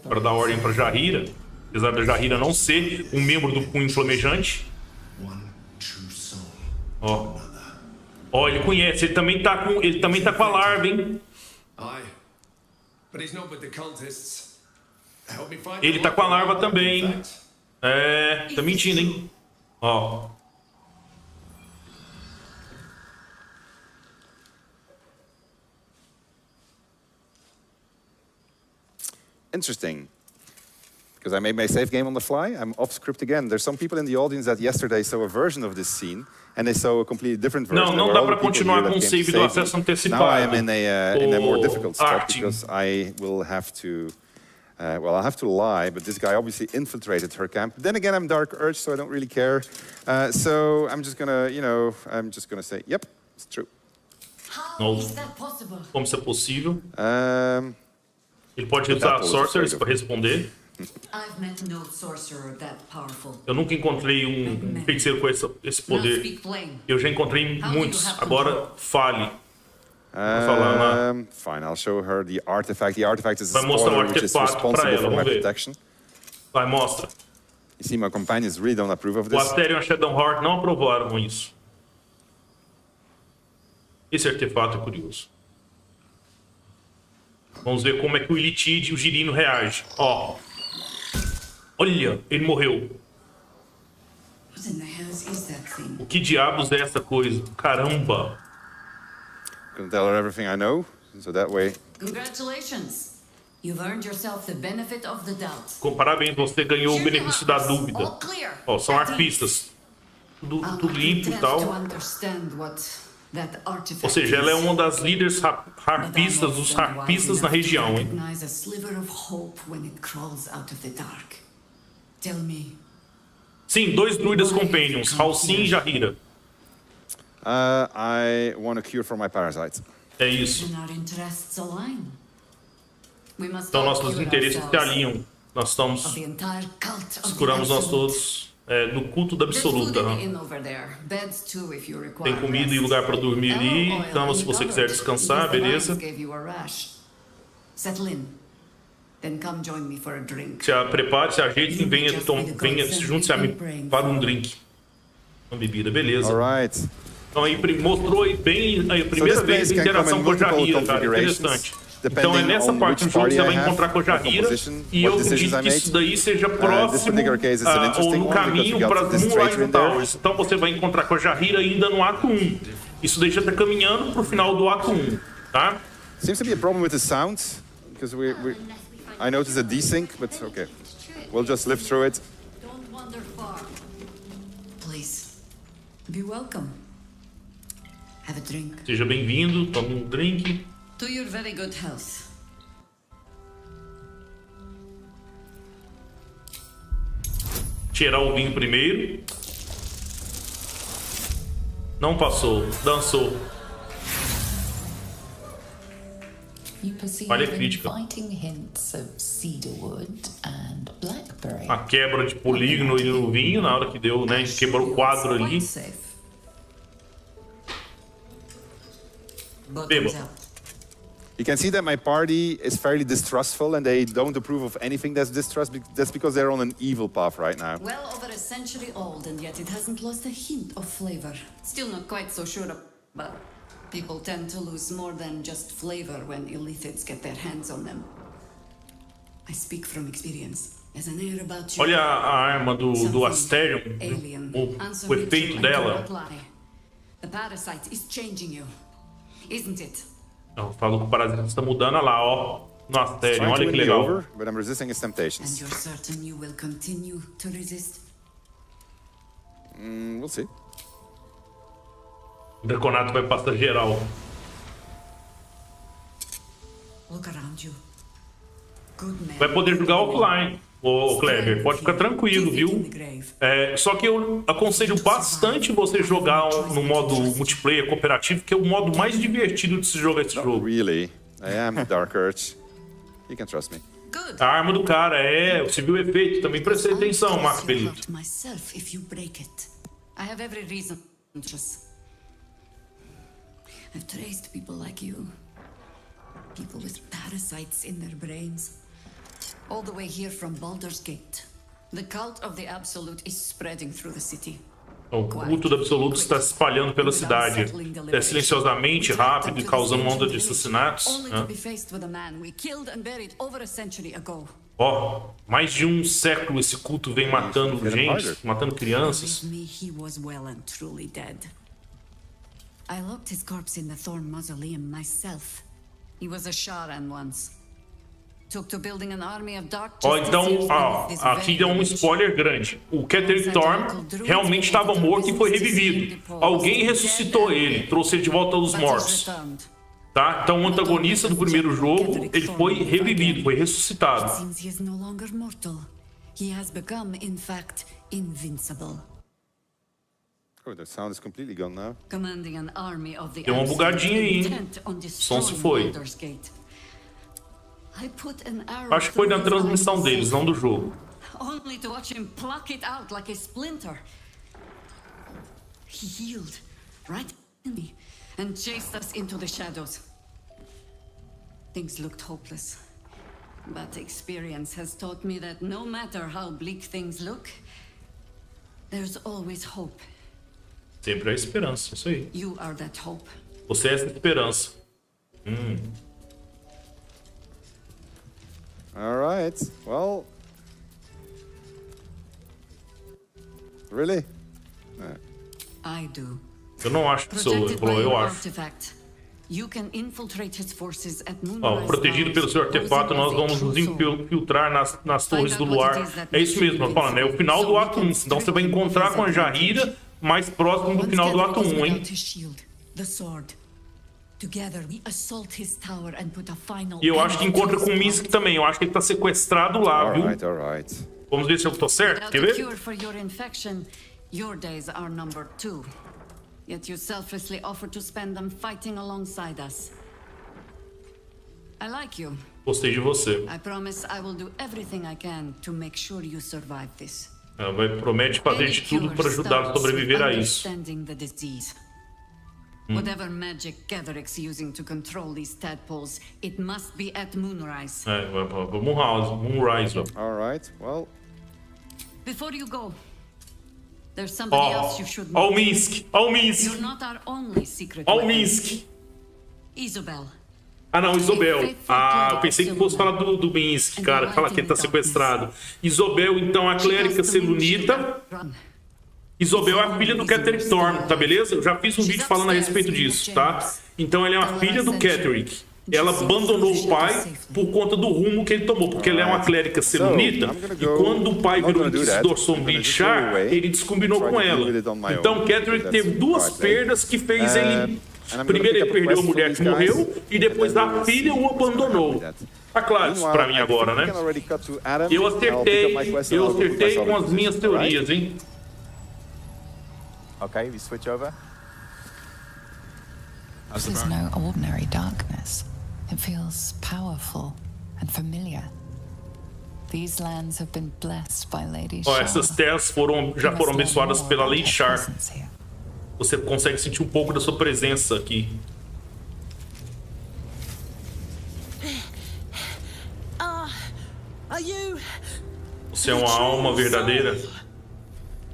Para dar ordem para Jaheira. Apesar da Jaheira não ser um membro do punho flamejante. Ó. Ó, ele conhece, ele também tá com a larva, hein? Ele tá com a larva também, hein? É, tá mentindo, hein? Ó. Interesting. Because I made my save game on the fly. I'm off script again. There's some people in the audience that yesterday saw a version of this scene and they saw a completely different version. Não dá para continuar com o save do acesso antecipado. Now I am in a more difficult spot because I will have to well, I'll have to lie, but this guy obviously infiltrated her camp. Then again, I'm Dark Urge, so I don't really care. So I'm just gonna, I'm just gonna say, yep, it's true. How is that possible? Como isso é possível? Ele pode usar Sorcerers para responder. I've met no sorcerer that powerful. Eu nunca encontrei um feiticeiro com esse poder. Eu já encontrei muitos. Agora fale. Fine, I'll show her the artifact. The artifact is a Vai mostrar um spoiler which is artefato para responsible ela, for my vamos ver. protection. Vai, mostra. You see, my companions really don't approve of O this. Asterion e a Shadowheart não aprovaram isso. Esse artefato é curioso. Vamos ver como é que o Illithid e o Girino reagem. Ó. Olha, ele morreu. What in the hell is that thing? O que diabos é essa coisa? Caramba. I'm gonna tell her everything I know, so that way. Congratulations. You've earned yourself the benefit of the doubt. Com parabéns, você ganhou o benefício da dúvida. Ó, são arpistas. Tudo limpo e tal. Ou seja, ela é uma das líderes harpistas, dos harpistas na região, hein? Sim, 2 druidas companions, Halsin e Jaheira. I want a cure for my parasite. É isso. Então nossos interesses se alinham. Nós estamos... Curamos nós todos no culto da absoluta. Tem comida e lugar para dormir ali. Então, se você quiser descansar, beleza. Prepare, se ajeite e venha junte-se a mim para um drink. Uma bebida, beleza. Então aí mostrou aí bem a primeira vez a interação com a Jaheira, cara, interessante. Então é nessa parte do jogo que você vai encontrar com a Jaheira e eu acredito que isso daí seja próximo ou no caminho para Moonlight Towers. Então você vai encontrar com a Jaheira ainda no ato 1. Isso daí já está caminhando para o final do ato 1, tá? Seems to be a problem with the sound because I noticed a desync, but okay, we'll just live through it. Don't wander far. Please, be welcome. Have a drink. Seja bem-vindo, tome um drink. To your very good health. Cheirar o vinho primeiro. Não passou, dançou. Olha a crítica. A quebra de polígono ali no vinho, na hora que deu, né? Quebrou o quadro ali. Beba. You can see that my party is fairly distrustful and they don't approve of anything that's that's because they're on an evil path right now. Well over a century old, and yet it hasn't lost a hint of flavor. Still not quite so sure about. People tend to lose more than just flavor when illithids get their hands on them. I speak from experience. Olha a arma do Asterion, o efeito dela. The parasite is changing you, isn't it? Ela falou que o parasita está mudando. Olha lá, ó, no Asterion, olha que legal. But I'm resisting his temptations. And you're certain you will continue to resist? We'll see. O Draconato vai passar geral. Look around you. Vai poder jogar offline, ô Kleber. Pode ficar tranquilo, viu? Só que eu aconselho bastante você jogar no modo multiplayer cooperativo, que é o modo mais divertido de se jogar esse jogo. Really? I am the Dark Urge. You can trust me. A arma do cara, você viu o efeito, também prestei atenção, Marco Felipe. I've traced people like you. People with parasites in their brains. All the way here from Baldur's Gate. The cult of the Absolute is spreading through the city. O culto do Absoluto está se espalhando pela cidade. Silenciosamente, rápido e causando uma onda de assassinatos. Mais de um século esse culto vem matando gente, matando crianças. I locked his corpse in the Thorn Mausoleum myself. He was a Sharan once. Took to building an army of dark então, aqui deu um spoiler grande. O Cater Torne realmente estava morto e foi revivido. Alguém ressuscitou ele, trouxe ele de volta aos mortos. Tá? Então, o antagonista do primeiro jogo, ele foi revivido, foi ressuscitado. Oh, the sound is completely gone now. Deu uma bugadinha aí, hein? O som se foi. Acho que foi na transmissão deles, não do jogo. Only to watch him pluck it out like a splinter. He healed right in me and chased us into the shadows. Things looked hopeless, but experience has taught me that no matter how bleak things look, there's always hope. Sempre há esperança, isso aí. You are that hope. Você é essa esperança. All right. Well. Really? I do. Eu não acho que sou, eu acho. Protegido pelo seu artefato, nós vamos nos infiltrar nas torres do luar. É isso mesmo, eu falando, é o final do ato 1. Então você vai encontrar com a Jahira mais próximo do final do ato 1, hein? E eu acho que encontra com o Misk também. Eu acho que ele tá sequestrado lá, viu? Vamos ver se eu tô certo. Quer ver? Yet you selflessly offer to spend them fighting alongside us. I like you. Gostei de você. I promise I will do everything I can to make sure you survive this. Ela promete fazer de tudo para ajudar a sobreviver a isso. Whatever magic Gatherix using to control these tadpoles, it must be at Moonrise. Moonrise. All right. Well. Before you go, there's somebody else you should know. Ó o Minsk. You're not our only secret. Ó o Minsk. Isabel. Ah, não, Isobel. Eu pensei que fosse falar do Minsk, cara, que fala que ele tá sequestrado. Isobel, então, a clérica selunita. Isobel é a filha do Caterick Torne, tá beleza? Eu já fiz um vídeo falando a respeito disso, tá? Então, ela é uma filha do Caterick. Ela abandonou o pai por conta do rumo que ele tomou, porque ela é uma clérica selunita, e quando o pai virou inquisidor sombrio de Char, ele descombinou com ela. Então, Caterick teve duas perdas que fez ele... Primeiro ele perdeu a mulher que morreu, e depois a filha o abandonou. Tá claro isso pra mim agora, né? Eu acertei com as minhas teorias, hein? Okay, we switch over. This is no ordinary darkness. It feels powerful and familiar. These lands have been blessed by Lady Char. Essas terras já foram abençoadas pela Lady Char. Você consegue sentir um pouco da sua presença aqui. Você é uma alma verdadeira.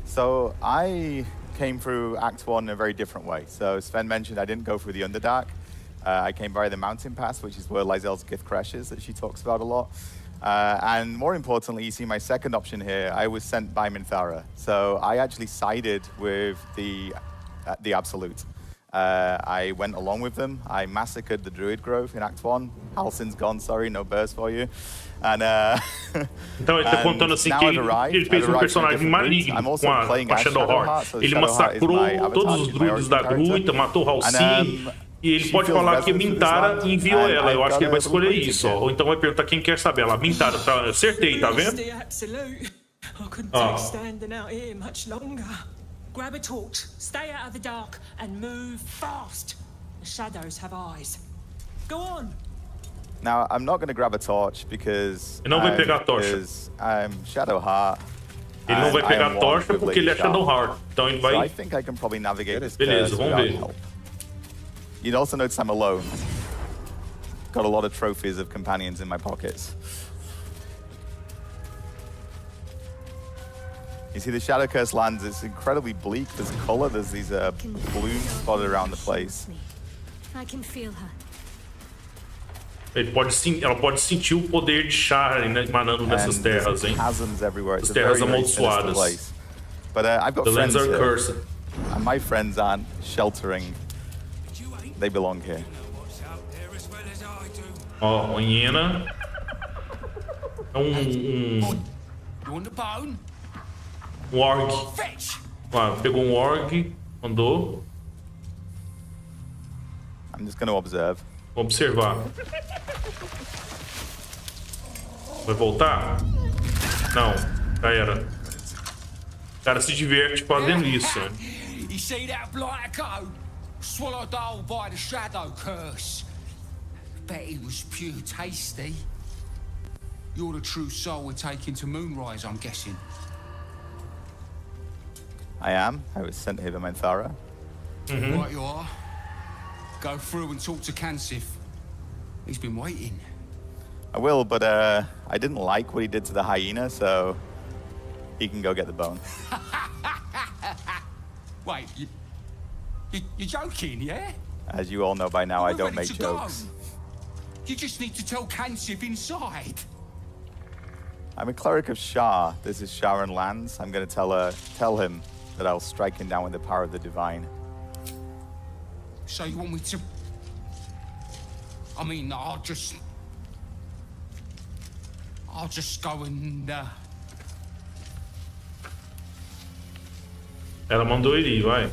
So I came through Act 1 in a very different way. So Sven mentioned I didn't go through the Underdark. I came by the Mountain Pass, which is where Lysel's gift crashes that she talks about a lot. And more importantly, you see my second option here, I was sent by Minthara. So I actually sided with the Absolute. I went along with them. I massacred the Druid Grove in Act 1. Halsin's gone, sorry, no burst for you. And, então ele tá contando assim que ele fez um personagem maligno com a Shadowheart. Ele massacrou todos os druids da gruta, matou Halsin. E ele pode falar que Minthara enviou ela. Eu acho que ele vai escolher isso. Ó. Ou então vai perguntar quem quer saber. Ela, Minthara, tá? Acertei, tá vendo? Ó. Grab a torch, stay out of the dark, and move fast. The shadows have eyes. Go on. Now, I'm not going to grab a torch because Ele não vai pegar a tocha. I'm Shadowheart. Ele não vai pegar a tocha porque ele é Shadowheart. Então ele vai. So I think I can probably navigate this. Beleza, vamos ver. Help. You'd also notice I'm alone. Got a lot of trophies of companions in my pockets. You see the Shadow Curse lands, it's incredibly bleak. There's color, there's these blooms spotted around the place. I can feel her. Ela pode sentir o poder de Shar emanando nessas terras, hein? As terras amaldiçoadas. But I've got the lands are here, cursed. And my friends aren't sheltering. They belong here. Ó, hiena. É um orc. Ah, pegou um orc, mandou. I'm just going to observe. Vou observar. Vai voltar? Não, já era. O cara se diverte fazendo isso. Né? You see that blighter go? Swallowed whole by the Shadow Curse. Bet it was pure tasty. You're the true soul we're taking to Moonrise, I'm guessing. I am. I was sent here by Minthara. Right you are. Go through and talk to Kansif. He's been waiting. I will, but I didn't like what he did to the hyena, so he can go get the bone. Wait, you're joking, yeah? As you all know by now, I don't make jokes. You just need to tell Kansif inside. I'm a cleric of Shah. This is Sharon Lands. I'm going to tell him that I'll strike him down with the power of the divine. So you want me to... I mean, I'll just go and... Ela mandou ele ir, vai.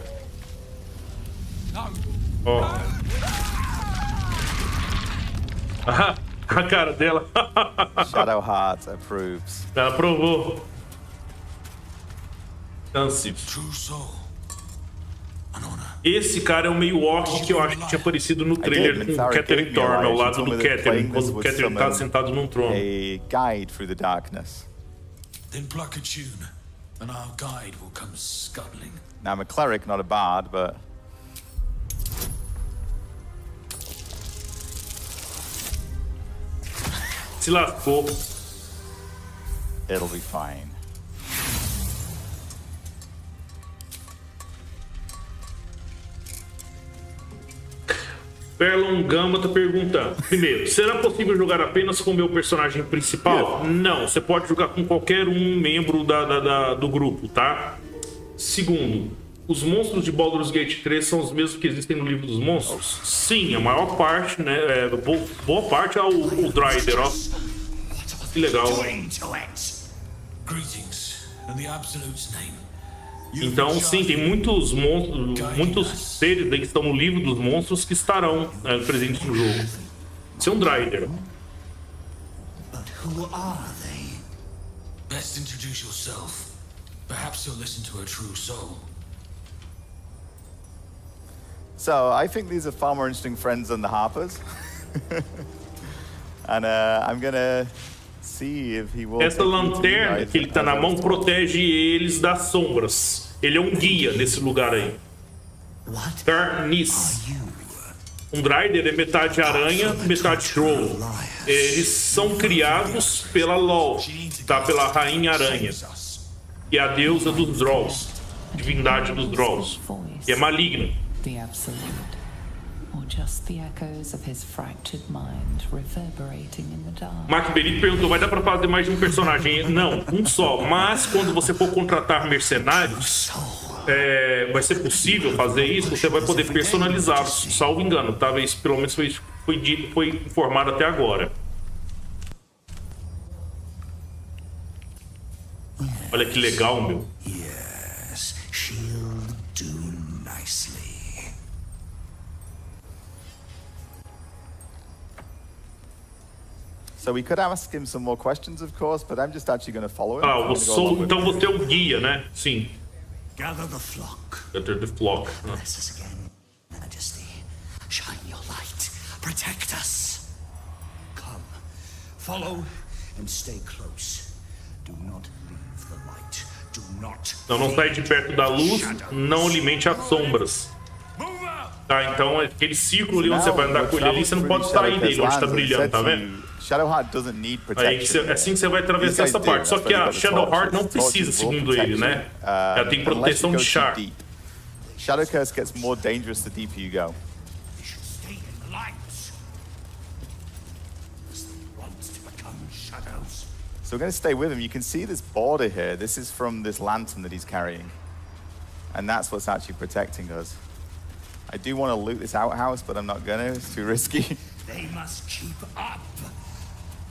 Ó. A cara dela. Shadowheart approves. Ela aprovou. Kansif. Esse cara é o meio orc que eu acho que tinha aparecido no trailer com o Catherine Torne ao lado do Catherine, quando o Catherine tá sentado num trono. A guide through the darkness. Then pluck a tune, and our guide will come scuttling. Now I'm a cleric, not a bard, but se lascou. It'll be fine. Perlon Gamba tá perguntando. Primeiro, será possível jogar apenas com o meu personagem principal? Não, você pode jogar com qualquer um membro do grupo, tá? Segundo, os monstros de Baldur's Gate 3 são os mesmos que existem no livro dos monstros? Sim, a maior parte, né? Boa parte é o Dryder, ó. Que legal. Então, sim, tem muitos seres que estão no livro dos monstros que estarão presentes no jogo. Isso é um Dryder. But who are they? Best introduce yourself. Perhaps you'll listen to a true soul. So, I think these are far more interesting friends than the Harpers. And I'm gonna see if he will. Essa lanterna que ele tá na mão protege eles das sombras. Ele é um guia nesse lugar aí. Torne-se. Um Drider é metade aranha, metade troll. Eles são criados pela LoL, tá? Pela Rainha Aranha, que é a deusa dos Drolls, divindade dos Drolls, que é maligna. The absolute, or just the echoes of his fractured mind reverberating in the dark. Mark Benito perguntou, vai dar pra fazer mais de um personagem? Não, um só. Mas quando você for contratar mercenários, vai ser possível fazer isso, você vai poder personalizá-los, salvo engano, tá? Isso pelo menos foi informado até agora. Olha que legal, meu. Yes, she'll do nicely. So we could ask him some more questions, of course, but I'm just actually going to follow him. Então você é o guia, né? Sim. Gather the flock. Gather the flock. Bless us again, Majesty. Shine your light. Protect us. Come, follow and stay close. Do not leave the light. Do not. Não sai de perto da luz, não alimente as sombras. Tá, então aquele círculo ali onde você vai andar com ele ali, você não pode sair dele onde tá brilhando, tá vendo? Shadowheart doesn't need Aí protection. é assim que você vai atravessar essa parte. Só que a Shadowheart não precisa, segundo ele, né? Ela tem proteção de char. Shadow Curse gets more dangerous the deeper you go. Stay in the light. As they want to become shadows. So we're going to stay with him. You can see this border here. This is from this lantern that he's carrying. And that's what's actually protecting us. I do want to loot this outhouse, but I'm not going to. It's too risky. They must keep up.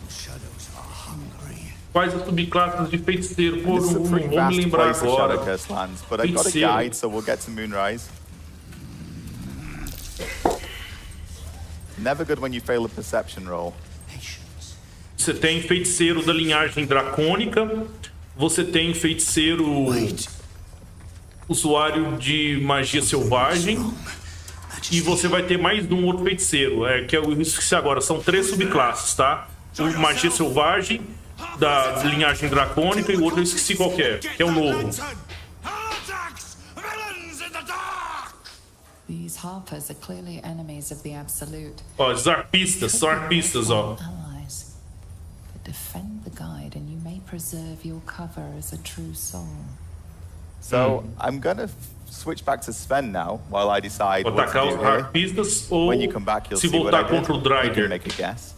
The shadows are hungry. Quais as subclasses de feiticeiro? Pô, This is a não pretty vou me vast lembrar place of agora. Shadow Curse lands, but I've got a Feiticeiro. guide, so we'll get to Moonrise. Never good when you fail a perception roll. Você tem feiticeiro da linhagem dracônica. Você tem feiticeiro usuário de magia selvagem. E você vai ter mais um outro feiticeiro, que eu esqueci agora. São 3 subclasses, tá? O magia selvagem, da linhagem dracônica, e o outro eu esqueci qual que é o novo. These harpers are clearly enemies of the absolute. Ó, os arpistas, são arpistas, ó. Allies. But defend the guide and you may preserve your cover as a true soul. So I'm going to switch back to Sven now while I decide Vou what to atacar do os here. arpistas ou When you come back, you'll se see what I voltar did. contra o You can Drider. make a guess.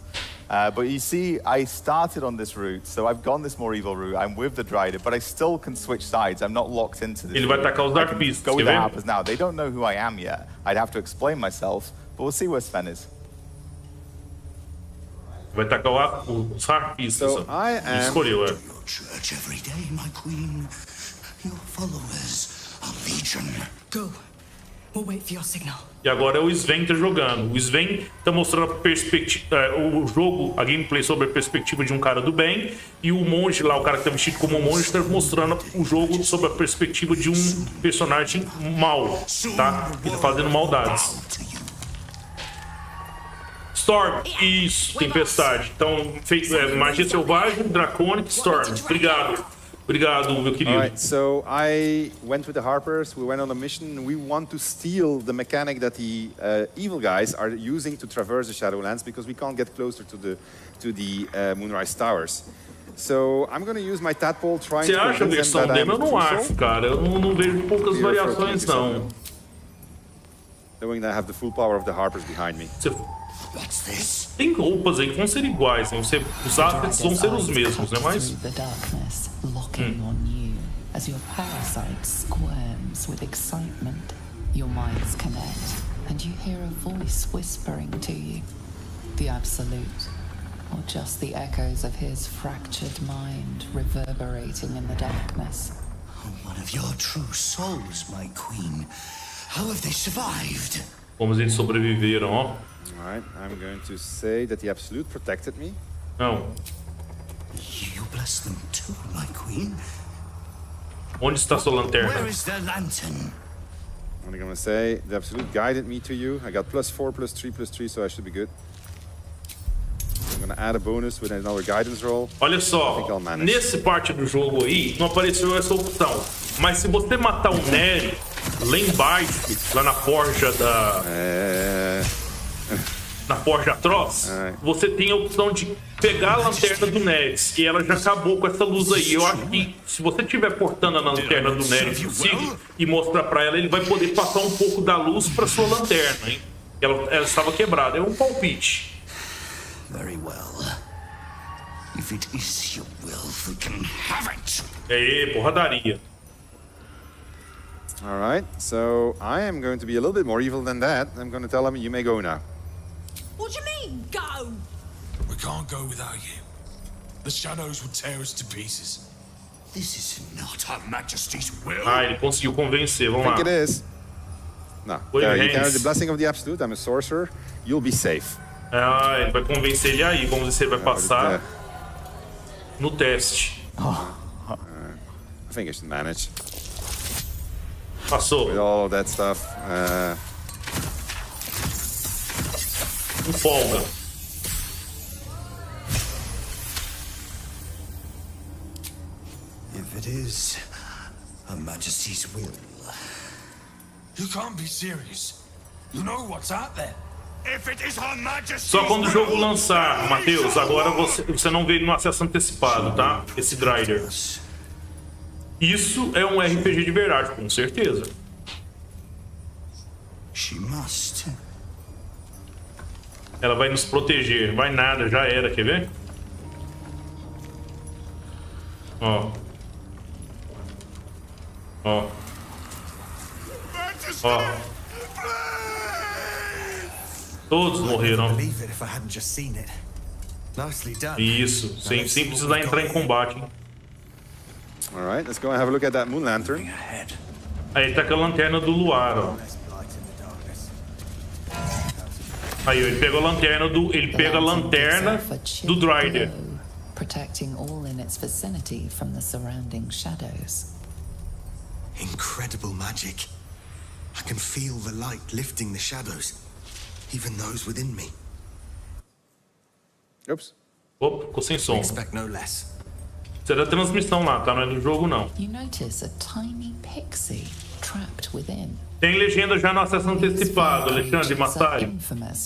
But you see, I started on this route, so I've gone this more evil route. I'm with the Drider, but I still can switch sides. I'm not locked into this Ele vai route. atacar os I can arpistas, go with quer the ver? Harpers now. They don't know who I am yet. I'd have to explain myself, but we'll see where Sven is. Vai atacar os arpistas. So I am Escolheu, Church every day, my queen. Your followers are legion. Go. We'll wait for your signal. E agora é o Sven que tá jogando. O Sven tá mostrando a perspectiva, o jogo, a gameplay sobre a perspectiva de um cara do bem. E o monge lá, o cara que tá vestido como um monge, tá mostrando o jogo sobre a perspectiva de um personagem mau, tá? Que tá fazendo maldades. Storm, isso, tempestade. Então, magia selvagem, dracônica, Storm. Obrigado, meu querido. All right, so I went with the Harpers. We went on a mission. We want to steal the mechanic that the evil guys are using to traverse the Shadowlands because we can't get closer to the Moonrise Towers. So I'm going to use my tadpole trying Você to acha a convince versão them that demo? Eu I'm não crucial. acho, cara. Eu não vejo poucas variações, não. Knowing that I have the full power of the Harpers behind me. Tem roupas aí que vão ser iguais, né? Os assets vão ser os mesmos, né? Mas... The darkness locking on you as your parasite squirms with excitement. Your minds connect and you hear a voice whispering to you. The absolute, or just the echoes of his fractured mind reverberating in the darkness. One of your true souls, my queen. How have they survived? Como eles sobreviveram, ó. Alright, I'm going to say that the Absolute protected me. Não. You bless them too, my queen. Onde está sua lanterna? Where is their lantern? I'm going to say the Absolute guided me to you. I got +4, +3, so I should be good. I'm going to add a bonus with another guidance roll. Olha só, nesse parte do jogo aí, não apareceu essa opção. Mas se você matar o Nery, lá embaixo, lá na forja da... na Forja Atroz, você tem a opção de pegar a lanterna do Neres, e ela já acabou com essa luz aí. Eu acho que se você estiver portando a lanterna do Neres consigo e mostrar pra ela, ele vai poder passar um pouco da luz pra sua lanterna, hein? Ela estava quebrada, é um palpite. Very well. If it is your will, we can have it. Aê, porradaria. All right, so I am going to be a little bit more evil than that. I'm going to tell him, you may go now. What do you mean, go? We can't go without you. The shadows would tear us to pieces. This is not Her Majesty's will. Ah, ele conseguiu convencer, vamos lá. I think it is. No, there, you carry the blessing of the absolute. I'm a sorcerer. You'll be safe. Ah, ele vai convencer ele aí. Vamos ver se ele vai passar no teste. I think I should manage. Passou. With all of that stuff. Empolga. If it is Her Majesty's will. You can't be serious. You know what's out there. If it is Her Majesty's Só quando o jogo lançar, Matheus. Agora você não vê ele no acesso antecipado, tá? Esse Drider. Isso é um RPG de verdade, com certeza. She must. Ela vai nos proteger. Vai nada, já era, quer ver? Ó. Ó. Ó. Todos morreram. Isso, sem precisar entrar em combate, hein? Alright, let's go and have a look at that moon lantern. Aí ele tá com a lanterna do luar, ó. Aí ele pega a lanterna do. Ele pega a lanterna do Drider. Protecting all in its vicinity from the surrounding shadows. Incredible magic. I can feel the light lifting the shadows, even those within me. Oops. Opa, ficou sem som. Expect no less. Isso é da transmissão lá, tá? Não é do jogo, não. You notice a tiny pixie trapped within. Tem legenda já no acesso antecipado, Alexandre Massari.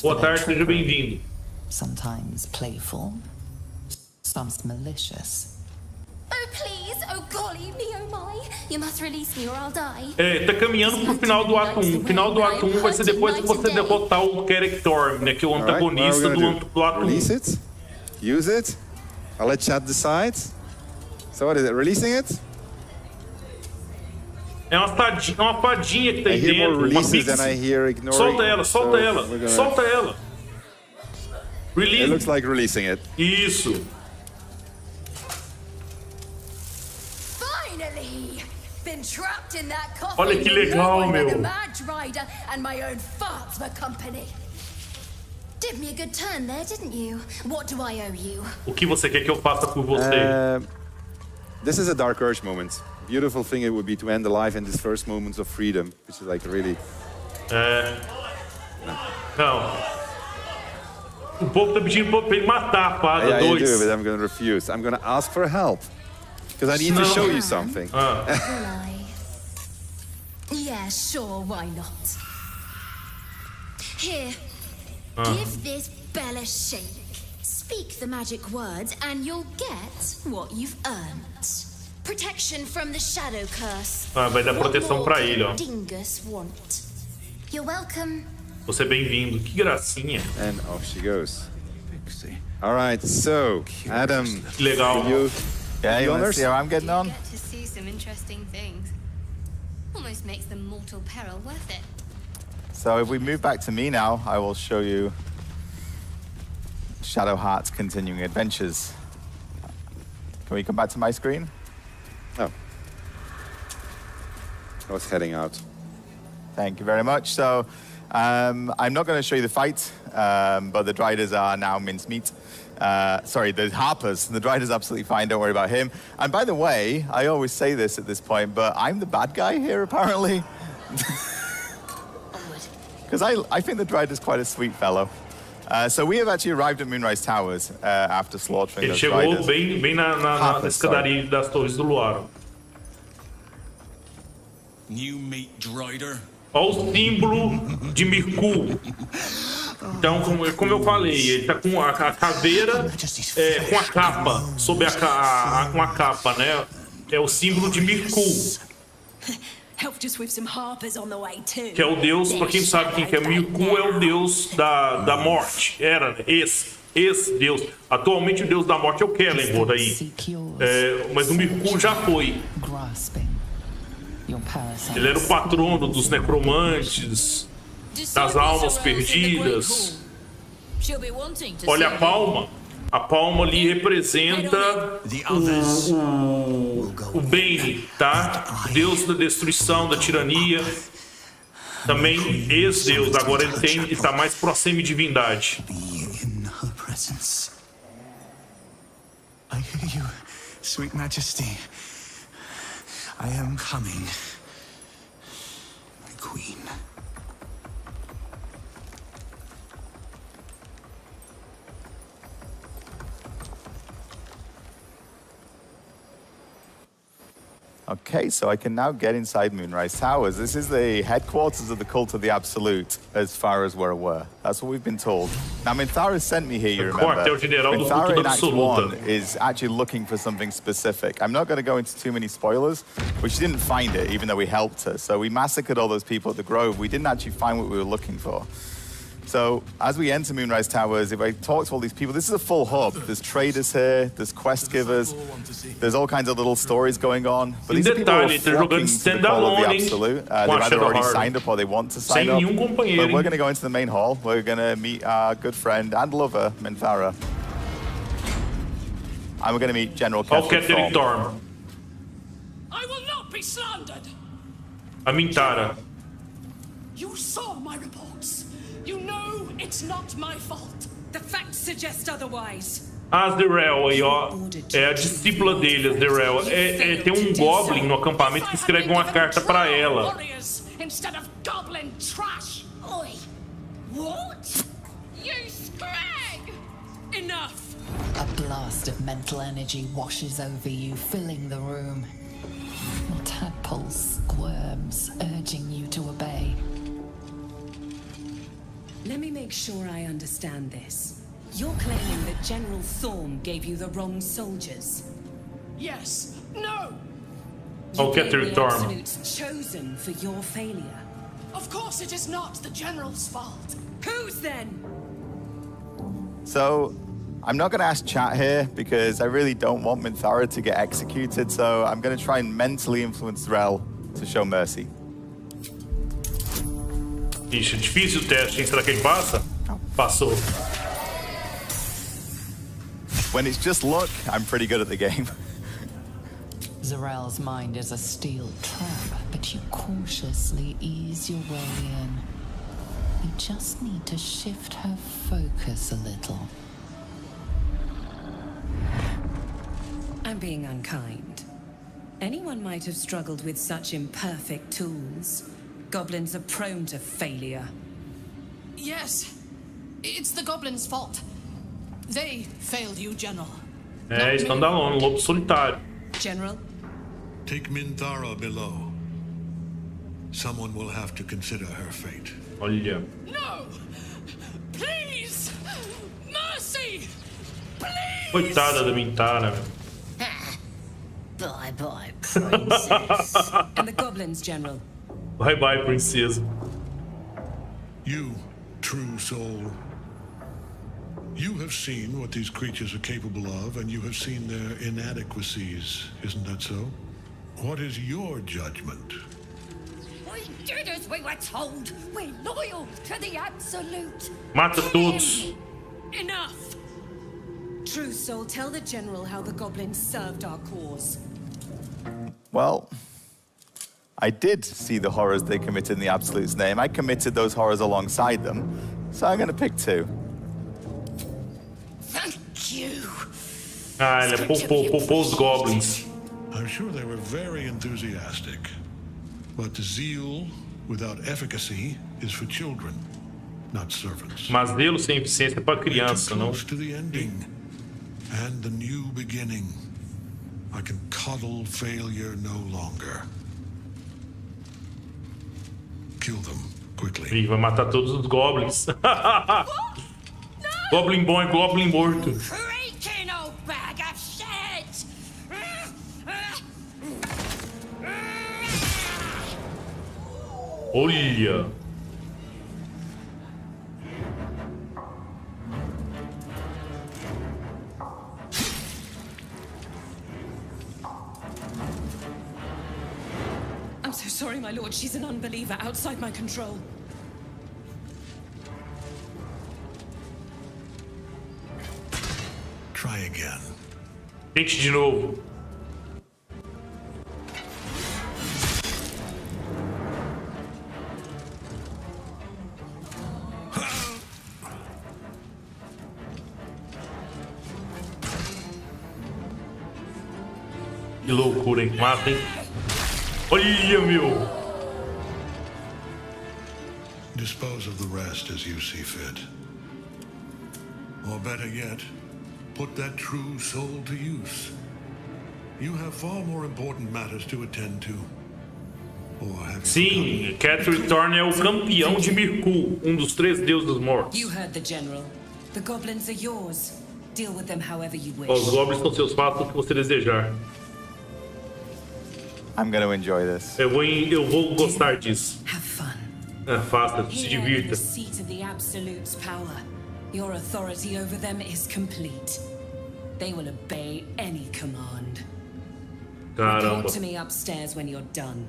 Boa tarde, seja bem-vindo. Sometimes playful, sometimes malicious. Oh please, oh golly, me oh my, you must release me or I'll die. É, tá caminhando pro final do ato 1. O final do ato 1 vai ser depois que você derrotar o Torne, né? Que é o antagonista do ato 1. Release it. Use it. I'll let chat decide. So what is it? Releasing it? É uma fadinha que tá aí dentro. Uma pixie. Solta ela, solta ela, solta ela. Release. It looks like releasing it. Isso. Finally! Been trapped in that coffin. Olha que legal, meu. And my own farts for company. Did me a good turn there, didn't you? What do I owe you? O que você quer que eu faça por você? This is a Dark Urge moment. Beautiful thing it would be to end the life in these first moments of freedom, which is like really. Não. O povo tá pedindo pra ele matar a fada. Yeah, you do, but I'm going to refuse. I'm going to ask for help because I need to show you something. Will I? Yeah, sure, why not? Here, give this bell a shake. Speak the magic words and you'll get what you've earned. Protection from the shadow curse. Vai dar proteção pra ele, ó. Dingus want. You're welcome. Você é bem-vindo. Que gracinha. And off she goes. All right, so Adam. Que legal. Yeah, you want to see how I'm getting on? Get to see some interesting things. Almost makes the mortal peril worth it. So if we move back to me now, I will show you Shadowheart's continuing adventures. Can we come back to my screen? Oh. I was heading out. Thank you very much. So I'm not going to show you the fight, but the Driders are now mincemeat. Sorry, the Harpers. The Driders absolutely fine, don't worry about him. And by the way, I always say this at this point, but I'm the bad guy here, apparently. Because I think the Drider's quite a sweet fellow. So we have actually arrived at Moonrise Towers after slaughtering those Driders. Ele chegou bem na escadaria das Torres do Luar. New meat Drider. Olha o símbolo de Mirku. Então, como eu falei, ele tá com a caveira com a capa, sob com a capa, né? É o símbolo de Mirku, que é o deus, para quem sabe quem que é Mirku, é o deus da morte. Era, né? Esse deus. Atualmente o deus da morte é o Kellenborg aí. Mas o Mirku já foi. Ele era o patrono dos necromantes, das almas perdidas. Olha a palma. A palma ali representa o Bane, tá? O deus da destruição, da tirania. Também ex-deus. Agora ele tá mais pro semi-divindade. I hear you, sweet majesty. I am coming, my queen. Okay, so I can now get inside Moonrise Towers. This is the headquarters of the Cult of the Absolute, as far as we're aware. That's what we've been told. Now, Minthara sent me here, you remember. Minthara in Act 1 is actually looking for something specific. I'm not going to go into too many spoilers, but she didn't find it, even though we helped her. So we massacred all those people at the Grove. We didn't actually find what we were looking for. So as we enter Moonrise Towers, if I talk to all these people, this is a full hub. There's traders here, there's quest givers, there's all kinds of little stories going on. But these are people who are flocking to the Call of the Absolute. They've either already signed up or they want to sign up. But we're going to go into the main hall. We're going to meet our good friend and lover, Minthara. And we're going to meet General Torne. I will not be slandered. A Minthara. You saw my reports. You know it's not my fault. The facts suggest otherwise. As Darrell aí, ó, é a discípula dele, as Darrell. Tem um Goblin no acampamento que escreve uma carta pra ela. Instead of goblin trash. Oi. What? You scrag! Enough. A blast of mental energy washes over you, filling the room. Your tadpole squirms, urging you to obey. Let me make sure I understand this. You're claiming that General Thorne gave you the wrong soldiers? Yes. No. I'll get through Torne. Absolute's chosen for your failure. Of course it is not the General's fault. Whose then? So, I'm not going to ask chat here because I really don't want Minthara to get executed, so I'm going to try and mentally influence Rel to show mercy. Ixi, difícil o teste, hein? Será que ele passa? Passou. When it's just luck, I'm pretty good at the game. Zarel's mind is a steel trap, but you cautiously ease your way in. You just need to shift her focus a little. I'm being unkind. Anyone might have struggled with such imperfect tools. Goblins are prone to failure. Yes. It's the goblins' fault. They failed you, General. Estandalone, lobo solitário. General? Take Minthara below. Someone will have to consider her fate. Olha. No! Please! Mercy! Please! Coitada da Minthara. Bye-bye, princess. And the goblins, General? Bye-bye, princesa. You, true soul. You have seen what these creatures are capable of, and you have seen their inadequacies. Isn't that so? What is your judgment? We did as we were told. We're loyal to the Absolute. Mata todos. Enough! True soul, tell the General how the goblins served our cause. Well, I did see the horrors they committed in the Absolute's name. I committed those horrors alongside them, so I'm going to pick two. Thank you. Ele poupou os goblins. I'm sure they were very enthusiastic, but zeal without efficacy is for children, not servants. Mas zelo sem eficiência é para criança, não? To the ending and the new beginning. I can coddle failure no longer. Kill them. quickly. Ih, vai matar todos os goblins. Goblin bom é goblin morto. Creaking old bag of shit! Olha. I'm so sorry, my lord. She's an unbeliever outside my control. Try again. Tente de novo. Que loucura, hein? Mata, hein? Olha, meu! Dispose of the rest as you see fit. Or better yet, put that true soul to use. You have far more important matters to attend to. Sim, Catherine Torne é o campeão de Mirkul, dos 3 deuses mortos. You heard the general. The goblins are yours. Deal with them however you wish. Os goblins são seus, façam o que você desejar. I'm going to enjoy this. Eu vou gostar disso. Have fun. Faça, se Here in divirta. the seat of the Absolute's power, your authority over them is complete. They will obey any command. Caramba. Report to me upstairs when you're done.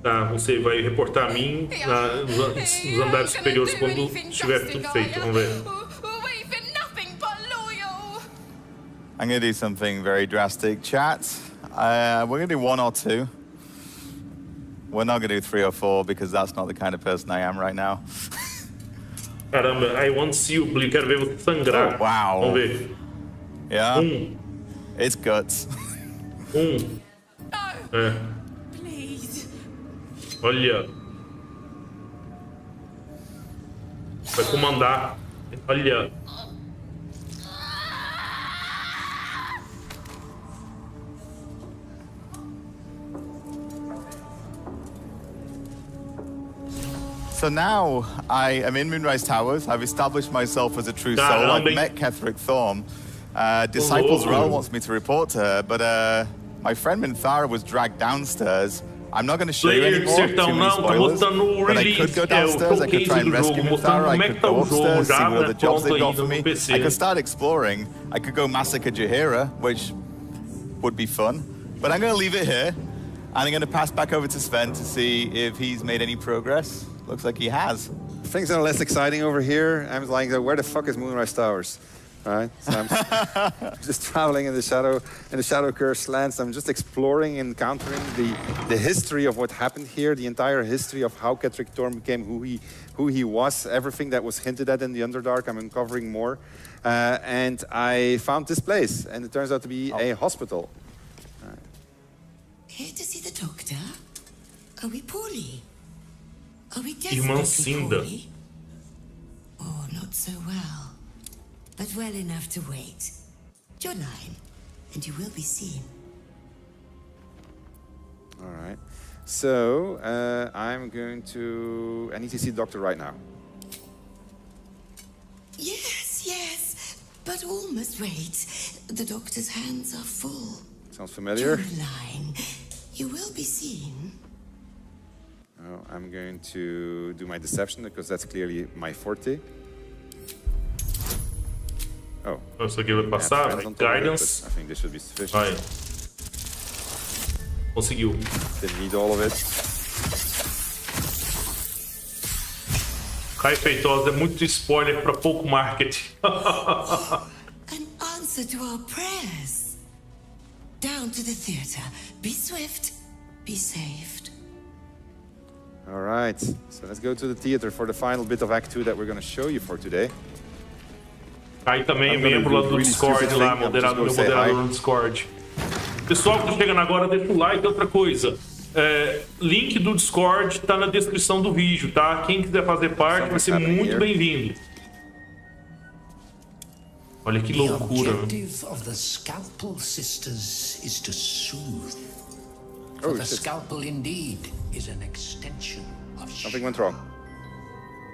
Tá, você vai reportar a mim nos andares superiores quando estiver tudo feito. Vamos ver. I'm going to do something very drastic, chat. We're going to do 1 or 2. We're not going to do 3 or 4 because that's not the kind of person I am right now. Caramba, I want to see you bleed. Quero ver você sangrar. Oh, wow. Vamos ver. Yeah? It's guts. É. Olha. Vai comandar. Olha. So now I am in Moonrise Towers. I've established myself as a true soul. I've met Ketheric Thorm. Disciples Rel wants me to report to her, but my friend Minthara was dragged downstairs. I'm not going to show you anymore, too many spoilers, but I could go downstairs, I could try and rescue Minthara, I could go upstairs, see what other jobs they've got for me. I could start exploring, I could go massacre Jaheira, which would be fun, but I'm going to leave it here, and I'm going to pass back over to Sven to see if he's made any progress. Looks like he has. Things are less exciting over here. I'm like, where the fuck is Moonrise Towers? Right? So I'm just traveling in the shadow curse lands. I'm just exploring, encountering the history of what happened here, the entire history of how Ketheric Thorm became who he was, everything that was hinted at in the Underdark. I'm uncovering more. And I found this place, and it turns out to be a hospital. Here to see the doctor? Are we poorly? Are we Irmã desperately Cinda. poorly? Oh, not so well. But well enough to wait. Your line, and you will be seen. All right. So I'm going to. I need to see the doctor right now. Yes, but all must wait. The doctor's hands are full. Sounds familiar. Your line, you will be seen. Oh, I'm going to do my deception because that's clearly my forte. Oh. Isso aqui vai passar, vai. Guidance. I think this should be sufficient. Vai. Conseguiu. Didn't need all of it. Cai feitosa, é muito spoiler para pouco marketing. Answer to our prayers. Down to the theater. Be swift. Be saved. All right. So let's go to the theater for the final bit of Act 2 that we're going to show you for today. Aí também é membro lá do Discord, lá, moderador, meu moderador no Discord. Pessoal que tá chegando agora, deixa o like. Outra coisa, link do Discord tá na descrição do vídeo, tá? Quem quiser fazer parte vai ser muito bem-vindo. Olha que loucura. The objective of the Scalpel Sisters is to soothe. For the scalpel indeed is an extension of Something went wrong.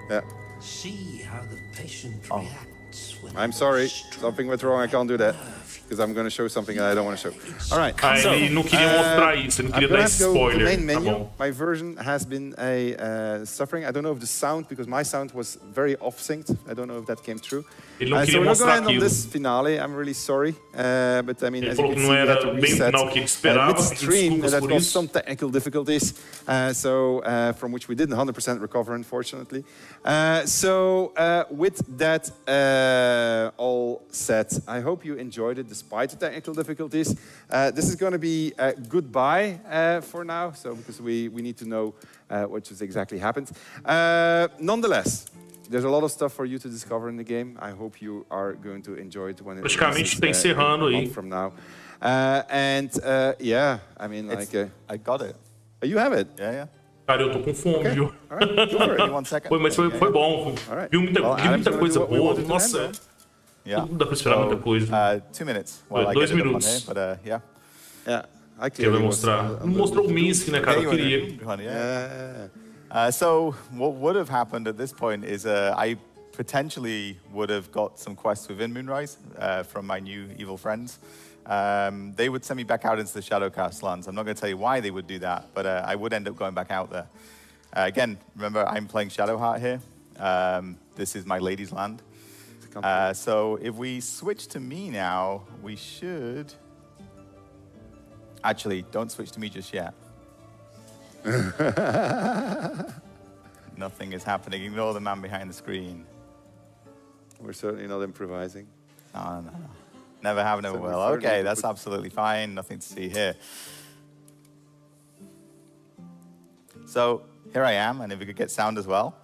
Yeah. See how the patient reacts when I'm sorry, something went wrong. I can't do that because I'm going to show something that I don't want to show. All right. Ele não queria mostrar isso, ele não queria dar spoiler. The main Tá menu. bom. My version has been suffering. I don't know if the sound, because my sound was very off-synced. I don't know if that came through. Ele não So queria we're not going mostrar to end on aquilo. this finale. I'm really sorry, but I mean, Ele as you falou can que see, não we had era to bem o reset final que ele esperava, pediu midstream. desculpas That por caused isso. some technical difficulties, from which we didn't 100% recover, unfortunately. With that all set, I hope you enjoyed it despite the technical difficulties. This is going to be goodbye for now, so because we need to know what just exactly happened. Nonetheless, there's a lot of stuff for you to discover in the game. I hope you are going to enjoy it when it Praticamente tá encerrando aí. from now. Yeah, I mean, I got it. Oh, you have it? Yeah. Cara, eu tô com fome, viu? All right, go for it. Foi, mas foi bom. Vi muita coisa boa. Nossa, tudo dá pra esperar muita coisa. 2 minutes. While I 2 get it up on minutos. here, but yeah. Que vai mostrar. Não mostrou o Minsk, né, cara? Eu queria. So what would have happened at this point is I potentially would have got some quests within Moonrise from my new evil friends. They would send me back out into the Shadowcast lands. I'm not going to tell you why they would do that, but I would end up going back out there. Again, remember, I'm playing Shadowheart here. This is my lady's land. So if we switch to me now, we should... Actually, don't switch to me just yet. Nothing is happening. Ignore the man behind the screen. We're certainly not improvising. No. Never have, never will. Okay, that's absolutely fine. Nothing to see here. So here I am, and if we could get sound as well.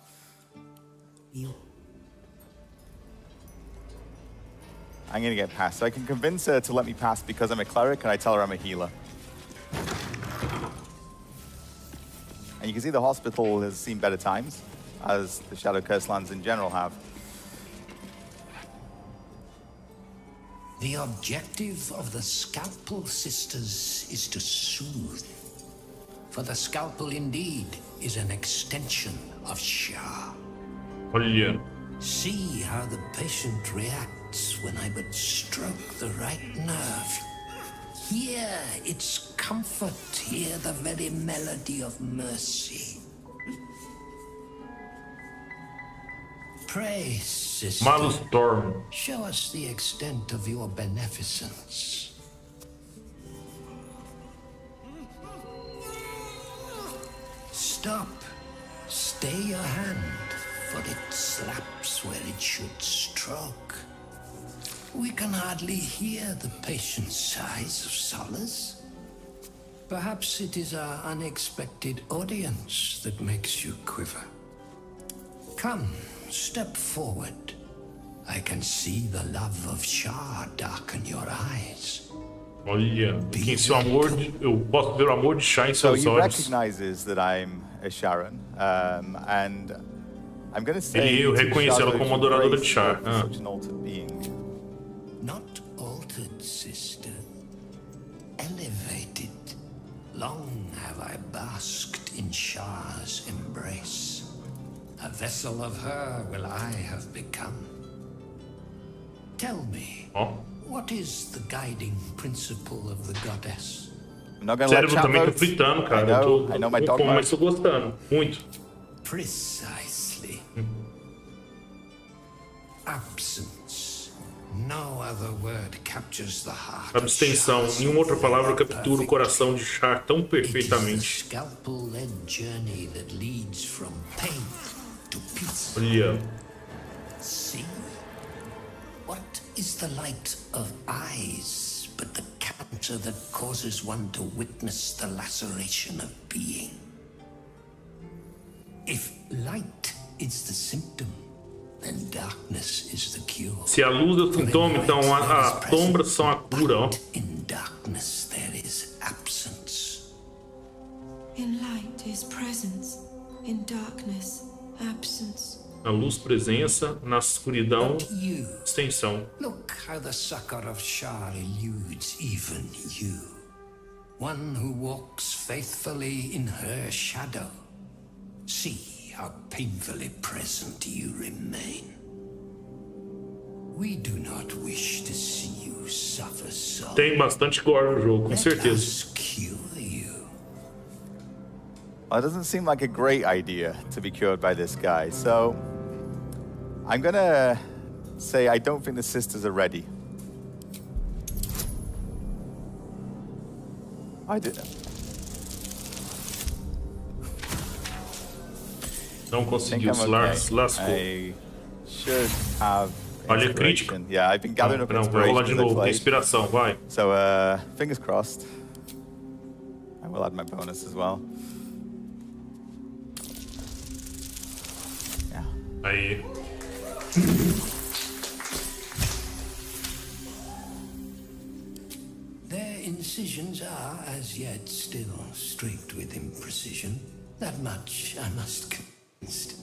I'm going to get past. So I can convince her to let me pass because I'm a cleric, and I tell her I'm a healer. And you can see the hospital has seen better times, as the Shadow Curse lands in general have. The objective of the Scalpel Sisters is to soothe. For the scalpel indeed is an extension of Shah. Olha. See how the patient reacts when I but stroke the right nerve. Hear its comfort, hear the very melody of mercy. Pray, sister, Malus Torne. show us the extent of your beneficence. Stop. Stay your hand, for it slaps where it should stroke. We can hardly hear the patient's sighs of solace. Perhaps it is our unexpected audience that makes you quiver. Come, step forward. I can see the love of Shah darken your eyes. Olha, que seu amor, eu posso ver o amor de Shah em So seus he olhos. recognizes that I'm a Sharon, and I'm going to say Ele reconhece ela como adoradora de Shah. such an altered being. Not altered, sister. Elevated. Long have I basked in Shah's embrace. A vessel of her will I have become. Tell me, what is the guiding principle of the goddess? I'm not going to let Cérebro chat também tô vote. fritando, cara. I know my com dog fome, mode. mas tô gostando. Muito. Precisely. Absence. No other word captures the heart. Abstenção. Nenhuma outra palavra captura o coração de Shah tão perfeitamente. Scalpel-led journey that leads from pain to peace. Olha. See? What is the light of eyes but the cancer that causes one to witness the laceration of being? If light is the symptom, then darkness is the cure. Se a luz é o sintoma, então as sombras são a cura, ó. In darkness there is absence. In light is presence, in darkness, absence. Na luz, presença, na escuridão, extensão. Look how the succor of Shah eludes even you. One who walks faithfully in her shadow. See how painfully present you remain. We do not wish to see you suffer so. Tem bastante gore no jogo, com certeza. Well, it doesn't seem like a great idea to be cured by this guy, so I'm gonna say I don't think the sisters are ready. I didn't. Não conseguiu, se lascou. I should have Olha a crítica. Yeah, I've been gathering up Não, vai rolar de inspiration as I novo, tem played. inspiração, vai. So, fingers crossed. I will add my bonus as well. Yeah. Aí. Their incisions are, as yet, still streaked with imprecision. That much I must convinced.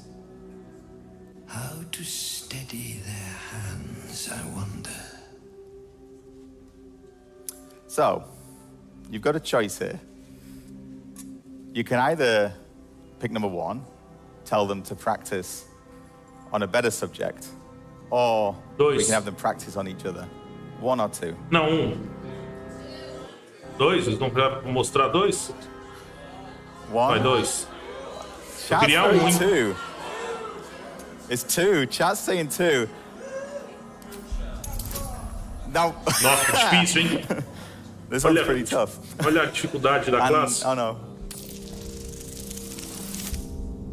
How to steady their hands, I wonder. So, you've got a choice here. You can either pick number one, tell them to practice on a better subject, or we can have them practice on each other. One or two. Não, dois? Eles vão mostrar dois? One. Vai, dois. Chat's criar saying hein? two. It's two. Chat's saying two. Now. Nossa, difícil, hein? This one's pretty tough. Olha a dificuldade da classe. Oh no.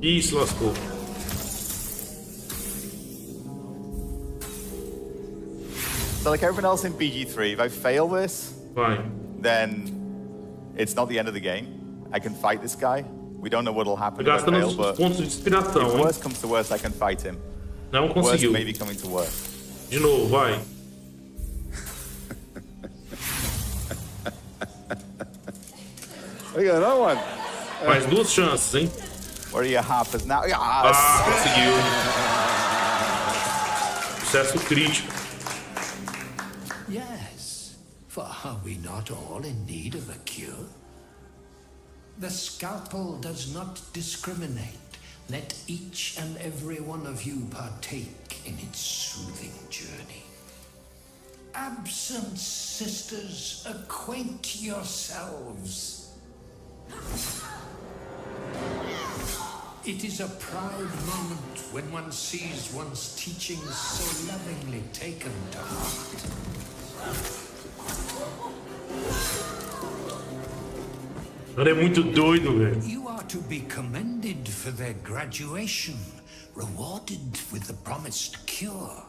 Ih, se lascou. So like everyone else in BG3, if I fail this, Vai. then it's not the end of the game. I can fight this guy. We don't know what'll happen if I Gastando fail, os but pontos de inspiração, if hein? worst comes to worst, I can fight him. Não Worst conseguiu. may be coming to worst. De novo, vai. We got another one. Mais duas chances, hein? Where are your harpers now? Yes! Conseguiu. Sucesso crítico. Yes, for are we not all in need of a cure? The scalpel does not discriminate. Let each and every one of you partake in its soothing journey. Absent sisters, acquaint yourselves. It is a proud moment when one sees one's teachings so lovingly taken to heart. Ele é muito doido, velho. You are to be commended for their graduation, rewarded with the promised cure.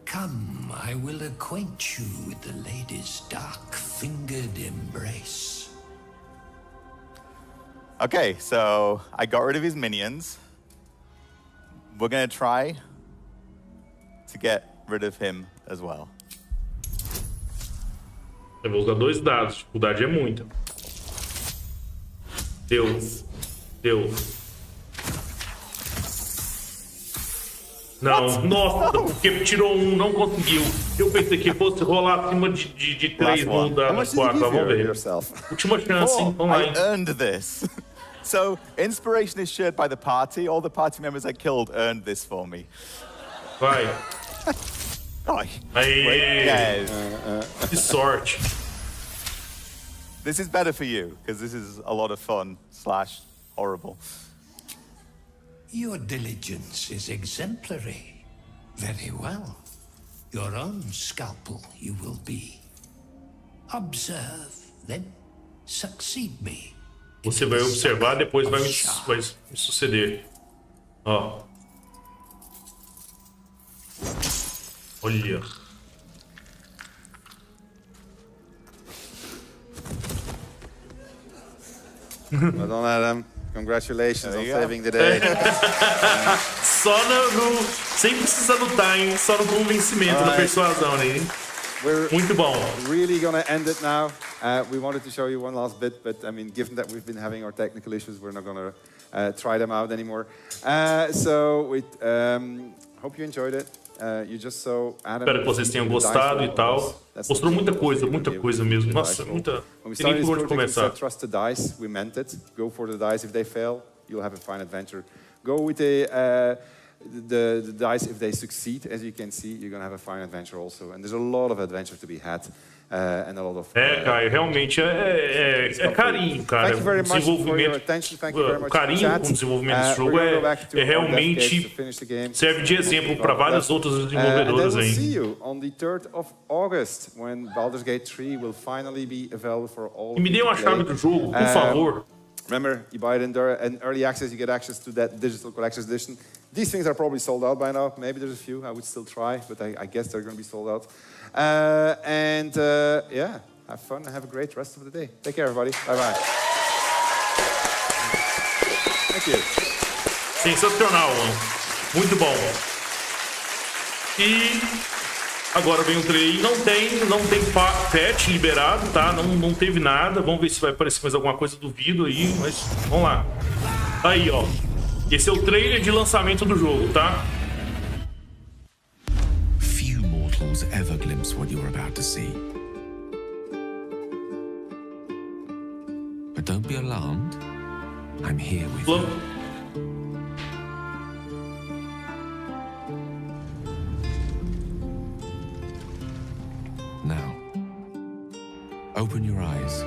Come, I will acquaint you with the lady's dark-fingered embrace. Okay, so I got rid of his minions. We're gonna try to get rid of him as well. Eu vou usar dois dados, a dificuldade é muita. Deu. Deu. Não, nossa, porque tirou um, não conseguiu. Eu pensei que fosse rolar acima de 3 no da 4, vamos ver. Última chance, hein? Vamos lá, hein? I earned this. So, inspiration is shared by the party. All the party members I killed earned this for me. Vai. Aí. Yes. Que sorte. This is better for you, because this is a lot of fun / horrible. Your diligence is exemplary. Very well. Your own scalpel you will be. Observe, then succeed me. Você vai observar, depois vai me suceder. Ó. Olha. Well done, Adam. Congratulations on saving the day. Só no... Sem precisar lutar, hein? Só no convencimento, na persuasão, né? Muito bom. Really gonna end it now. We wanted to show you one last bit, but I mean, given that we've been having our technical issues, we're not gonna try them out anymore. So we hope you enjoyed it. You just saw Adam. Espero que vocês tenham gostado e tal. Mostrou muita coisa mesmo. Nossa, muita. Não tem nem por onde começar. Trust the dice. We meant it. Go for the dice. If they fail, you'll have a fine adventure. Go with the dice if they succeed. As you can see, you're going to have a fine adventure also. And there's a lot of adventure to be had. And a lot of, Caio, realmente é carinho, cara. O desenvolvimento, o carinho com o desenvolvimento desse jogo é realmente serve de exemplo para várias outras desenvolvedoras aí. See you on the 3rd of August when Baldur's Gate 3 will finally be available for all. E me dê uma chave do jogo, por favor. Remember, you buy it in early access, you get access to that digital collector's edition. These things are probably sold out by now. Maybe there's a few. I would still try, but I guess they're going to be sold out. Yeah, have fun and have a great rest of the day. Take care, everybody. Bye-bye. Thank you. Sensacional, mano. Muito bom. E agora vem o trailer. Não tem patch liberado, tá? Não teve nada. Vamos ver se vai aparecer mais alguma coisa do vídeo aí, mas vamos lá. Aí, ó. Esse é o trailer de lançamento do jogo, tá? Few mortals ever glimpse what you're about to see. But don't be alarmed. I'm here with you. Now, open your eyes.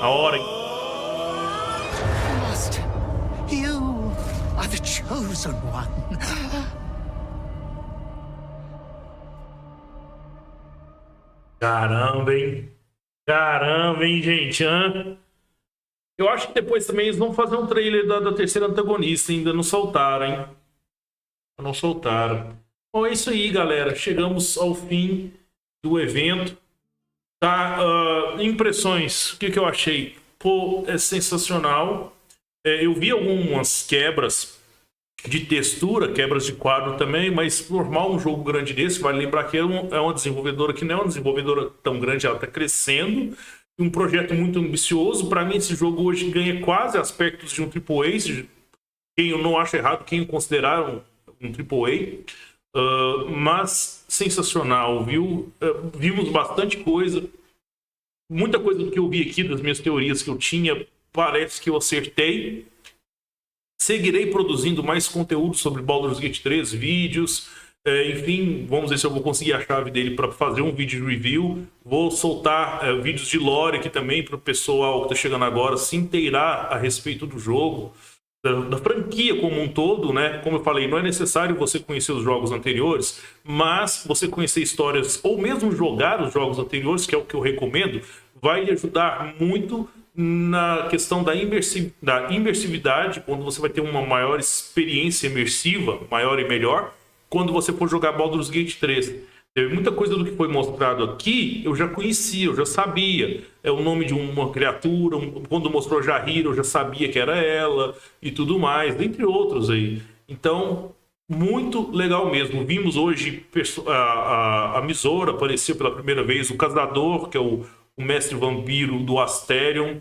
A hora, hein? Master, you are the chosen one. Caramba, hein? Caramba, hein, gente? Eu acho que depois também eles vão fazer um trailer da terceira antagonista. Ainda não soltaram, hein? Não soltaram. Bom, é isso aí, galera. Chegamos ao fim do evento. Tá? Impressões. O que eu achei? Pô, é sensacional. Eu vi algumas quebras de textura, quebras de quadro também, mas normal um jogo grande desse. Vale lembrar que é uma desenvolvedora que não é uma desenvolvedora tão grande, ela está crescendo. Um projeto muito ambicioso. Para mim, esse jogo hoje ganha quase aspectos de um AAA. Quem eu não acho errado, quem considerar um AAA. Mas sensacional, viu? Vimos bastante coisa. Muita coisa do que eu vi aqui, das minhas teorias que eu tinha, parece que eu acertei. Seguirei produzindo mais conteúdo sobre Baldur's Gate 3, vídeos. Enfim, vamos ver se eu vou conseguir a chave dele para fazer um vídeo de review. Vou soltar vídeos de lore aqui também para o pessoal que está chegando agora se inteirar a respeito do jogo. Da franquia como um todo, né? Como eu falei, não é necessário você conhecer os jogos anteriores, mas você conhecer histórias ou mesmo jogar os jogos anteriores, que é o que eu recomendo, vai lhe ajudar muito na questão da imersividade, quando você vai ter uma maior experiência imersiva, maior e melhor, quando você for jogar Baldur's Gate 3. Teve muita coisa do que foi mostrado aqui, eu já conhecia, eu já sabia. É o nome de uma criatura, quando mostrou a Jahira, eu já sabia que era ela e tudo mais, dentre outros aí. Então, muito legal mesmo. Vimos hoje a Misora apareceu pela primeira vez, o Caçador, que é o mestre vampiro do Asterion.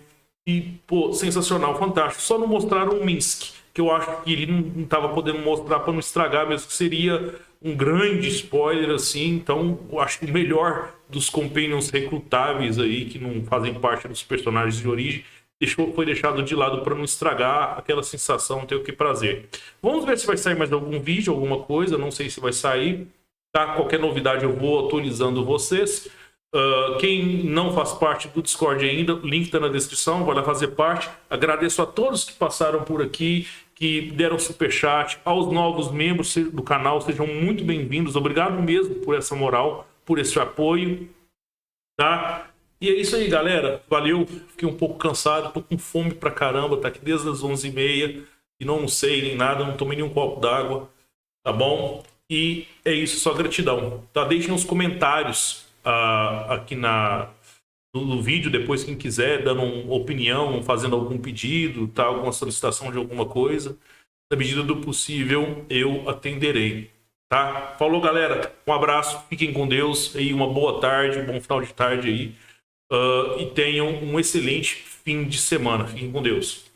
E, pô, sensacional, fantástico. Só não mostraram o Minsk, que eu acho que ele não estava podendo mostrar para não estragar, mesmo que seria um grande spoiler assim. Então eu acho que o melhor dos companions recrutáveis aí, que não fazem parte dos personagens de origem, foi deixado de lado para não estragar aquela sensação, ter o que prazer. Vamos ver se vai sair mais algum vídeo, alguma coisa, não sei se vai sair, tá? Qualquer novidade eu vou atualizando vocês. Quem não faz parte do Discord ainda, o link está na descrição, vai lá fazer parte. Agradeço a todos que passaram por aqui, que deram superchat, aos novos membros do canal, sejam muito bem-vindos. Obrigado mesmo por essa moral, por esse apoio, tá? E é isso aí, galera. Valeu, fiquei um pouco cansado, tô com fome pra caramba, tá aqui desde as 11h30 e não sei nem nada, não tomei nenhum copo d'água, tá bom? E é isso, só gratidão, tá? Deixem os comentários aqui no vídeo, depois quem quiser, dando uma opinião, fazendo algum pedido, tá? Alguma solicitação de alguma coisa, na medida do possível eu atenderei, tá? Falou, galera, um abraço, fiquem com Deus e uma boa tarde, bom final de tarde aí e tenham um excelente fim de semana. Fiquem com Deus.